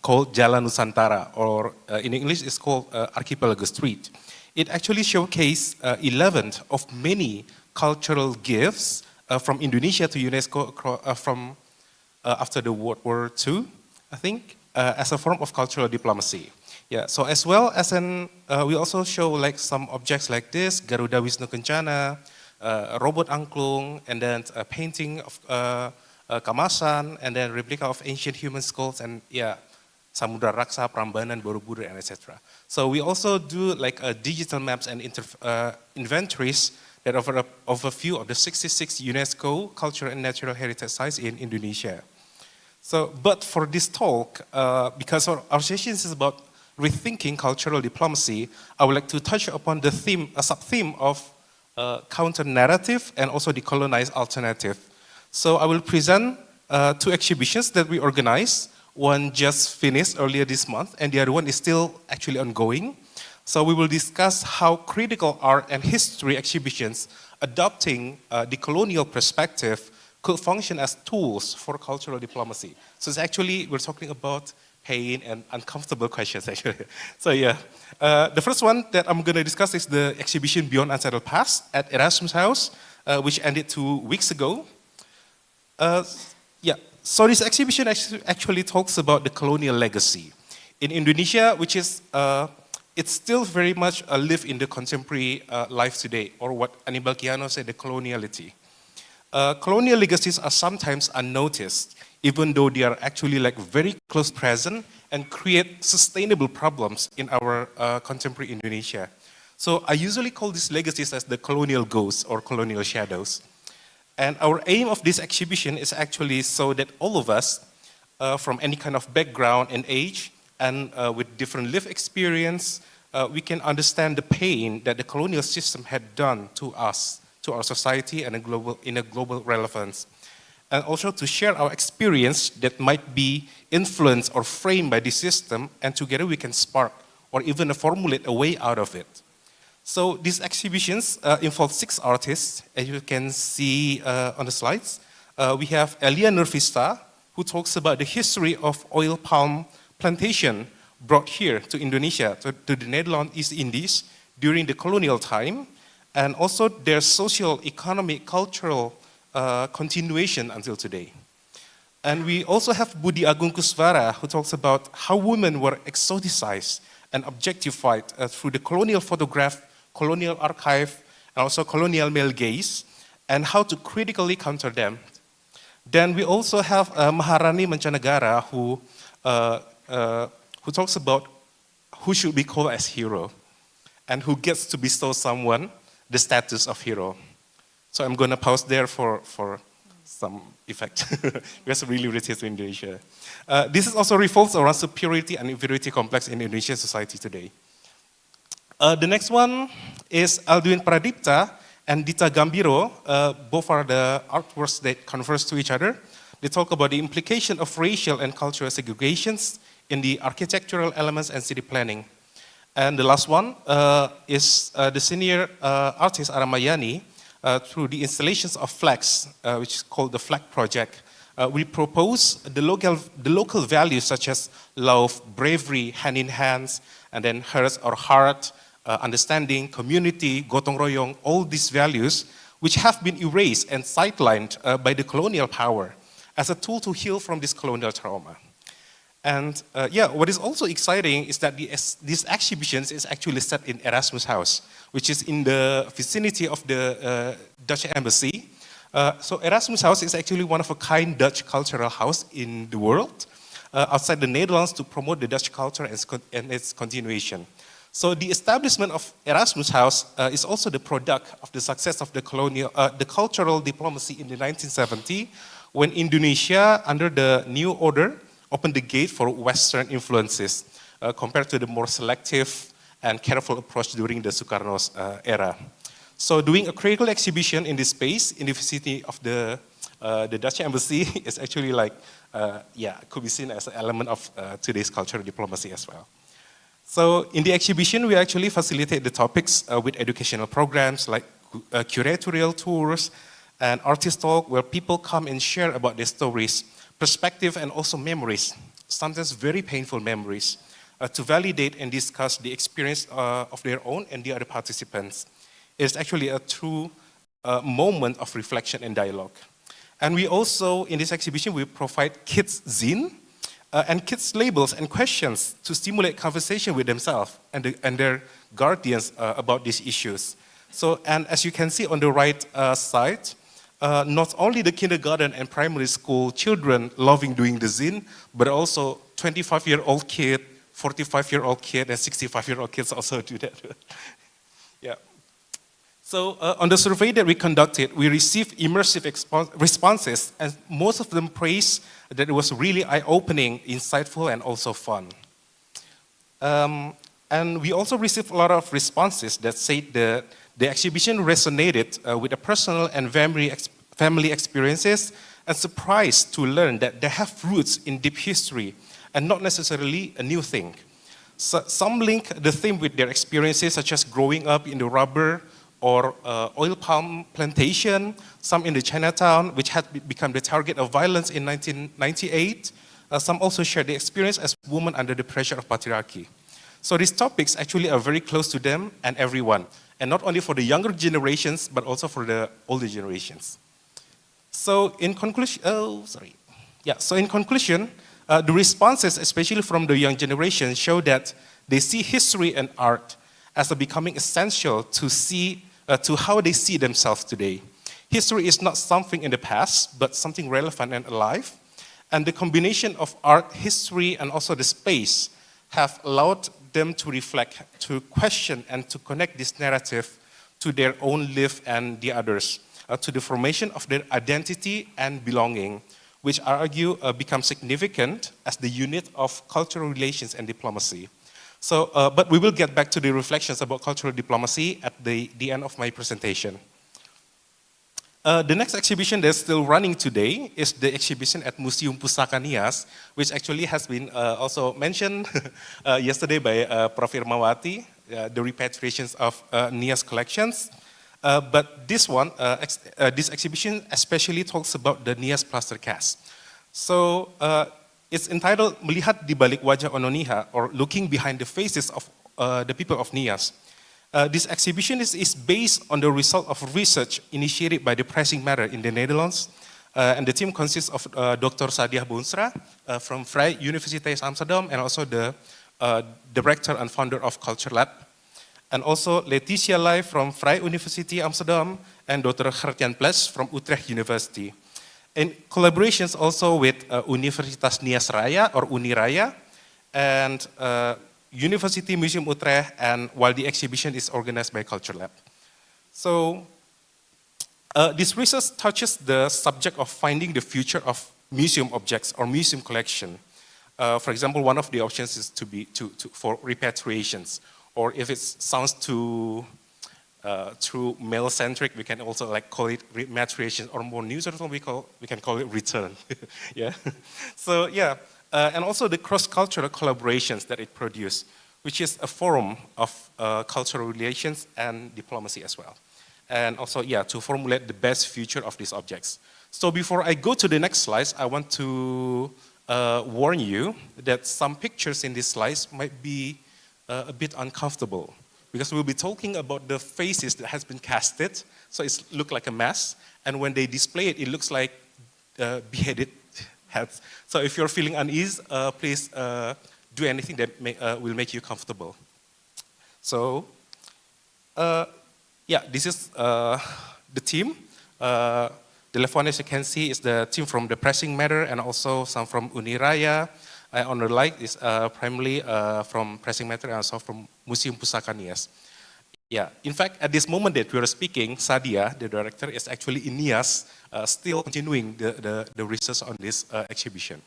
called Jalan Nusantara, or in English it's called Archipelago Street. It actually showcased 11 of many cultural gifts from Indonesia to UNESCO from after the World War II, I think, as a form of cultural diplomacy. Yeah, so as well as we also show like some objects like this, Garuda Wisnu Kencana, robot angklung, and then a painting of Kamasan, and then replica of ancient human skulls, and yeah, Samudra Raksa, Prambanan, Borobudur, and etc. So we also do like digital maps and inventories that offer an overview of the 66 UNESCO cultural and natural heritage sites in Indonesia. So, but for this talk, because our session is about rethinking cultural diplomacy, I would like to touch upon the theme, a sub-theme of counter-narrative and also the colonized alternative. So I will present two exhibitions that we organized. One just finished earlier this month, and the other one is still actually ongoing. So we will discuss how critical art and history exhibitions adopting the colonial perspective could function as tools for cultural diplomacy. So it's actually, we're talking about pain and uncomfortable questions actually. So yeah, the first one that I'm gonna discuss is the exhibition Beyond Unsettled Past at Erasmus House, which ended 2 weeks ago. Yeah, so this exhibition actually talks about the colonial legacy in Indonesia, which is, it's still very much live in the contemporary life today, or what Anibal Kiano said, the coloniality. Colonial legacies are sometimes unnoticed, even though they are actually like very close present and create sustainable problems in our contemporary Indonesia. So I usually call these legacies as the colonial ghosts or colonial shadows. And our aim of this exhibition is actually so that all of us, from any kind of background and age, and with different lived experience, we can understand the pain that the colonial system had done to us, to our society, and in a global relevance. And also to share our experience that might be influenced or framed by this system, and together we can spark or even formulate a way out of it. So these exhibitions involve 6 artists, as you can see on the slides. We have Elia Nurvista, who talks about the history of oil palm plantation brought here to Indonesia, to the Netherlands, East Indies, during the colonial time, and also their social, economic, cultural continuation until today. And we also have Budi Agung Kuswara, who talks about how women were exoticized and objectified through the colonial photograph, colonial archive, and also colonial male gaze, and how to critically counter them. Then we also have Maharani Mancanegara, who talks about who should be called as hero, and who gets to bestow someone the status of hero. So I'm going to pause there for some effect, because it really related to Indonesia. This is also revolves around superiority and inferiority complex in Indonesian society today. The next one is Alduin Pradipta and Dita Gambiro. Both are the artworks that converse to each other. They talk about the implication of racial and cultural segregations in the architectural elements and city planning. And the last one is the senior artist Aramayani, through the installations of flags, which is called the Flag Project. We propose the local values such as love, bravery, hand in hands, and then heart or heart, understanding, community, gotong royong, all these values which have been erased and sidelined by the colonial power as a tool to heal from this colonial trauma. And yeah, what is also exciting is that these exhibitions is actually set in Erasmus House, which is in the vicinity of the Dutch embassy. So Erasmus House is actually one of a kind Dutch cultural house in the world, outside the Netherlands, to promote the Dutch culture and its continuation. So the establishment of Erasmus House is also the product of the success of the cultural diplomacy in the 1970s, when Indonesia, under the new order, opened the gate for Western influences compared to the more selective and careful approach during the Sukarno's era. So doing a critical exhibition in this space, in the vicinity of the Dutch embassy, is actually like, yeah, could be seen as an element of today's cultural diplomacy as well. So in the exhibition, we actually facilitate the topics with educational programs like curatorial tours and artist talk, where people come and share about their stories, perspective, and also memories, sometimes very painful memories, to validate and discuss the experience of their own and the other participants. It's actually a true moment of reflection and dialogue. And we also, in this exhibition, we provide kids' zine and kids' labels and questions to stimulate conversation with themselves and their guardians about these issues. So, and as you can see on the right side, not only the kindergarten and primary school children loving doing the zine, but also 25-year-old kid, 45-year-old kid, and 65-year-old kids also do that. Yeah. So on the survey that we conducted, we received immersive responses, and most of them praised that it was really eye-opening, insightful, and also fun. And we also received a lot of responses that said that the exhibition resonated with the personal and family experiences, and surprised to learn that they have roots in deep history and not necessarily a new thing. So some link the theme with their experiences, such as growing up in the rubber or oil palm plantation, some in the Chinatown, which had become the target of violence in 1998. Some also share the experience as women under the pressure of patriarchy. So these topics actually are very close to them and everyone, and not only for the younger generations, but also for the older generations. So in conclusion, the responses, especially from the young generation, show that they see history and art as becoming essential to see to how they see themselves today. History is not something in the past, but something relevant and alive. And the combination of art, history, and also the space have allowed them to reflect, to question, and to connect this narrative to their own life and the others, to the formation of their identity and belonging, which I argue become significant as the unit of cultural relations and diplomacy. So, but we will get back to the reflections about cultural diplomacy at the end of my presentation. The next exhibition that's still running today is the exhibition at Museum Pusaka Nias, which actually has been also mentioned yesterday by Prof. Irmawati, the repatriations of Nias collections. But this one, this exhibition especially talks about the Nias plaster cast. So it's entitled Melihat di Balik Wajah Ononiha, or Looking Behind the Faces of the People of Nias. This exhibition is based on the result of research initiated by the Pressing Matter in the Netherlands. And the team consists of Dr. Sadia Boonstra from Vrije Universiteit Amsterdam, and also the director and founder of Culture Lab. And also Letitia Lai from Vrije Universiteit Amsterdam, and Dr. Gert-Jan Ples from Utrecht University. In collaborations also with Universitas Nias Raya, or Uniraya, and University Museum Utrecht, and while the exhibition is organized by Culture Lab. So this research touches the subject of finding the future of museum objects or museum collection. For example, one of the options is for repatriations, or if it sounds too male-centric, we can also call it repatriation, or more neutral, we can call it return. Yeah. So yeah. And also the cross-cultural collaborations that it produced, which is a forum of cultural relations and diplomacy as well. And also, yeah, to formulate the best future of these objects. So before I go to the next slides, I want to warn you that some pictures in these slides might be a bit uncomfortable, because we'll be talking about the faces that has been casted, so it looks like a mess, and when they display it, it looks like beheaded heads. So if you're feeling unease, please do anything that will make you comfortable. So, yeah, this is the team. The left one, as you can see, is the team from the Pressing Matter, and also some from Uniraya. On the right is primarily from Pressing Matter, and also from Museum Pusaka Nias. Yeah, in fact, at this moment that we are speaking, Sadia, the director, is actually in Nias, still continuing the research on this exhibition.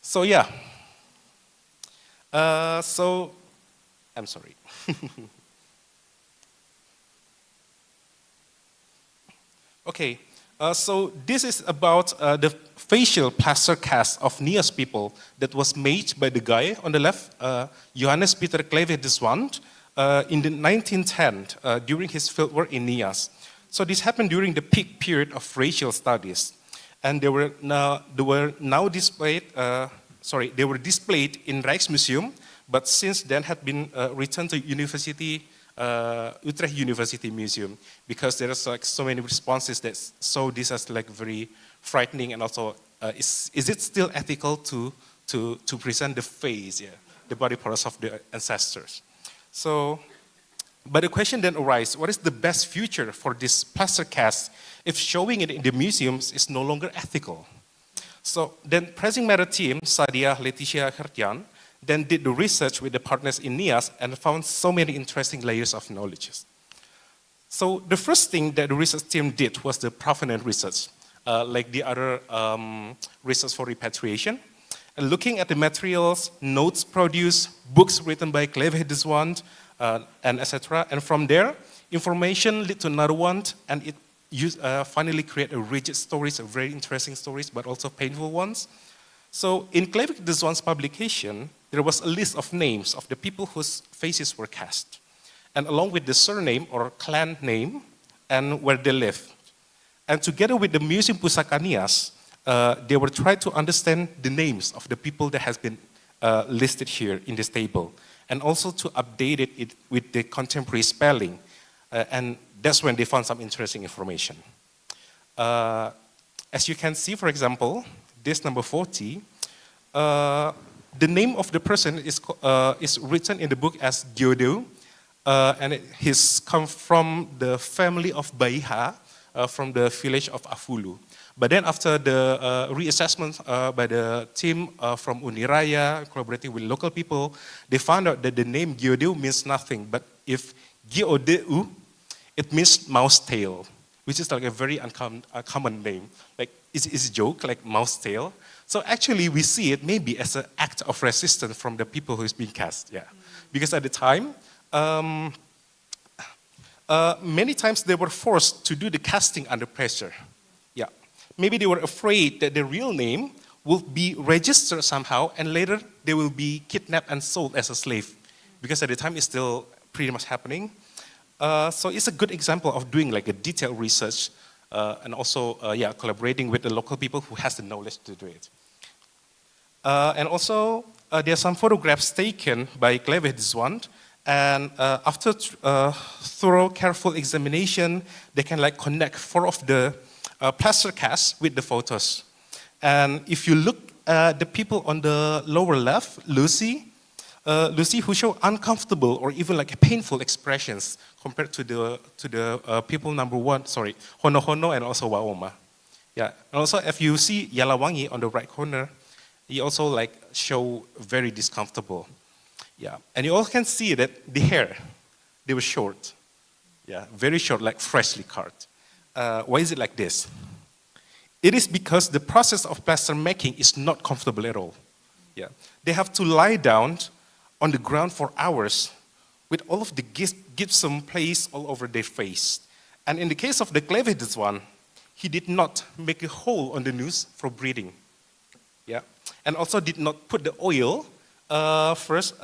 So yeah, so I'm sorry. Okay, so this is about the facial plaster cast of Nias people that was made by the guy on the left, Johannes Pieter Kleve Divesand, in the 1910 during his fieldwork in Nias. So this happened during the peak period of racial studies, and they were displayed. They were displayed in Rijksmuseum, but since then had been returned to Utrecht University Museum, because there is so many responses that saw this as very frightening, and also is it still ethical to present the face, the body parts of the ancestors? So, but the question then arises, what is the best future for this plaster cast if showing it in the museums is no longer ethical? So then Pressing Matter team, Sadia, Leticia, Hertian, then did the research with the partners in NIAS and found so many interesting layers of knowledge. So the first thing that the research team did was the provenance research, like the other research for repatriation. And looking at the materials, notes produced, books written by Divesand, and etc. And from there, information led to another one, and it finally created a rigid stories, very interesting stories, but also painful ones. So in Divesand's publication, there was a list of names of the people whose faces were cast, and along with the surname or clan name and where they lived. And together with the Museum Pusaka Nias, they were trying to understand the names of the people that has been listed here in this table, and also to update it with the contemporary spelling. And that's when they found some interesting information. As you can see, for example, this number 40, the name of the person is written in the book as Gyodo, and he's come from the family of Baiha, from the village of Afulu. But then after the reassessment by the team from Uniraya, collaborating with local people, they found out that the name Gyodo means nothing, but if Gyodeu, it means mouse tail, which is like a very uncommon name. Like, it's a joke, like mouse tail. So actually we see it maybe as an act of resistance from the people who's being cast, yeah. Because at the time, many times they were forced to do the casting under pressure. Yeah, maybe they were afraid that the real name will be registered somehow, and later they will be kidnapped and sold as a slave. Because at the time it's still pretty much happening. So it's a good example of doing like a detailed research and also collaborating with the local people who has the knowledge to do it. And also there are some photographs taken by Divesand. And after thorough, careful examination, they can like connect 4 of the plaster casts with the photos. And if you look at the people on the lower left, Lucy who show uncomfortable or even like painful expressions compared to the people number 1, sorry, Hono Hono and also Waoma. Yeah, and also if you see Yalawangi on the right corner, he also like show very discomfortable. Yeah, and you all can see that the hair, they were short. Yeah, very short, like freshly cut. Why is it like this? It is because the process of plaster making is not comfortable at all. Yeah, they have to lie down on the ground for hours with all of the gypsum placed all over their face. And in the case of the Divesand, he did not make a hole on the nose for breathing. Yeah, and also did not put the oil first,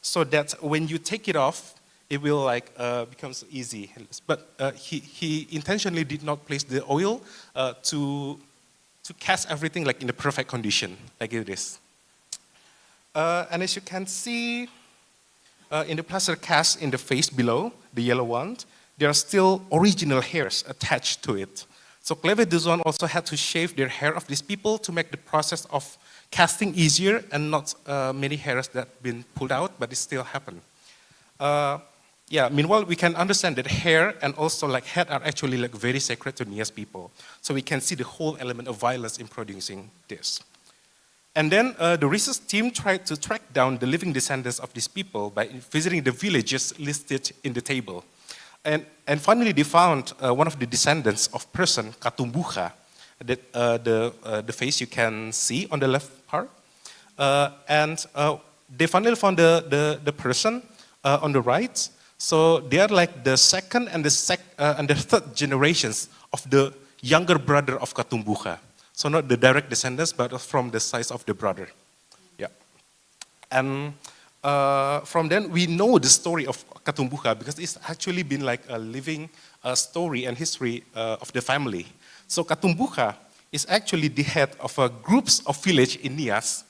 so that when you take it off, it will like becomes easy. But he intentionally did not place the oil to cast everything like in the perfect condition, like it is. And as you can see in the plaster cast in the face below, the yellow one, there are still original hairs attached to it. So Divesand also had to shave their hair of these people to make the process of casting easier and not many hairs that have been pulled out, but it still happened. Meanwhile, we can understand that hair and also like head are actually like very sacred to Nias people. So we can see the whole element of violence in producing this. And then the research team tried to track down the living descendants of these people by visiting the villages listed in the table. And finally they found one of the descendants of person, Katumbuka, that the face you can see on the left part. And they finally found the person on the right. So they are like the second and the third generations of the younger brother of Katumbuka. So not the direct descendants, but from the size of the brother. Yeah. And from then we know the story of Katumbuka because it's actually been like a living story and history of the family. So Katumbuka is actually the head of a groups of village in Nias.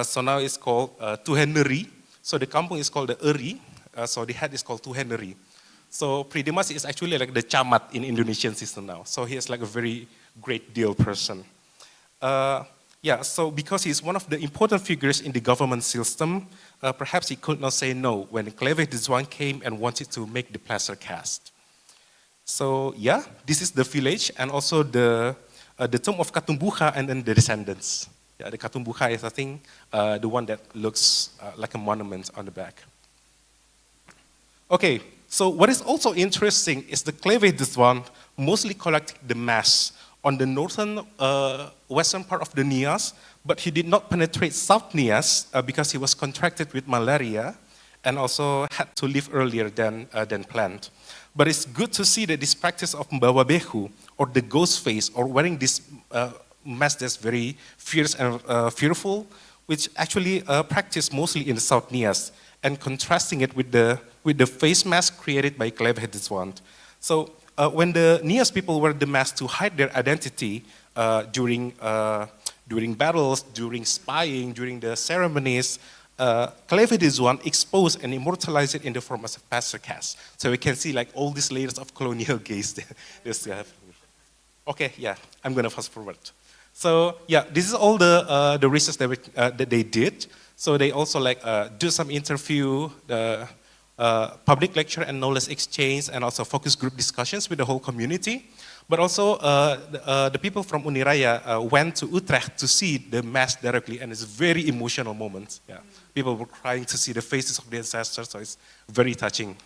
So now it's called Tuheneri. So the kampung is called the Eri. So the head is called Tuheneri. So pretty much it's actually like the camat in Indonesian system now. So he is like a very great deal person. So because he's one of the important figures in the government system, perhaps he could not say no when Divesand came and wanted to make the plaster cast. So yeah, this is the village and also the the tomb of Katumbuka and then the descendants. Yeah, the Katumbuka is, I think, the one that looks like a monument on the back. Okay, so what is also interesting is the Divesand mostly collected the mass on the northern western part of the Nias, but he did not penetrate South Nias because he was contracted with malaria and also had to leave earlier than planned. But it's good to see that this practice of Mbawa Behu, or the ghost face, or wearing this mask that's very fierce and fearful, which actually practiced mostly in the South Nias, and contrasting it with the face mask created by Divesand. So when the Nias people wear the mask to hide their identity during battles, during spying, during the ceremonies, Divesand exposed and immortalized it in the form of a plaster cast. So we can see like all these layers of colonial gaze they still have. Okay, yeah, I'm gonna fast forward. So yeah, this is all the research that they did. So they also like do some interview, the public lecture and knowledge exchange, and also focus group discussions with the whole community. But also the people from Uniraya went to Utrecht to see the mass directly, and it's a very emotional moment. Yeah, people were crying to see the faces of the ancestors, so it's very touching.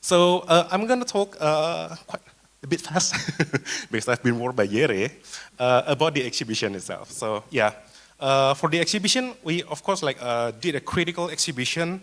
So I'm gonna talk quite a bit fast because I've been warned by Yere about the exhibition itself. So yeah, for the exhibition, we of course like did a critical exhibition.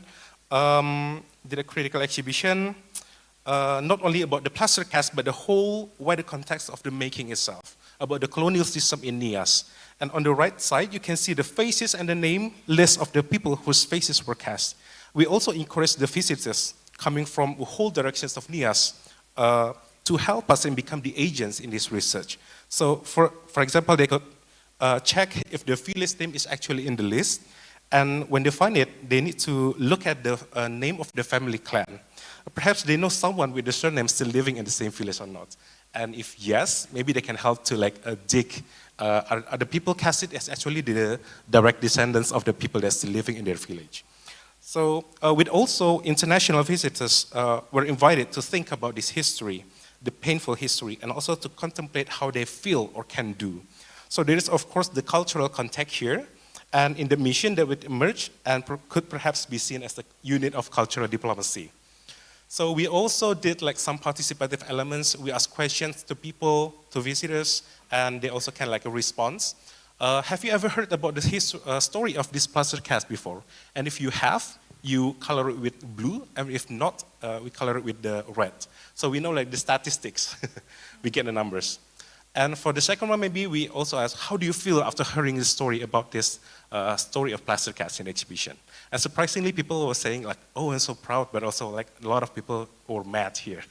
Not only about the plaster cast, but the whole wider context of the making itself, about the colonial system in Nias. And on the right side, you can see the faces and the name list of the people whose faces were cast. We also encourage the visitors coming from whole directions of Nias to help us and become the agents in this research. So for example, they could check if the village name is actually in the list. And when they find it, they need to look at the name of the family clan. Perhaps they know someone with the surname still living in the same village or not. And if yes, maybe they can help to like dig, are the people casted as actually the direct descendants of the people that's still living in their village. So with also international visitors were invited to think about this history, the painful history, and also to contemplate how they feel or can do. So there is of course the cultural context here, and in the mission that would emerge and could perhaps be seen as the unit of cultural diplomacy. So we also did like some participative elements. We asked questions to people, to visitors, and they also can like a response. Have you ever heard about the story of this plaster cast before? And if you have, you color it with blue, and if not, we color it with the red. So we know like the statistics, we get the numbers. And for the second one, maybe we also asked, how do you feel after hearing the story about this story of plaster cast in the exhibition? And surprisingly, people were saying like, oh, I'm so proud, but also like a lot of people were mad here.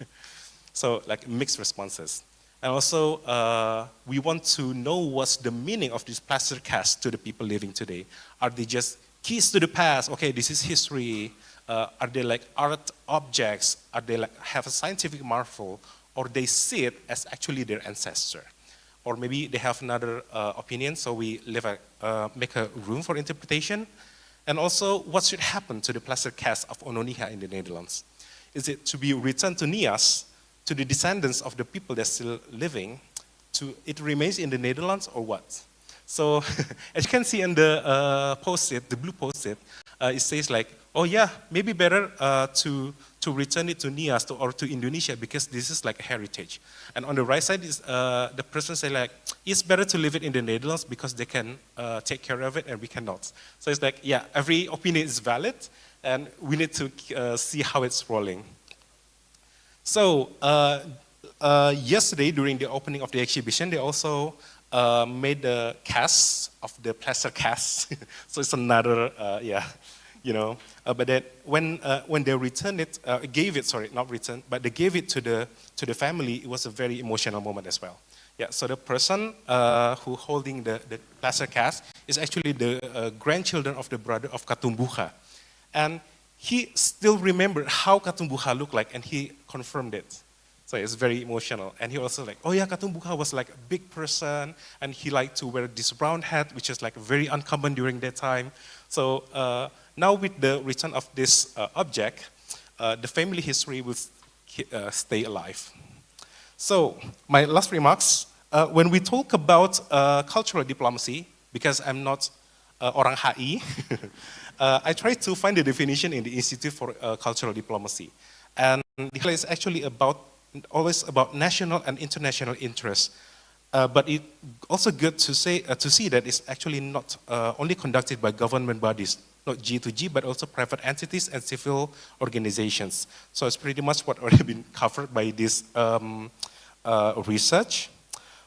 So like mixed responses. And also, we want to know what's the meaning of this plaster cast to the people living today. Are they just keys to the past? Okay, this is history. Are they like art objects? Are they like have a scientific marvel? Or they see it as actually their ancestor? Or maybe they have another opinion, so we make a room for interpretation. And also, what should happen to the plaster cast of Ononiha in the Netherlands? Is it to be returned to Nias, to the descendants of the people that's still living, it remains in the Netherlands, or what? So, as you can see in the post-it, the blue post-it, it says like, oh yeah, maybe better to return it to Nias or to Indonesia because this is like a heritage. And on the right side is the person say like, it's better to leave it in the Netherlands because they can take care of it and we cannot. So it's like, yeah, every opinion is valid and we need to see how it's rolling. So yesterday during the opening of the exhibition, they also made the cast of the plaster cast. So it's another, yeah. You know, but then when they returned it, gave it to the family, it was a very emotional moment as well. Yeah, so the person who holding the plaster cast is actually the grandchildren of the brother of Katumbuka. And he still remembered how Katumbuka looked like and he confirmed it. So it's very emotional. And he also like, oh yeah, Katumbuka was like a big person and he liked to wear this brown hat, which is like very uncommon during that time. So now with the return of this object, the family history will stay alive. So my last remarks, when we talk about cultural diplomacy, because I'm not orang HI, I tried to find the definition in the Institute for Cultural Diplomacy. And it's actually always about national and international interests. But it's also good to see that it's actually not only conducted by government bodies, not G2G, but also private entities and civil organizations. So it's pretty much what already been covered by this research.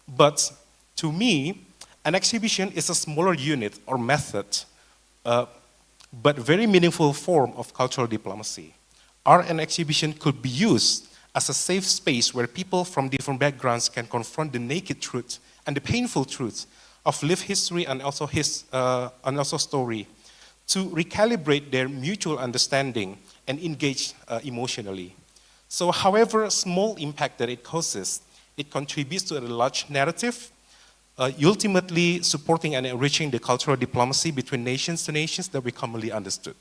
But to me, an exhibition is a smaller unit or method, but very meaningful form of cultural diplomacy. Art and exhibition could be used as a safe space where people from different backgrounds can confront the naked truth and the painful truth of lived history and also story, to recalibrate their mutual understanding and engage emotionally. So however small impact that it causes, it contributes to a large narrative, ultimately supporting and enriching the cultural diplomacy between nations to nations that we commonly understood.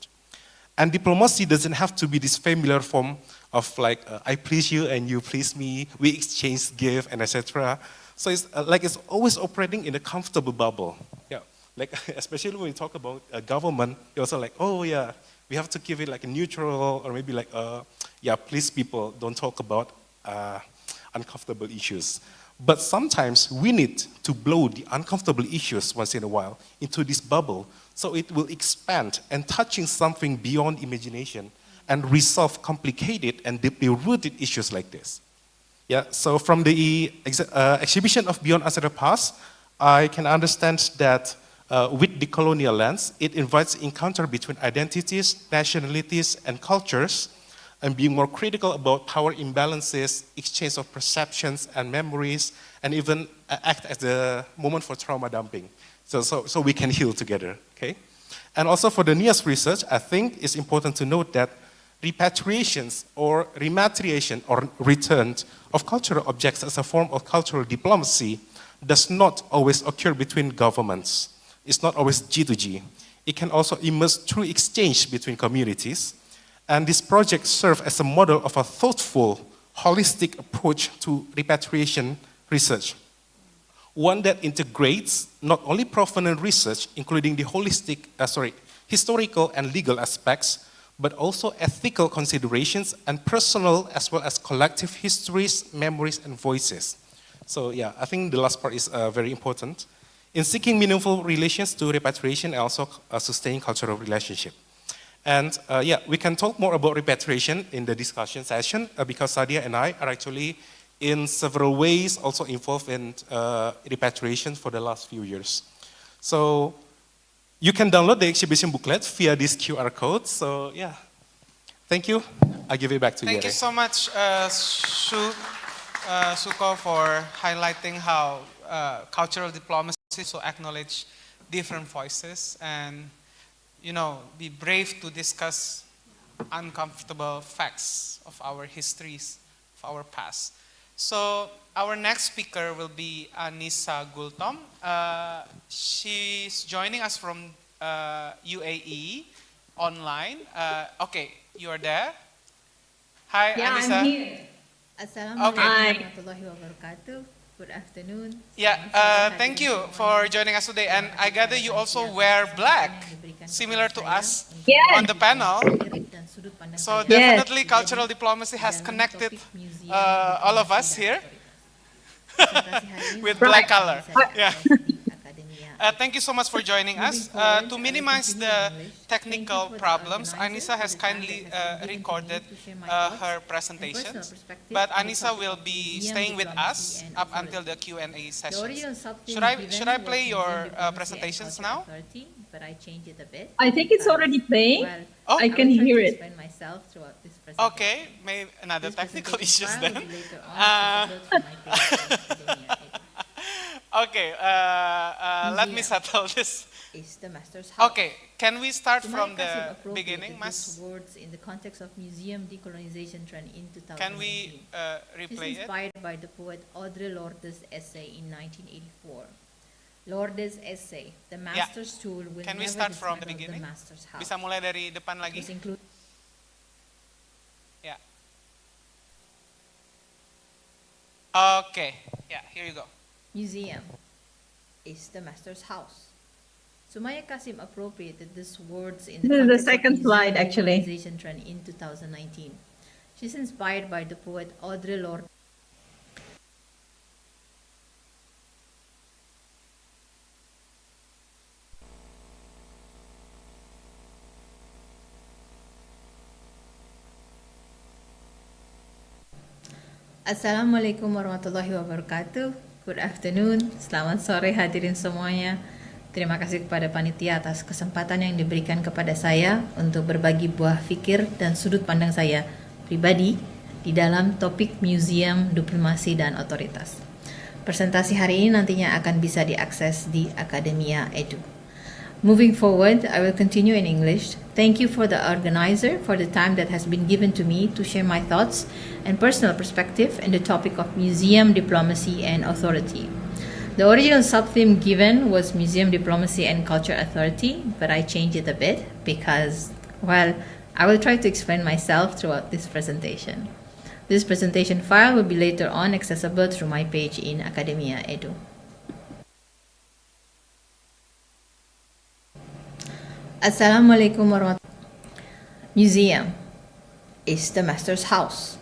And diplomacy doesn't have to be this familiar form of like, I please you and you please me, we exchange gifts and etc. So it's it's always operating in a comfortable bubble. Yeah, like especially when we talk about government, you're also like, oh yeah, we have to give it like a neutral or maybe like, yeah, please people, don't talk about uncomfortable issues. But sometimes we need to blow the uncomfortable issues once in a while into this bubble so it will expand and touching something beyond imagination and resolve complicated and deeply rooted issues like this. Yeah, so from the exhibition of Beyond Answer the Past, I can understand that with the colonial lens, it invites encounter between identities, nationalities, and cultures, and being more critical about power imbalances, exchange of perceptions and memories, and even act as the moment for trauma dumping. So we can heal together, okay? And also for the NIAS research, I think it's important to note that repatriations or rematriation or return of cultural objects as a form of cultural diplomacy does not always occur between governments. It's not always G2G. It can also emerge through exchange between communities. And this project serves as a model of a thoughtful, holistic approach to repatriation research. One that integrates not only provenance research, including the historical and legal aspects, but also ethical considerations and personal as well as collective histories, memories, and voices. So yeah, I think the last part is very important. In seeking meaningful relations to repatriation and also sustaining cultural relationship. And yeah, we can talk more about repatriation in the discussion session because Sadia and I are actually in several ways also involved in repatriation for the last few years. So you can download the exhibition booklet via this QR code. So yeah, thank you. I give it back to you. Thank you so much, Suko, for highlighting how cultural diplomacy so acknowledge different voices and be brave to discuss uncomfortable facts of our histories, of our past. So our next speaker will be Anissa Gultom. She's joining us from UAE online. Okay, you are there. Hi, yeah, Anissa. I'm here. Assalamualaikum warahmatullahi wabarakatuh. Good afternoon. Yeah, thank you for joining us today. And I gather you also wear black, similar to us on the panel. So definitely cultural diplomacy has connected all of us here with black color. Yeah. Thank you so much for joining us. To minimize the technical problems, Anissa has kindly recorded her presentation, but Anissa will be staying with us up until the Q&A session. Should I play your presentations now? I think it's already playing. Oh, I can hear it. Okay, maybe another technical issues then. Okay, let me settle this. Okay, can we start from the beginning, Mas? Words in the context of museum decolonization trend in 2019. Can we replay it? Inspired by the poet Audre Lorde's essay in 1984. Lorde's essay, The Master's Tool will Can we never start from the dismantle beginning? the Master's House. Bisa mulai dari depan lagi? Yeah. Okay, yeah, here you go. Museum is the master's house. Sumaya Kasim appropriated these words in the This is the context of second slide, museum actually. decolonization trend in 2019. She's inspired by the poet Audre Lorde. Assalamualaikum warahmatullahi wabarakatuh. Good afternoon, selamat sore hadirin semuanya. Terima kasih kepada panitia atas kesempatan yang diberikan kepada saya untuk berbagi buah fikir dan sudut pandang saya pribadi di dalam topik museum, diplomasi, dan otoritas. Presentasi hari ini nantinya akan bisa diakses di Akademia Edu. Moving forward, I will continue in English. Thank you for the organizer for the time that has been given to me to share my thoughts and personal perspective in the topic of museum, diplomacy, and authority. The original sub-theme given was Museum Diplomacy and Culture Authority, but I changed it a bit because, well, I will try to explain myself throughout this presentation. This presentation file will be later on accessible through my page in Academia Edu. Assalamualaikum warahmatullahi. Museum is the master's house.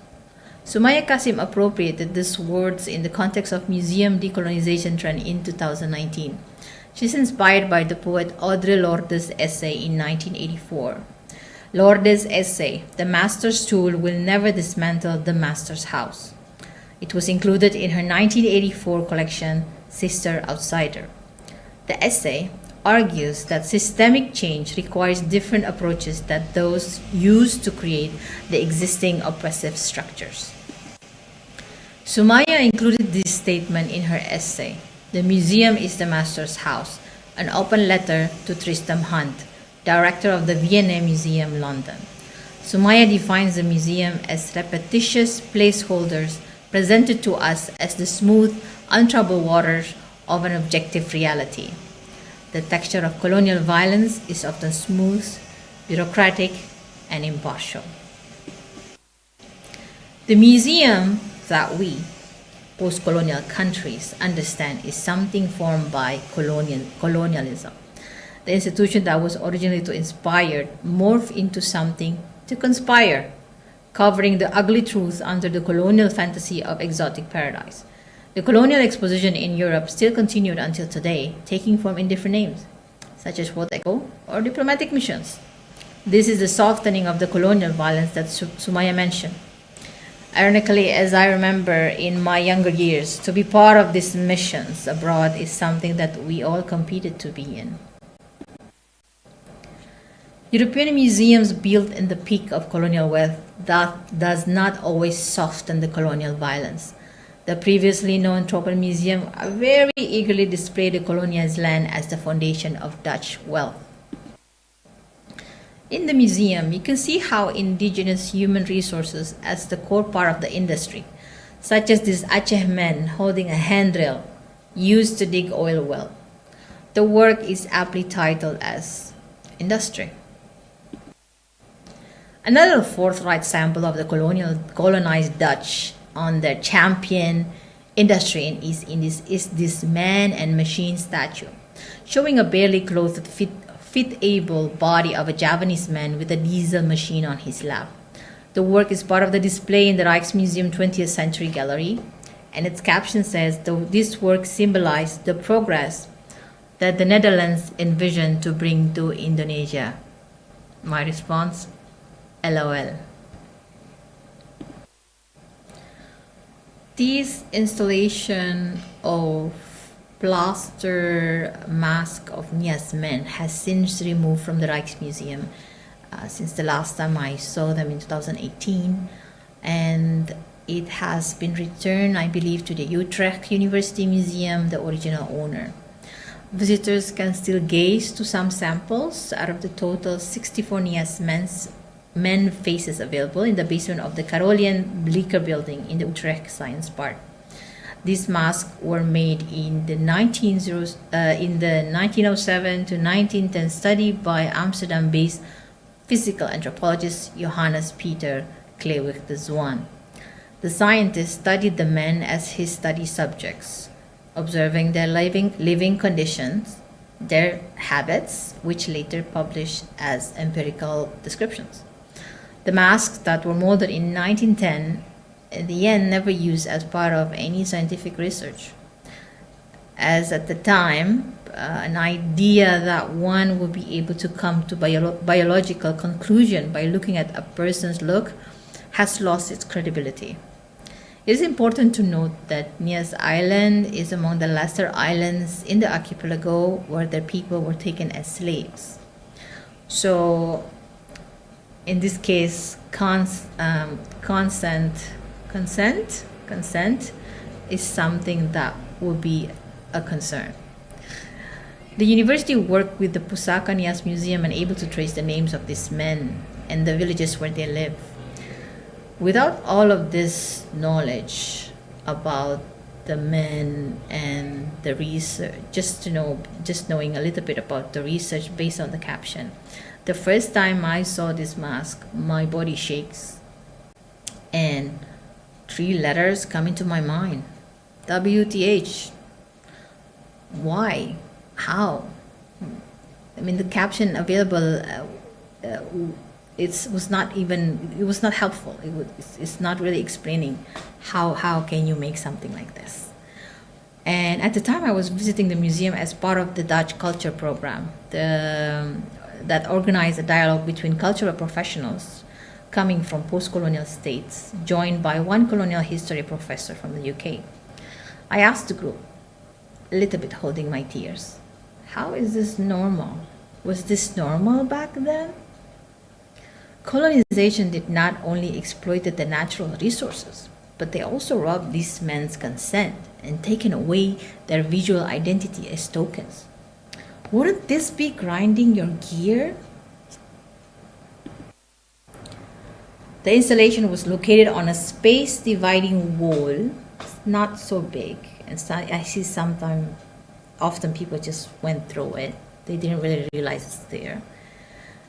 Sumaya Kasim appropriated these words in the context of museum decolonization trend in 2019. She's inspired by the poet Audre Lorde's essay in 1984. Lorde's essay, "The Master's Tool Will Never Dismantle the Master's House." It was included in her 1984 collection, Sister Outsider. The essay argues that systemic change requires different approaches than those used to create the existing oppressive structures. Sumaya included this statement in her essay, "The Museum is the Master's House," an open letter to Tristram Hunt, director of the Vienna Museum, London. Sumaya defines the museum as repetitious placeholders presented to us as the smooth, untroubled waters of an objective reality. The texture of colonial violence is often smooth, bureaucratic, and impartial. The museum that we, post-colonial countries, understand is something formed by colonialism. The institution that was originally to inspire morphed into something to conspire, covering the ugly truth under the colonial fantasy of exotic paradise. The colonial exposition in Europe still continued until today, taking form in different names, such as World Expo or diplomatic missions. This is the softening of the colonial violence that Sumaya mentioned. Ironically, as I remember in my younger years, to be part of these missions abroad is something that we all competed to be in. European museums built in the peak of colonial wealth that does not always soften the colonial violence. The previously known Tropen Museum very eagerly displayed the colonial's land as the foundation of Dutch wealth. In the museum, you can see how indigenous human resources as the core part of the industry, such as these Aceh men holding a handrail used to dig oil well. The work is aptly titled as Industry. Another forthright sample of the colonized Dutch on their champion industry in East Indies is this man and machine statue, showing a barely clothed fit-able body of a Javanese man with a diesel machine on his lap. The work is part of the display in the Rijksmuseum 20th Century Gallery, and its caption says, "This work symbolized the progress that the Netherlands envisioned to bring to Indonesia." My response, LOL. This installation of plaster mask of Nias men has since removed from the Rijksmuseum since the last time I saw them in 2018, and it has been returned, I believe, to the Utrecht University Museum, the original owner. Visitors can still gaze to some samples out of the total 64 Nias men faces available in the basement of the Carolean Bleecker building in the Utrecht Science Park. These masks were made in the 1907 to 1910 study by Amsterdam-based physical anthropologist Johannes Peter Kleewig de Zwaan. The scientist studied the men as his study subjects. observing their living conditions, their habits, which later published as empirical descriptions. The masks that were molded in 1910, in the end, never used as part of any scientific research, as at the time, an idea that one would be able to come to biological conclusion by looking at a person's look has lost its credibility. It is important to note that Nias Island is among the lesser islands in the archipelago where their people were taken as slaves. So, in this case, consent is something that would be a concern. The university worked with the Pusaka Nias Museum and able to trace the names of these men and the villages where they live. Without all of this knowledge about the men and the research, just knowing a little bit about the research based on the caption, the first time I saw this mask, my body shakes, and 3 letters come into my mind: WTH. Why? How? I mean, the caption available, it was not helpful. It's not really explaining how can you make something like this. And at the time, I was visiting the museum as part of the Dutch culture program that organized a dialogue between cultural professionals coming from post-colonial states, joined by one colonial history professor from the UK. I asked the group, a little bit holding my tears, how is this normal? Was this normal back then? Colonization did not only exploited the natural resources, but they also robbed these men's consent and taken away their visual identity as tokens. Wouldn't this be grinding your gear? The installation was located on a space-dividing wall, not so big, and so I see often people just went through it. They didn't really realize it's there.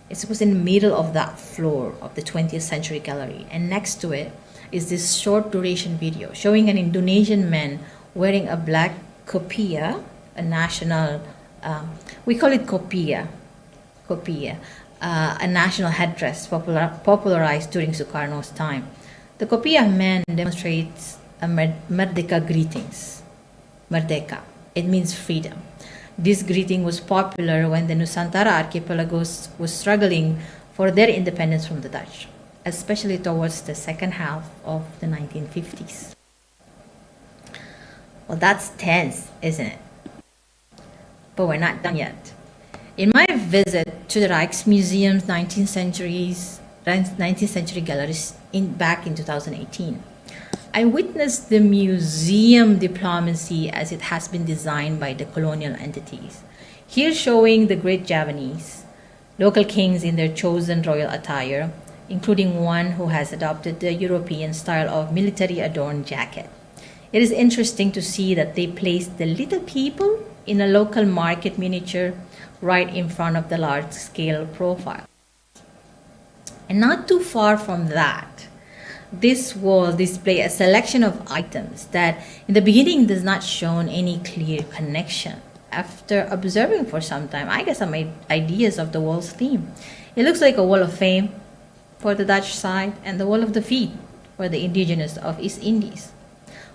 It was in the middle of that floor of the 20th Century Gallery, and next to it is this short duration video showing an Indonesian man wearing a black kopia, a national, we call it kopia, a national headdress popularized during Sukarno's time. The kopia man demonstrates a Merdeka greetings. Merdeka, it means freedom. This greeting was popular when the Nusantara archipelagos was struggling for their independence from the Dutch, especially towards the second half of the 1950s. Well, that's tense, isn't it? But we're not done yet. In my visit to the Rijksmuseum's 19th century galleries back in 2018, I witnessed the museum diplomacy as it has been designed by the colonial entities. Here showing the great Javanese, local kings in their chosen royal attire, including one who has adopted the European style of military adorned jacket. It is interesting to see that they placed the little people in a local market miniature right in front of the large-scale profile. And not too far from that, this wall displays a selection of items that in the beginning does not show any clear connection. After observing for some time, I guess I made ideas of the wall's theme. It looks like a wall of fame for the Dutch side and the wall of defeat for the indigenous of East Indies.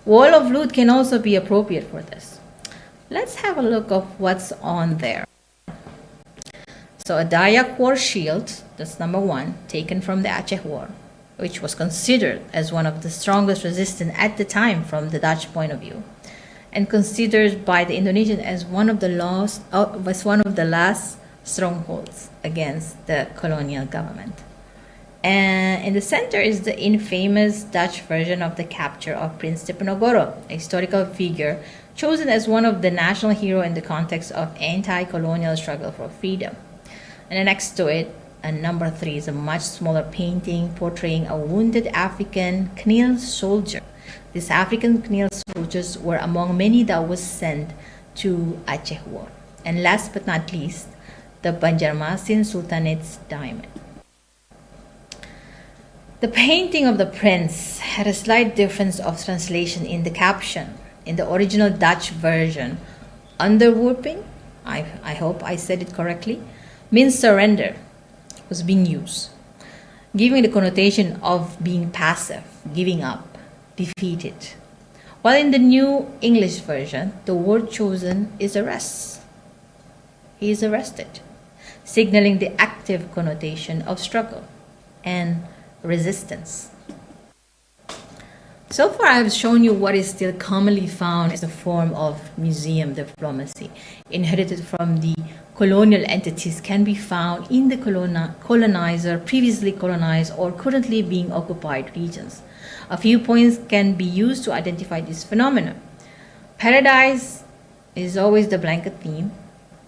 Wall of loot can also be appropriate for this. Let's have a look of what's on there. So a Dayak war shield, that's number 1, taken from the Aceh War, which was considered as one of the strongest resistance at the time from the Dutch point of view, and considered by the Indonesian as one of the last strongholds against the colonial government. And in the center is the infamous Dutch version of the capture of Prince Diponegoro, a historical figure chosen as one of the national hero in the context of anti-colonial struggle for freedom. And then next to it, and number 3 is a much smaller painting portraying a wounded African Khmer soldier. These African Khmer soldiers were among many that was sent to Aceh War. And last but not least, the Banjarmasin Sultanate's diamond. The painting of the prince had a slight difference of translation in the caption. in the original Dutch version, underworping, I hope I said it correctly, means surrender, was being used, giving the connotation of being passive, giving up, defeated. While in the New English version, the word chosen is arrest. He is arrested, signaling the active connotation of struggle and resistance. So far, I have shown you what is still commonly found as a form of museum diplomacy, inherited from the colonial entities, can be found in the colonizer, previously colonized, or currently being occupied regions. A few points can be used to identify this phenomenon. Paradise is always the blanket theme.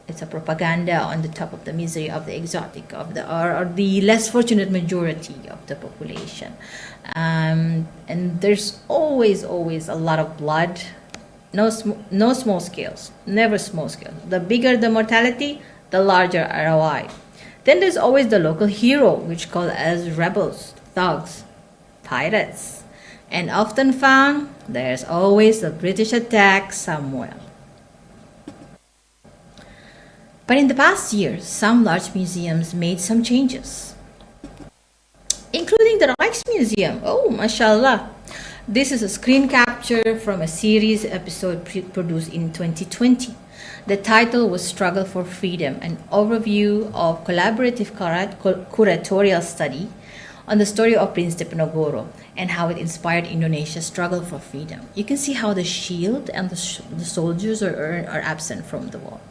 It's a propaganda on the top of the misery of the exotic, or the less fortunate majority of the population. And there's always a lot of blood. No small scales, never small scales. The bigger the mortality, the larger ROI. Then there's always the local hero, which called as rebels, thugs, pirates. And often found, there's always a British attack somewhere. But in the past years, some large museums made some changes, including the Rijksmuseum. Oh, mashallah. This is a screen capture from a series episode produced in 2020. The title was Struggle for Freedom, an overview of collaborative curatorial study on the story of Prince Diponegoro and how it inspired Indonesia's struggle for freedom. You can see how the shield and the soldiers are absent from the wall.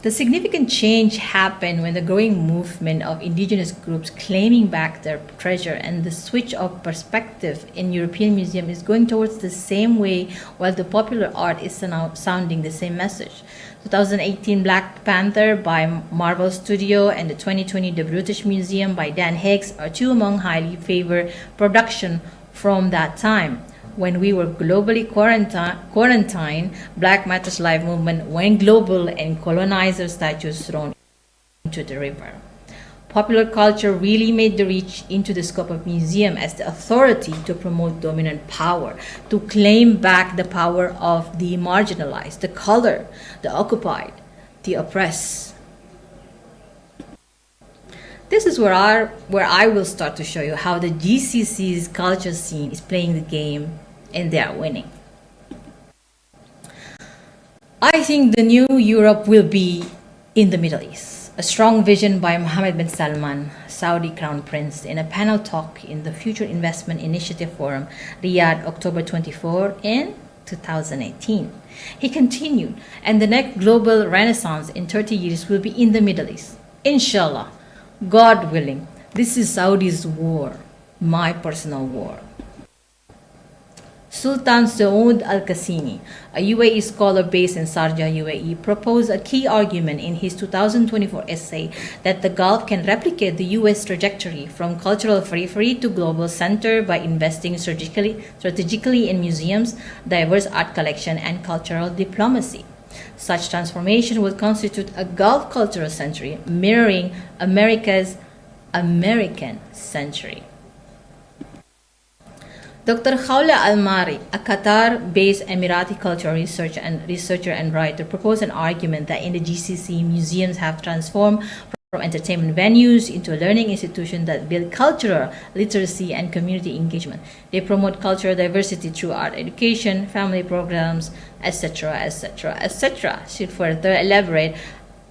The significant change happened when the growing movement of indigenous groups claiming back their treasure, and the switch of perspective in European museum is going towards the same way, while the popular art is now sounding the same message. 2018 Black Panther by Marvel Studio and the 2020 The British Museum by Dan Hicks are two among highly favored productions from that time. When we were globally quarantined, Black Matters Live movement went global and colonizer statues thrown into the river. Popular culture really made the reach into the scope of museum as the authority to promote dominant power, to claim back the power of the marginalized, the colored, the occupied, the oppressed. This is where I will start to show you how the GCC's culture scene is playing the game and they are winning. I think the new Europe will be in the Middle East. A strong vision by Mohammed bin Salman, Saudi Crown Prince, in a panel talk in the Future Investment Initiative Forum, Riyadh, October 24 in 2018. He continued, and the next global renaissance in 30 years will be in the Middle East. Inshallah, God willing. This is Saudi's war, my personal war. Sultan Saud Al-Qasimi, a UAE scholar based in Sharjah, UAE, proposed a key argument in his 2024 essay that the Gulf can replicate the US trajectory from cultural periphery to global center by investing strategically in museums, diverse art collection, and cultural diplomacy. Such transformation will constitute a Gulf cultural century, mirroring America's American century. Dr. Khawla Al-Mari, a Qatar-based Emirati cultural researcher and writer, proposed an argument that in the GCC, museums have transformed from entertainment venues into a learning institution that build cultural literacy and community engagement. They promote cultural diversity through art education, family programs, etc., etc., etc. Should further elaborate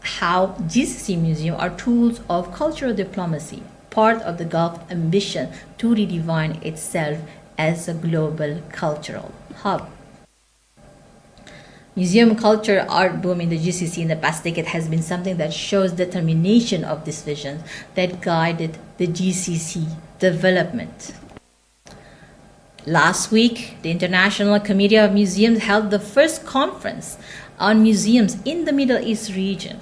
how GCC museums are tools of cultural diplomacy, part of the Gulf ambition to redefine itself as a global cultural hub. Museum culture art boom in the GCC in the past decade has been something that shows determination of this vision that guided the GCC development. Last week, the International Committee of Museums held the first conference on museums in the Middle East region.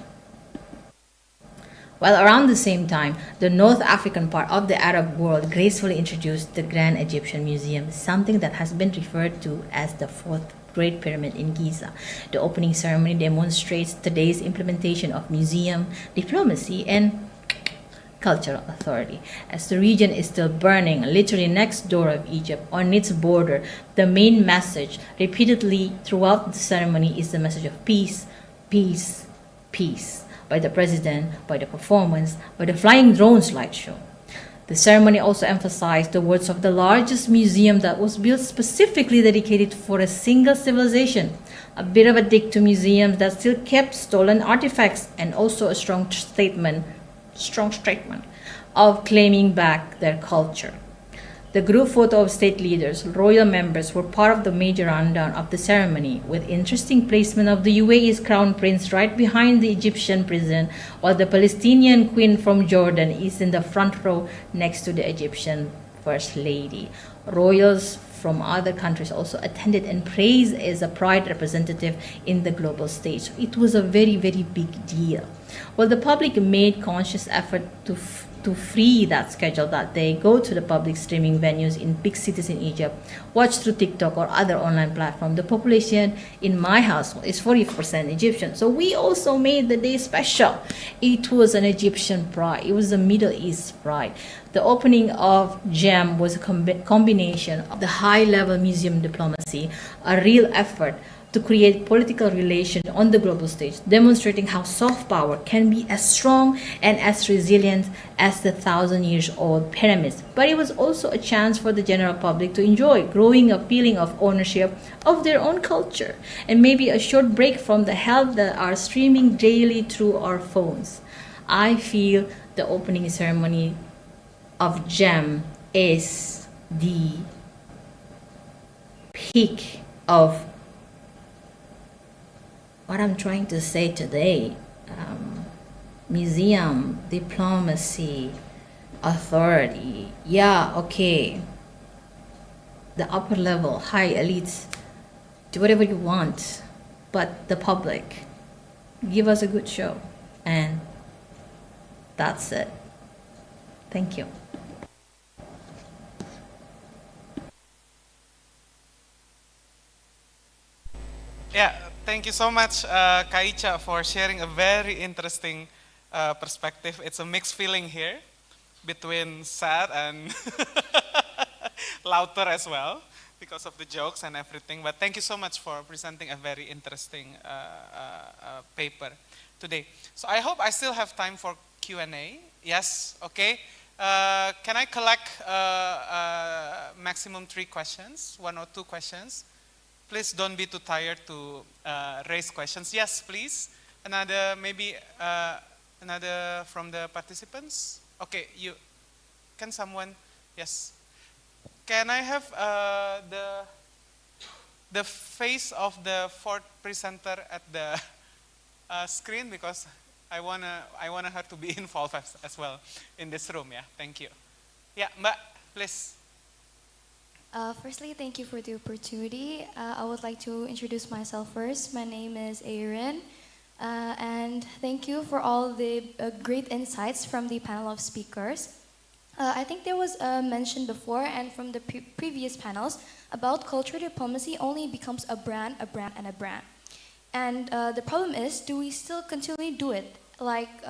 While around the same time, the North African part of the Arab world gracefully introduced the Grand Egyptian Museum, something that has been referred to as the Fourth Great Pyramid in Giza. The opening ceremony demonstrates today's implementation of museum diplomacy and cultural authority. As the region is still burning, literally next door of Egypt, on its border, the main message repeatedly throughout the ceremony is the message of peace, peace, peace, by the president, by the performance, by the flying drone slideshow. The ceremony also emphasized the words of the largest museum that was built specifically dedicated for a single civilization. A bit of a dig to museums that still kept stolen artifacts, and also a strong statement of claiming back their culture. The group photo of state leaders, royal members, were part of the major rundown of the ceremony, with interesting placement of the UAE's crown prince right behind the Egyptian president, while the Palestinian queen from Jordan is in the front row next to the Egyptian first lady. Royals from other countries also attended and praised as a pride representative in the global stage. It was a very, very big deal. Well, the public made conscious effort to free that schedule that day, go to the public streaming venues in big cities in Egypt, watch through TikTok or other online platform. The population in my household is 40% Egyptian, so we also made the day special. It was an Egyptian pride. It was a Middle East pride. The opening of GEM was a combination of the high-level museum diplomacy, a real effort to create political relations on the global stage, demonstrating how soft power can be as strong and as resilient as the 1,000-year-old pyramids. But it was also a chance for the general public to enjoy growing a feeling of ownership of their own culture, and maybe a short break from the hell that are streaming daily through our phones. I feel the opening ceremony of GEM is the peak of what I'm trying to say today. Museum, diplomacy, authority. Yeah, okay. The upper level, high elites, do whatever you want. But the public, give us a good show. And that's it. Thank you. Yeah, thank you so much, Kaicha, for sharing a very interesting perspective. It's a mixed feeling here between sad and louder as well because of the jokes and everything. But thank you so much for presenting a very interesting paper today. So I hope I still have time for Q&A. Yes, okay. Can I collect maximum 3 questions, 1 or 2 questions? Please don't be too tired to raise questions. Yes, please. Another, maybe another from the participants? Okay, can someone, yes. Can I have the face of the 4th presenter at the screen, because I wanna her to be involved as well in this room. Yeah, thank you. Yeah, Mbak, please. Firstly, thank you for the opportunity. I would like to introduce myself first. My name is Aaron, and thank you for all the great insights from the panel of speakers. I think there was mentioned before and from the previous panels about cultural diplomacy only becomes a brand, and a brand. And the problem is, do we still continually do it? Like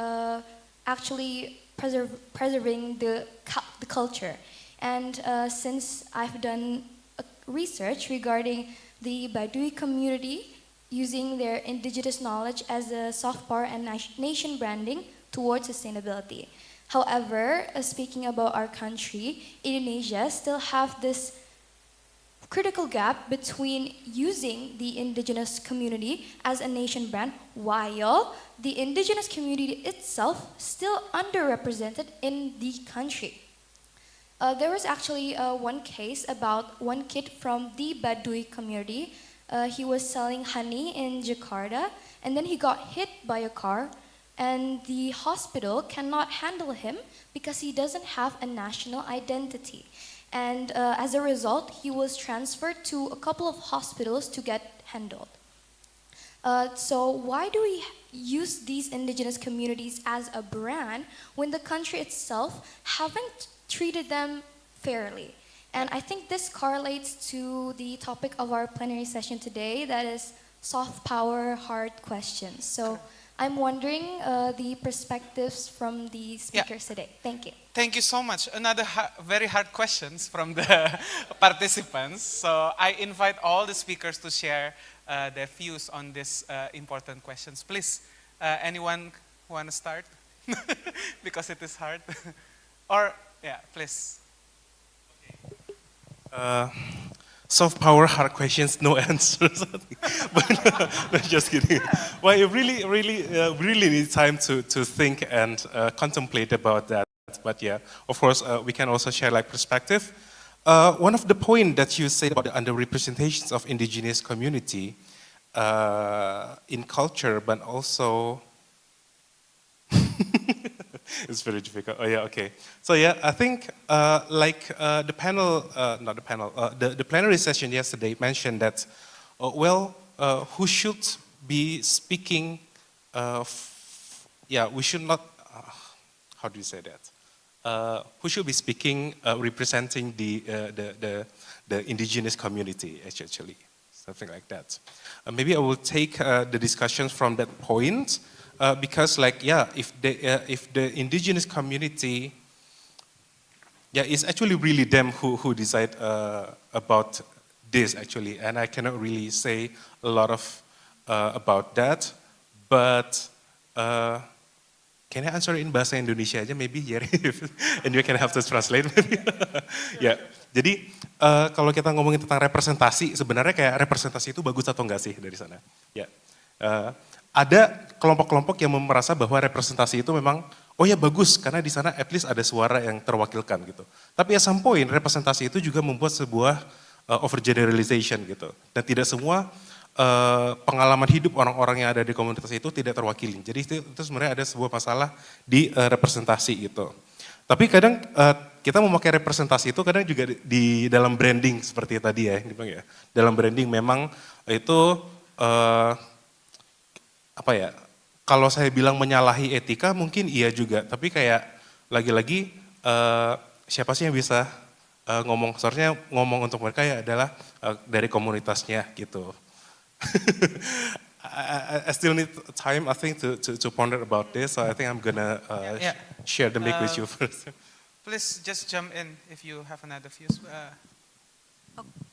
actually preserving the culture. And since I've done research regarding the Baduy community using their indigenous knowledge as a soft power and nation branding towards sustainability. However, speaking about our country, Indonesia still have this critical gap between using the indigenous community as a nation brand while the indigenous community itself still underrepresented in the country. There was actually one case about one kid from the Baduy community. He was selling honey in Jakarta, and then he got hit by a car, and the hospital cannot handle him because he doesn't have a national identity. And as a result, he was transferred to a couple of hospitals to get handled. So why do we use these indigenous communities as a brand when the country itself haven't treated them fairly? And I think this correlates to the topic of our plenary session today, that is soft power, hard questions. So I'm wondering the perspectives from the speakers today. Thank you. Thank you so much. Another very hard questions from the participants. So I invite all the speakers to share their views on these important questions. Please, anyone want to start? Because it is hard. Or, yeah, please. Soft power, hard questions, no answers. but just kidding. Well, you really need time to think and contemplate about that. But yeah, of course, we can also share like perspective. One of the points that you said about the underrepresentations of indigenous community in culture, but also it's very difficult. Oh yeah, okay. So yeah, I think the panel, not the panel, the plenary session yesterday mentioned that, who should be speaking? We should not. How do you say that? Who should be speaking, representing the indigenous community, actually, something like that. Maybe I will take the discussions from that point. Because if the indigenous community, it's actually really them who decide about this actually, and I cannot really say a lot of about that, but can I answer in bahasa Indonesia aja maybe, Jerry, and you can have to translate maybe. Ya, jadi kalau kita ngomongin tentang representasi, sebenarnya kayak representasi itu bagus atau enggak sih dari sana? Ya. Ada kelompok-kelompok yang merasa bahwa representasi itu memang, oh ya bagus, karena di sana at least ada suara yang terwakilkan gitu. Tapi at some point, representasi itu juga membuat sebuah overgeneralization gitu. Dan tidak semua pengalaman hidup orang-orang yang ada di komunitas itu tidak terwakili. Jadi itu sebenarnya ada sebuah masalah di representasi itu. Tapi kadang kita memakai representasi itu kadang juga di dalam branding seperti tadi ya. Dalam branding memang itu kalau saya bilang menyalahi etika mungkin iya juga, tapi kayak lagi-lagi siapa sih yang bisa ngomong, seharusnya ngomong untuk mereka ya adalah dari komunitasnya gitu. I still need time, I think, to ponder about this, so I think I'm gonna share the mic with you first. Please just jump in if you have another views.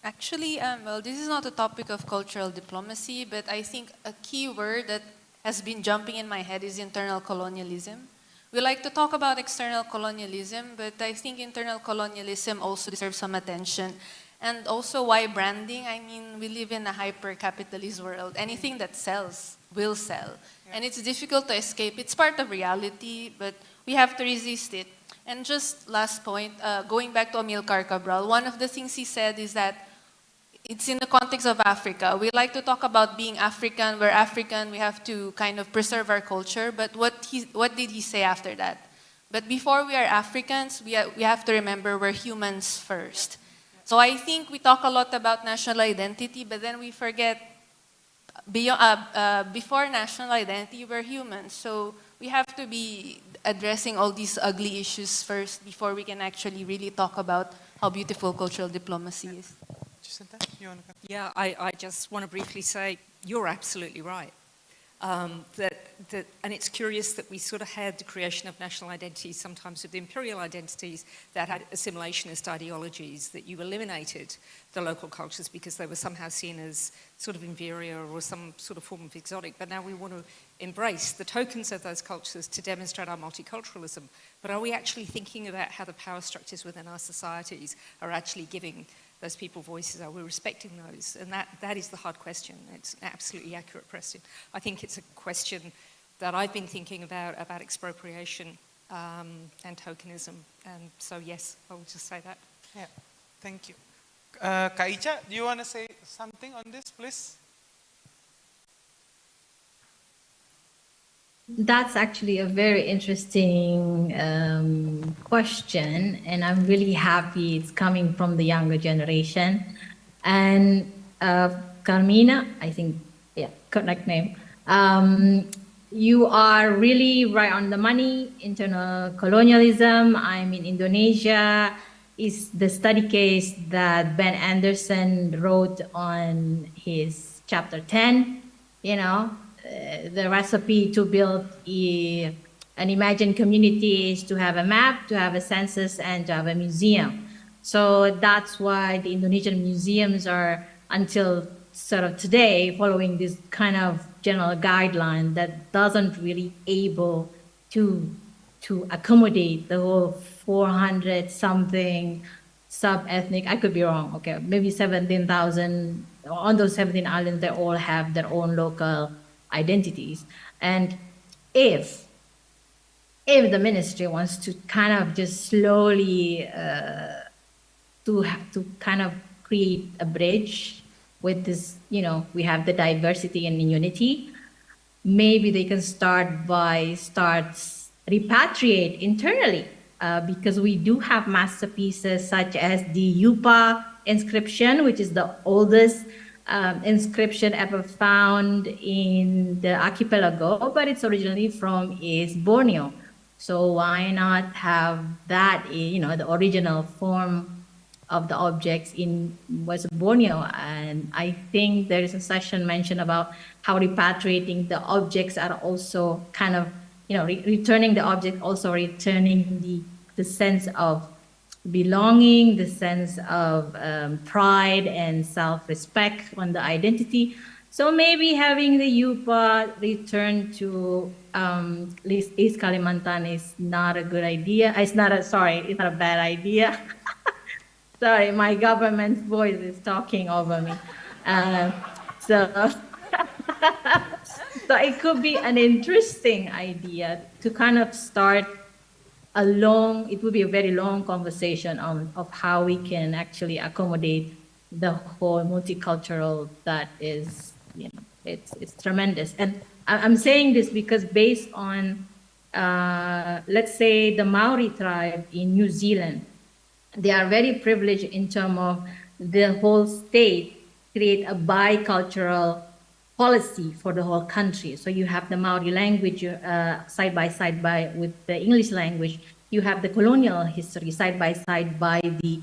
Actually, this is not a topic of cultural diplomacy, but I think a key word that has been jumping in my head is internal colonialism. We like to talk about external colonialism, but I think internal colonialism also deserves some attention. And also why branding? I mean, we live in a hyper-capitalist world. Anything that sells will sell. Yeah. And it's difficult to escape. It's part of reality, but we have to resist it. And just last point, going back to Amilcar Cabral, one of the things he said is that it's in the context of Africa. We like to talk about being African. We're African. We have to kind of preserve our culture. But what did he say after that? But before we are Africans, we have to remember we're humans first. So I think we talk a lot about national identity, but then we forget before national identity, we're humans. So we have to be addressing all these ugly issues first before we can actually really talk about how beautiful cultural diplomacy is. Yeah, I just want to briefly say you're absolutely right. And it's curious that we sort of had the creation of national identities, sometimes with imperial identities that had assimilationist ideologies, that you eliminated the local cultures because they were somehow seen as sort of inferior or some sort of form of exotic. But now we want to embrace the tokens of those cultures to demonstrate our multiculturalism. But are we actually thinking about how the power structures within our societies are actually giving those people voices? Are we respecting those? And that is the hard question. It's an absolutely accurate question. I think it's a question that I've been thinking about expropriation and tokenism. And so yes, I will just say that. Yeah, thank you. Kak Iiccd, do you want to say something on this, please? That's actually a very interesting question, and I'm really happy it's coming from the younger generation. And Carmina, I think, yeah, correct name. You are really right on the money. Internal colonialism, I'm in Indonesia, is the study case that Ben Anderson wrote on his chapter 10, you know. the recipe to build an imagined community is to have a map, to have a census, and to have a museum. So that's why the Indonesian museums are, until sort of today, following this kind of general guideline that doesn't really able to accommodate the whole 400 something sub-ethnic, I could be wrong, okay, maybe 17,000, on those 17 islands, they all have their own local identities. And if the ministry wants to kind of just slowly to kind of create a bridge with this, you know, we have the diversity and unity, maybe they can start repatriate internally, because we do have masterpieces such as the Yupa inscription, which is the oldest inscription ever found in the archipelago, but it's originally from East Borneo. So why not have that, you know, the original form of the objects in West Borneo? And I think there is a session mentioned about how repatriating the objects are also kind of, you know, returning the object, also returning the sense of belonging, the sense of pride and self-respect on the identity. So maybe having the Yupa return to East Kalimantan is not a good idea. It's not a bad idea. Sorry, my government's voice is talking over me. So it could be an interesting idea to kind of start it would be a very long conversation of how we can actually accommodate the whole multicultural that is, you know, it's tremendous. And I'm saying this because based on, let's say the Maori tribe in New Zealand, they are very privileged in terms of the whole state create a bicultural policy for the whole country. So you have the Maori language side by side with the English language. You have the colonial history side by side by the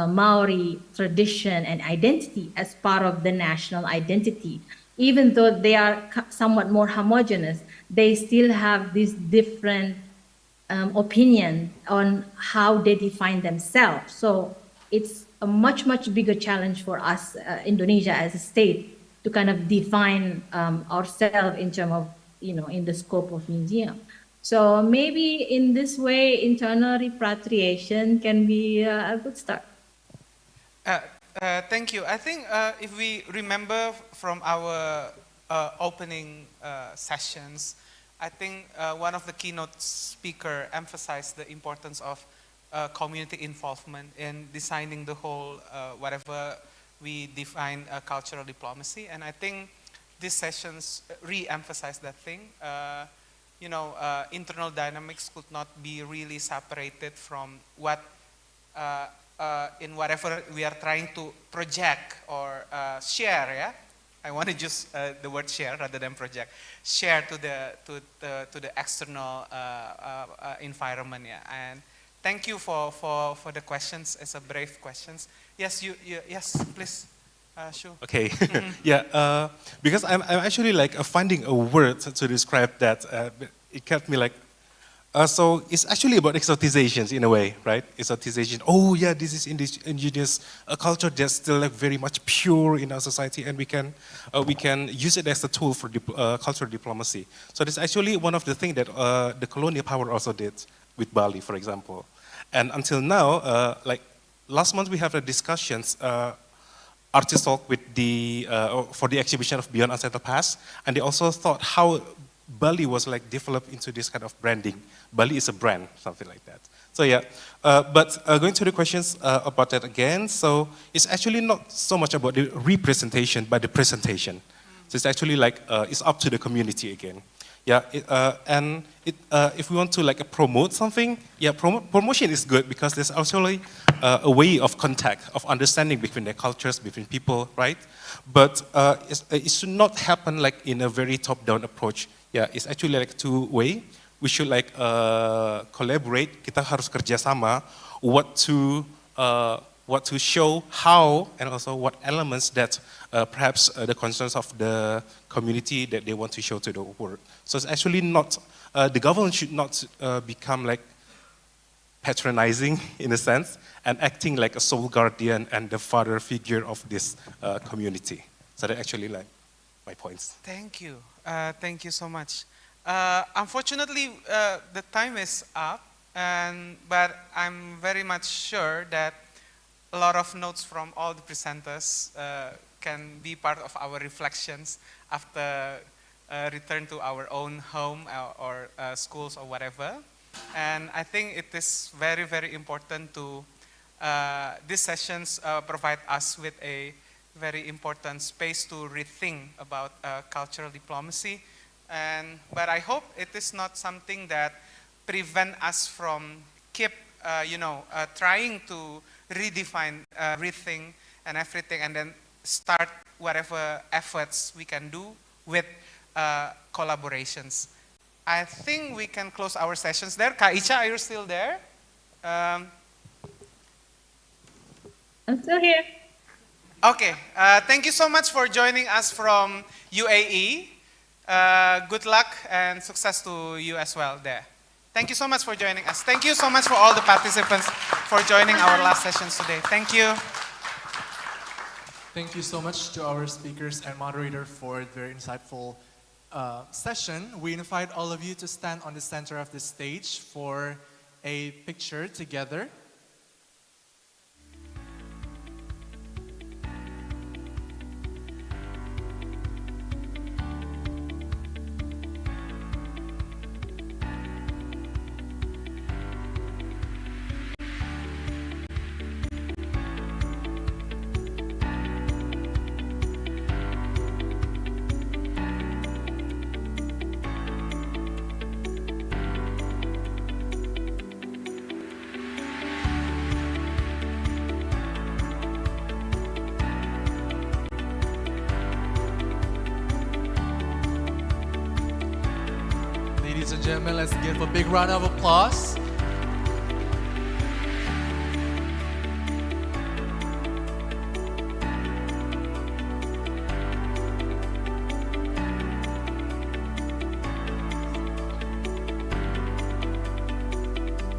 Maori tradition and identity as part of the national identity. Even though they are somewhat more homogeneous, they still have this different opinion on how they define themselves. So it's a much, much bigger challenge for us, Indonesia as a state, to kind of define ourselves in terms of, you know, in the scope of museum. So maybe in this way, internal repatriation can be a good start. Thank you. I think if we remember from our opening sessions, I think one of the keynote speaker emphasized the importance of community involvement in designing the whole, whatever we define cultural diplomacy. And I think these sessions re-emphasize that thing. You know, internal dynamics could not be really separated from what, in whatever we are trying to project or share, yeah? I want to use the word share rather than project. Share to the external environment, yeah. And thank you for the questions. It's a brave questions. Yes, yes, please, Shu. Okay, yeah, because I'm actually like finding a word to describe that. It kept me like, so it's actually about exotizations in a way, right? Exotization. Oh yeah, this is indigenous culture that's still like very much pure in our society, and we can use it as a tool for cultural diplomacy. So that's actually one of the things that the colonial power also did with Bali, for example. And until now, like last month we have a discussions, artist talk with for the exhibition of Beyond Unsettled Past, and they also thought how Bali was like developed into this kind of branding. Bali is a brand, something like that. So yeah, but going to the questions about that again, so it's actually not so much about the representation, but the presentation. So it's actually like, it's up to the community again. Yeah, if we want to like promote something, yeah, promotion is good because there's actually a way of contact, of understanding between the cultures, between people, right? But it should not happen like in a very top-down approach. Yeah, it's actually like two-way. We should like what to show how and also what elements that perhaps the concerns of the community that they want to show to the world. So it's actually not, the government should not become like patronizing in a sense and acting like a sole guardian and the father figure of this community. So that actually like my points. Thank you. Thank you so much. Unfortunately, the time is up, but I'm very much sure that a lot of notes from all the presenters can be part of our reflections after return to our own home or schools or whatever. And I think it is very, very important to, these sessions provide us with a very important space to rethink about cultural diplomacy. But I hope it is not something that prevent us from keep, trying to redefine, rethink and everything, and then start whatever efforts we can do with collaborations. I think we can close our sessions there. Kak Ica, are you still there? I'm still here. Okay, thank you so much for joining us from UAE. Good luck and success to you as well there. Thank you so much for joining us. Thank you so much for all the participants for joining our last sessions today. Thank you. Thank you so much to our speakers and moderator for a very insightful session. We invite all of you to stand on the center of the stage for a picture together. Ladies and gentlemen, let's give a big round of applause.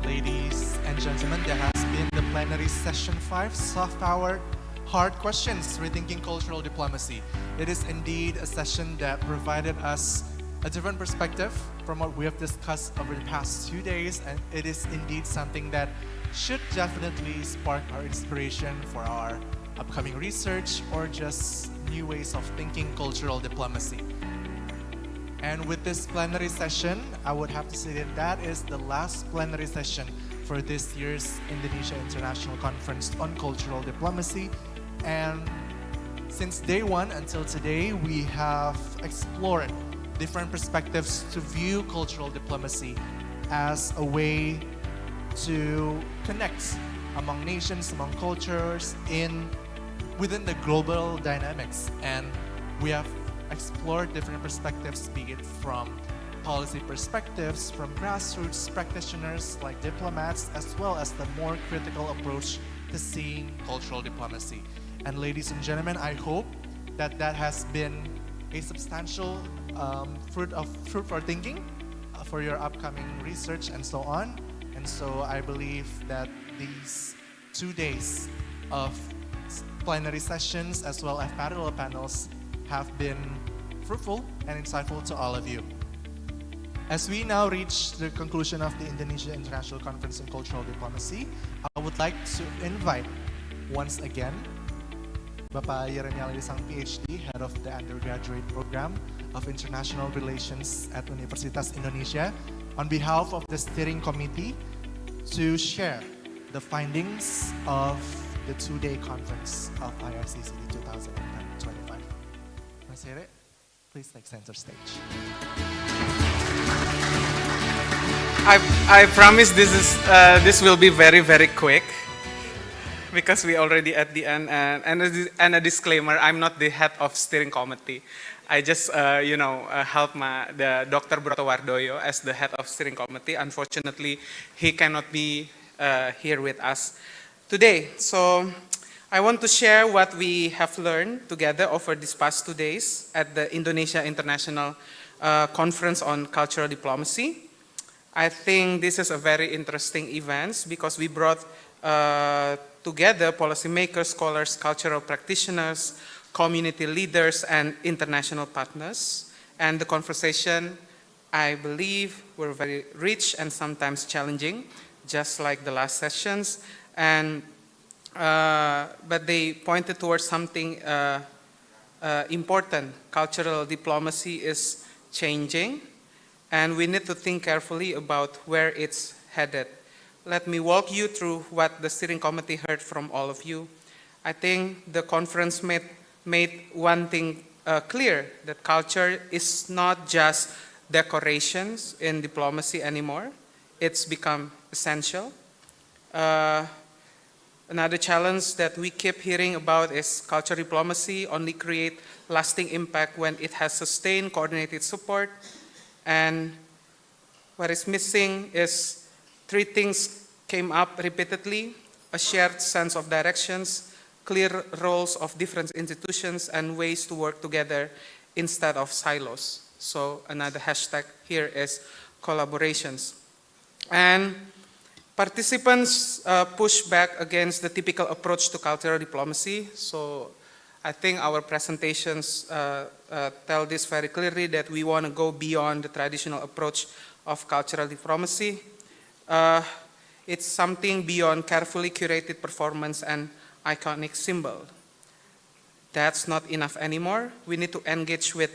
Ladies and gentlemen, there has been the plenary session 5, soft power, hard questions, rethinking cultural diplomacy. It is indeed a session that provided us a different perspective from what we have discussed over the past 2 days, and it is indeed something that should definitely spark our inspiration for our upcoming research or just new ways of thinking cultural diplomacy. And with this plenary session, I would have to say that that is the last plenary session for this year's Indonesia International Conference on Cultural Diplomacy. And since day one until today, we have explored different perspectives to view cultural diplomacy as a way to connect among nations, among cultures, within the global dynamics. And we have explored different perspectives, be it from policy perspectives, from grassroots practitioners like diplomats, as well as the more critical approach to seeing cultural diplomacy. And ladies and gentlemen, I hope that that has been a substantial fruit for thinking for your upcoming research and so on. And so I believe that these 2 days of plenary sessions as well as parallel panels have been fruitful and insightful to all of you. As we now reach the conclusion of the Indonesia International Conference on Cultural Diplomacy, I would like to invite once again Bapak Yeremia Sang PhD, Head of the Undergraduate Program of International Relations at Universitas Indonesia, on behalf of the Steering Committee, to share the findings of the 2-day conference of Iiccd 2025. Mas Here, please take center stage. I promise this will be very, very quick, because we already at the end, and a disclaimer, I'm not the head of steering committee. I just, help the Dr. Broto Wardoyo as the head of steering committee. Unfortunately, he cannot be here with us today. So I want to share what we have learned together over these past 2 days at the Indonesia International Conference on Cultural Diplomacy. I think this is a very interesting event because we brought together policymakers, scholars, cultural practitioners, community leaders, and international partners. And the conversation, I believe, were very rich and sometimes challenging, just like the last sessions. And but they pointed towards something important. Cultural diplomacy is changing, and we need to think carefully about where it's headed. Let me walk you through what the steering committee heard from all of you. I think the conference made one thing clear, that culture is not just decorations in diplomacy anymore. It's become essential. Another challenge that we keep hearing about is culture diplomacy only create lasting impact when it has sustained coordinated support. And what is missing is 3 things came up repeatedly: a shared sense of directions, clear roles of different institutions, and ways to work together instead of silos. So another hashtag here is collaborations. And participants push back against the typical approach to cultural diplomacy. So I think our presentations tell this very clearly, that we want to go beyond the traditional approach of cultural diplomacy. It's something beyond carefully curated performance and iconic symbol. That's not enough anymore. We need to engage with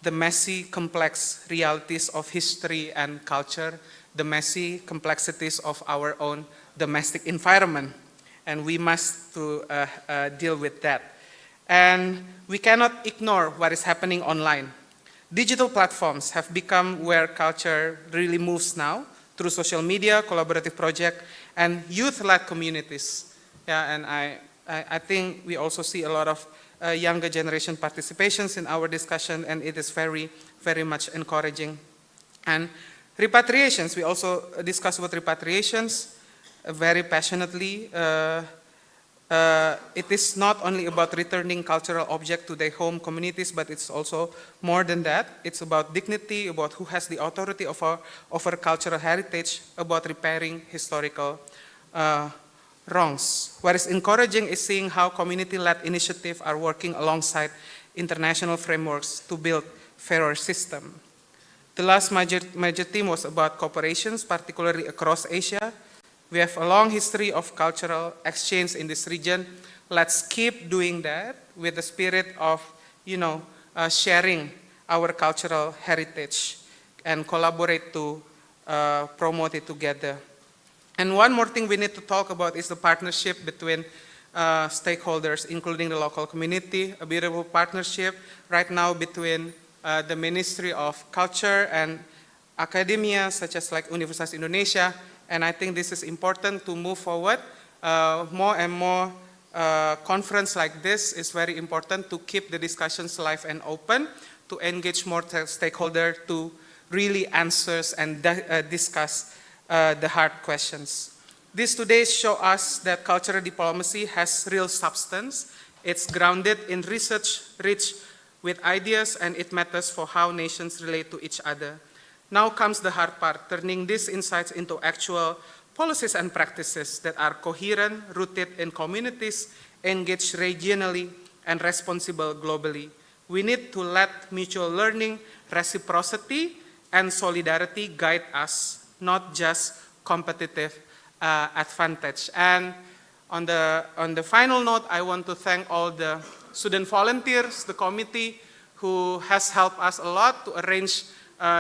the messy, complex realities of history and culture, the messy complexities of our own domestic environment, and we must deal with that. And we cannot ignore what is happening online. Digital platforms have become where culture really moves now, through social media, collaborative projects, and youth-led communities. Yeah, and I think we also see a lot of younger generation participations in our discussion, and it is very, very much encouraging. And repatriations, we also discussed about repatriations very passionately. It is not only about returning cultural objects to their home communities, but it's also more than that. It's about dignity, about who has the authority of our cultural heritage, about repairing historical wrongs. What is encouraging is seeing how community-led initiatives are working alongside international frameworks to build fairer system. The last major theme was about cooperations, particularly across Asia. We have a long history of cultural exchange in this region. Let's keep doing that with the spirit of, sharing our cultural heritage and collaborate to promote it together. And one more thing we need to talk about is the partnership between stakeholders, including the local community, a beautiful partnership right now between the Ministry of Culture and academia, such as like Universitas Indonesia. And I think this is important to move forward. More and more conference like this is very important to keep the discussions live and open, to engage more stakeholders to really answer and discuss the hard questions. This today show us that cultural diplomacy has real substance. It's grounded in research, rich with ideas, and it matters for how nations relate to each other. Now comes the hard part, turning these insights into actual policies and practices that are coherent, rooted in communities, engaged regionally, and responsible globally. We need to let mutual learning, reciprocity, and solidarity guide us, not just competitive advantage. And on the final note, I want to thank all the student volunteers, the committee, who has helped us a lot to arrange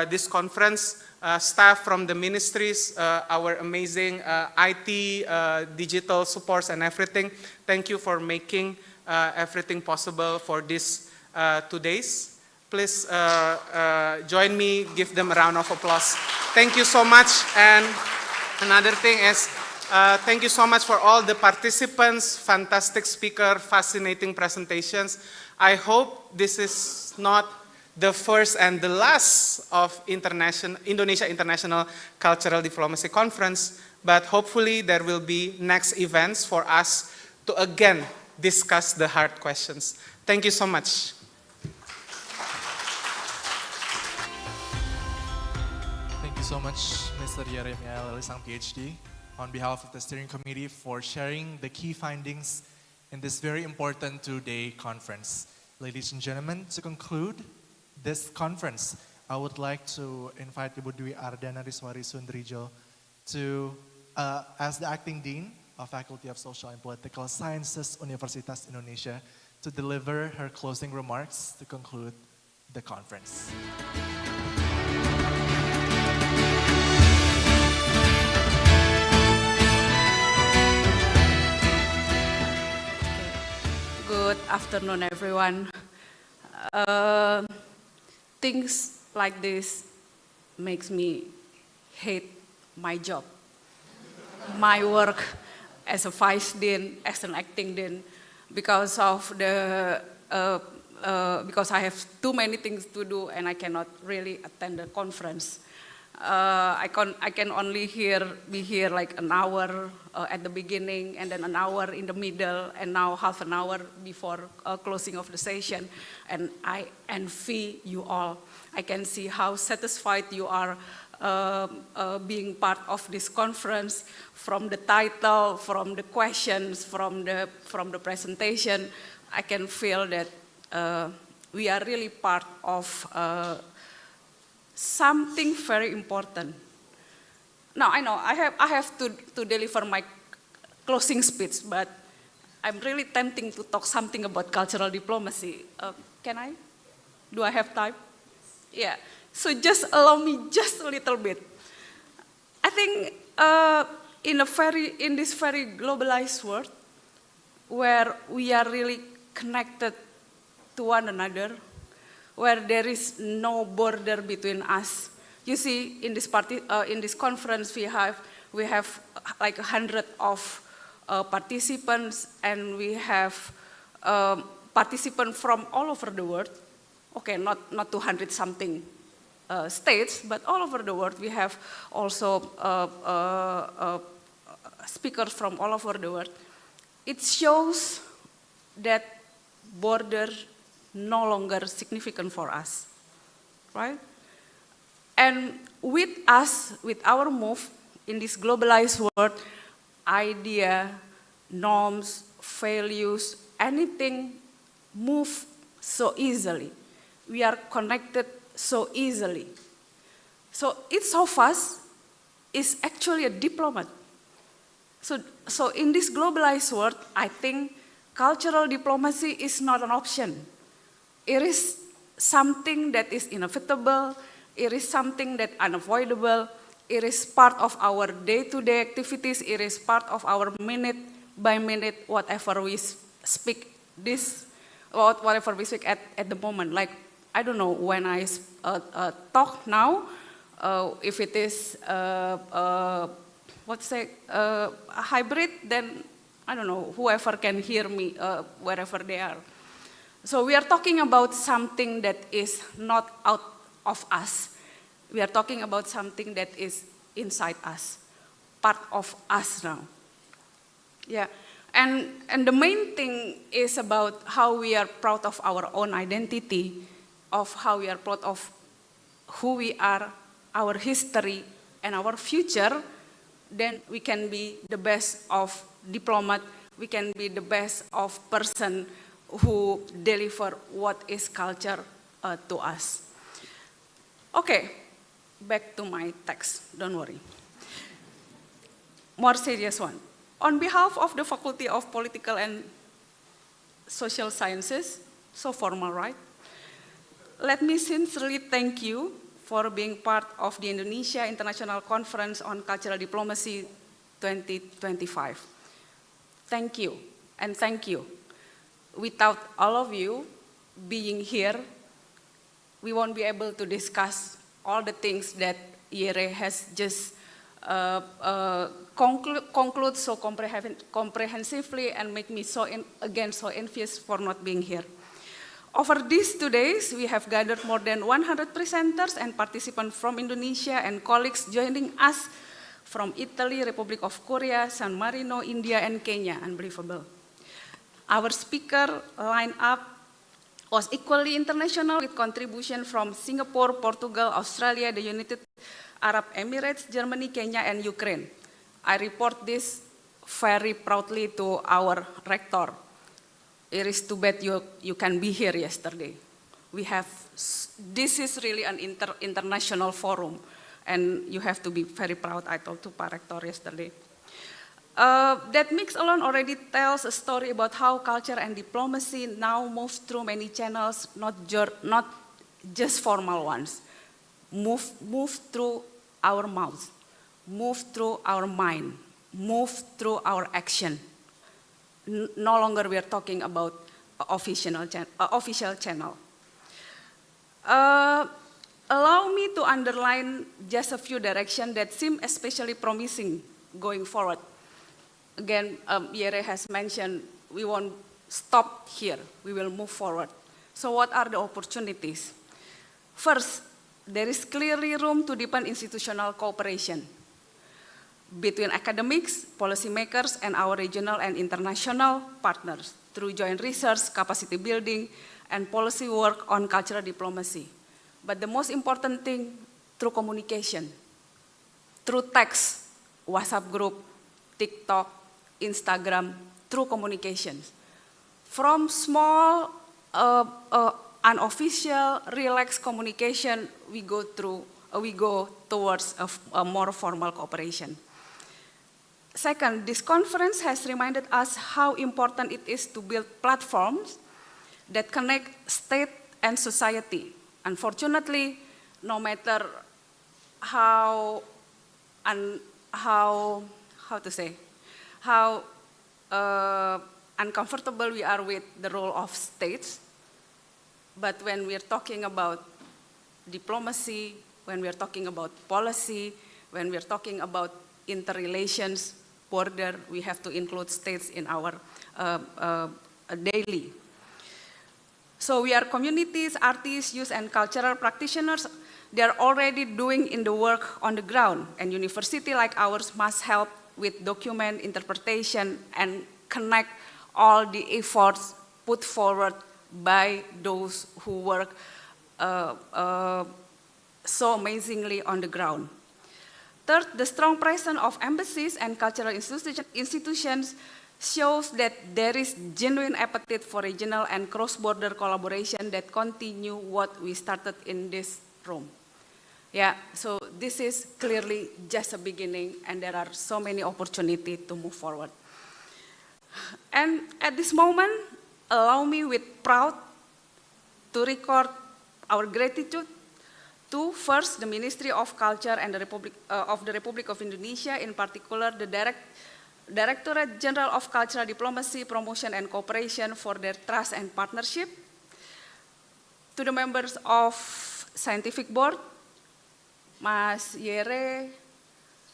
this conference, staff from the ministries, our amazing IT, digital supports and everything. Thank you for making everything possible for this 2 days. Please join me, give them a round of applause. Thank you so much. And another thing is, thank you so much for all the participants, fantastic speaker, fascinating presentations. I hope this is not the first and the last of Indonesia International Cultural Diplomacy Conference, but hopefully there will be next events for us to again discuss the hard questions. Thank you so much. Thank you so much, Mr. Yeremia Lelisang, PhD, on behalf of the steering committee for sharing the key findings in this very important two-day conference. Ladies and gentlemen, to conclude this conference, I would like to invite Ibu Dwi Ardana Riswari Sundrijo to, as the Acting Dean of Faculty of Social and Political Sciences, Universitas Indonesia, to deliver her closing remarks to conclude the conference. Good afternoon, everyone. Things like this makes me hate my job, my work as a vice dean, as an acting dean, because of because I have too many things to do and I cannot really attend the conference. I can only be here like an hour at the beginning, and then an hour in the middle, and now half an hour before closing of the session. And I envy you all. I can see how satisfied you are being part of this conference, from the title, from the questions, from the presentation. I can feel that we are really part of something very important. Now I know I have to deliver my closing speech, but I'm really tempting to talk something about cultural diplomacy. Can I? Do I have time? Yeah. So just allow me just a little bit. I think in this very globalized world, where we are really connected to one another, where there is no border between us. You see, in this conference, we have like 100 of participants, and we have participants from all over the world. Okay, not 200 something states, but all over the world. We have also speakers from all over the world. It shows that border no longer significant for us, right? And with us, with our move in this globalized world, idea, norms, values, anything move so easily. We are connected so easily. So each of us is actually a diplomat. So in this globalized world, I think cultural diplomacy is not an option. It is something that is inevitable. It is something that unavoidable. It is part of our day-to-day activities. It is part of our minute by minute, whatever we speak whatever we speak at the moment. Like, I don't know, when I talk now, if it is a hybrid, then I don't know, whoever can hear me wherever they are. So we are talking about something that is not out of us. We are talking about something that is inside us, part of us now. Yeah, and the main thing is about how we are proud of our own identity, of how we are proud of who we are, our history, and our future. Then we can be the best of diplomat. We can be the best of person who deliver what is culture to us. Okay, back to my text, don't worry. More serious one. On behalf of the Faculty of Political and Social Sciences, so formal, right? Let me sincerely thank you for being part of the Indonesia International Conference on Cultural Diplomacy 2025. Thank you, and thank you. Without all of you being here, we won't be able to discuss all the things that Yere has just conclude so comprehensively and make me so envious for not being here. Over these 2 days, we have gathered more than 100 presenters and participants from Indonesia and colleagues joining us from Italy, Republic of Korea, San Marino, India, and Kenya. Unbelievable. Our speaker lineup was equally international with contribution from Singapore, Portugal, Australia, the United Arab Emirates, Germany, Kenya, and Ukraine. I report this very proudly to our rector. It is too bad you can be here yesterday. This is really an international forum, and you have to be very proud. I told to Pak Rector yesterday. That mix alone already tells a story about how culture and diplomacy now moves through many channels, not just formal ones. Move through our mouths, move through our mind, move through our action. No longer we are talking about official channel. Allow me to underline just a few directions that seem especially promising going forward. Again, Yere has mentioned we won't stop here, we will move forward. So what are the opportunities? First, there is clearly room to deepen institutional cooperation between academics, policymakers, and our regional and international partners through joint research, capacity building, and policy work on cultural diplomacy. But the most important thing, through communication, through text, WhatsApp group, TikTok, Instagram, through communications. From small, unofficial, relaxed communication, we go towards a more formal cooperation. Second, this conference has reminded us how important it is to build platforms that connect state and society. Unfortunately, no matter how uncomfortable we are with the role of states, but when we are talking about diplomacy, when we are talking about policy, when we are talking about interrelations, border, we have to include states in our daily. So we are communities, artists, youth, and cultural practitioners. They are already doing in the work on the ground, and university like ours must help with document interpretation and connect all the efforts put forward by those who work so amazingly on the ground. Third, the strong presence of embassies and cultural institutions shows that there is genuine appetite for regional and cross-border collaboration that continue what we started in this room. Yeah, so this is clearly just a beginning, and there are so many opportunities to move forward. And at this moment, allow me with pride to record our gratitude to first the Ministry of Culture and the Republic of Indonesia, in particular the Directorate General of Cultural Diplomacy, Promotion and Cooperation for their trust and partnership. To the members of Scientific Board, Mas Yere,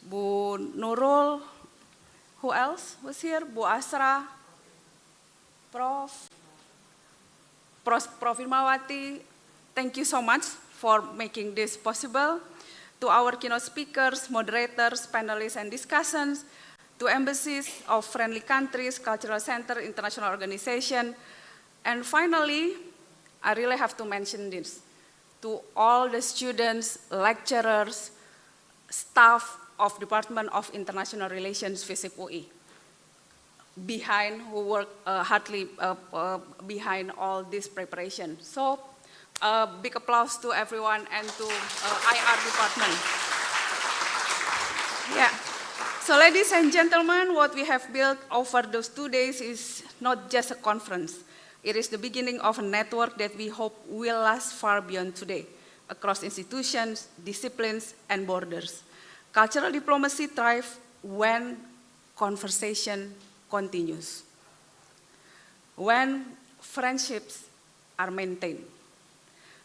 Bu Nurul, who else was here? Bu Asra, Prof Irmawati, thank you so much for making this possible. To our keynote speakers, moderators, panelists, and discussants, to embassies of friendly countries, cultural center, international organization, and finally, I really have to mention this, to all the students, lecturers, staff of Department of International Relations, FISIP UI, who work hardly behind all this preparation. So, big applause to everyone and to IR department. Yeah. So ladies and gentlemen, what we have built over those 2 days is not just a conference. It is the beginning of a network that we hope will last far beyond today, across institutions, disciplines, and borders. Cultural diplomacy thrives when conversation continues, when friendships are maintained,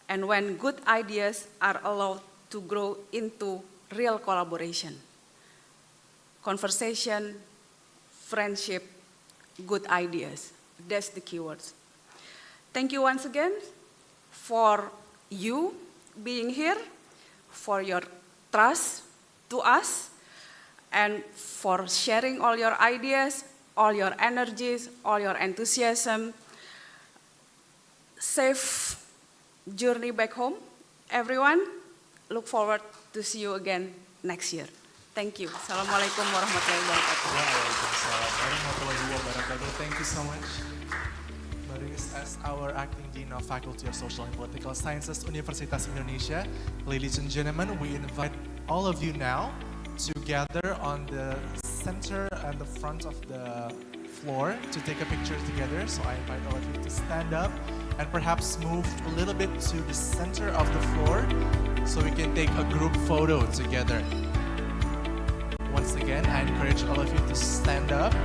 and when good ideas are allowed to grow into real collaboration. Conversation, friendship, good ideas. That's the keywords. Thank you once again for you being here, for your trust to us, and for sharing all your ideas, all your energies, all your enthusiasm. Safe journey back home, everyone. Look forward to see you again next year. Thank you. Assalamualaikum warahmatullahi wabarakatuh. Waalaikumsalam warahmatullahi wabarakatuh. Thank you so much. Maris, as our acting Dean of Faculty of Social and Political Sciences, Universitas Indonesia, ladies and gentlemen, we invite all of you now to gather on the center and the front of the floor to take a picture together. So I invite all of you to stand up and perhaps move a little bit to the center of the floor so we can take a group photo together. Once again, I encourage all of you to stand up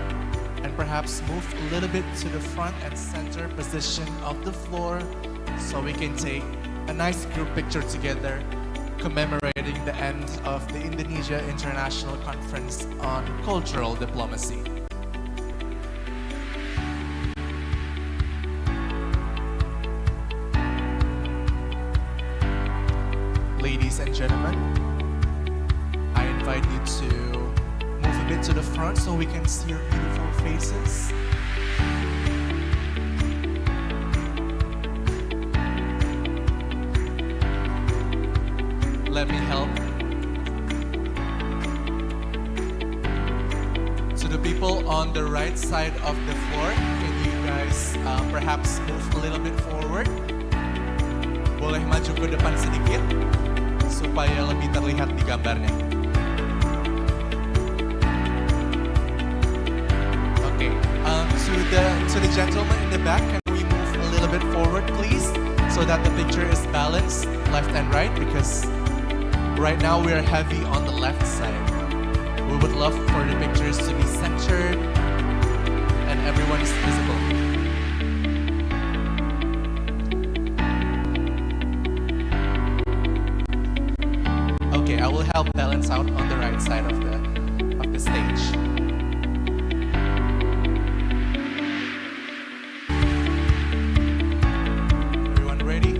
and perhaps move a little bit to the front and center position of the floor so we can take a nice group picture together commemorating the end of the Indonesia International Conference on Cultural Diplomacy. Ladies and gentlemen, I invite you to move a bit to the front so we can see your beautiful faces. Let me help. To the people on the right side of the floor, can you guys perhaps move a little bit forward? Boleh maju ke depan sedikit supaya lebih terlihat di gambarnya. Okay, to the gentleman in the back, can we move a little bit forward, please, so that the picture is balanced left and right, because right now we are heavy on the left side. We would love for the pictures to be centered and everyone is visible. Okay, I will help balance out on the right side of the stage. Everyone ready?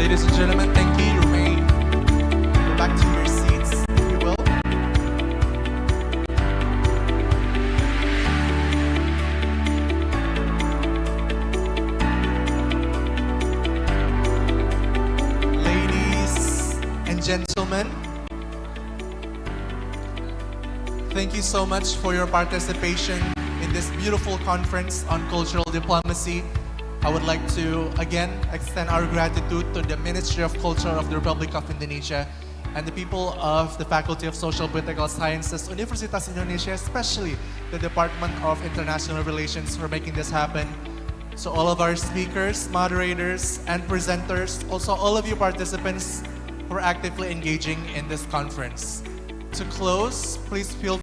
Ladies and gentlemen, thank you. You may go back to your seats, if you will. Ladies and gentlemen, thank you so much for your participation in this beautiful conference on cultural diplomacy. I would like to again extend our gratitude to the Ministry of Culture of the Republic of Indonesia and the people of the Faculty of Social Political Sciences, Universitas Indonesia, especially the Department of International Relations for making this happen. So all of our speakers, moderators, and presenters, also all of you participants who are actively engaging in this conference. To close, please feel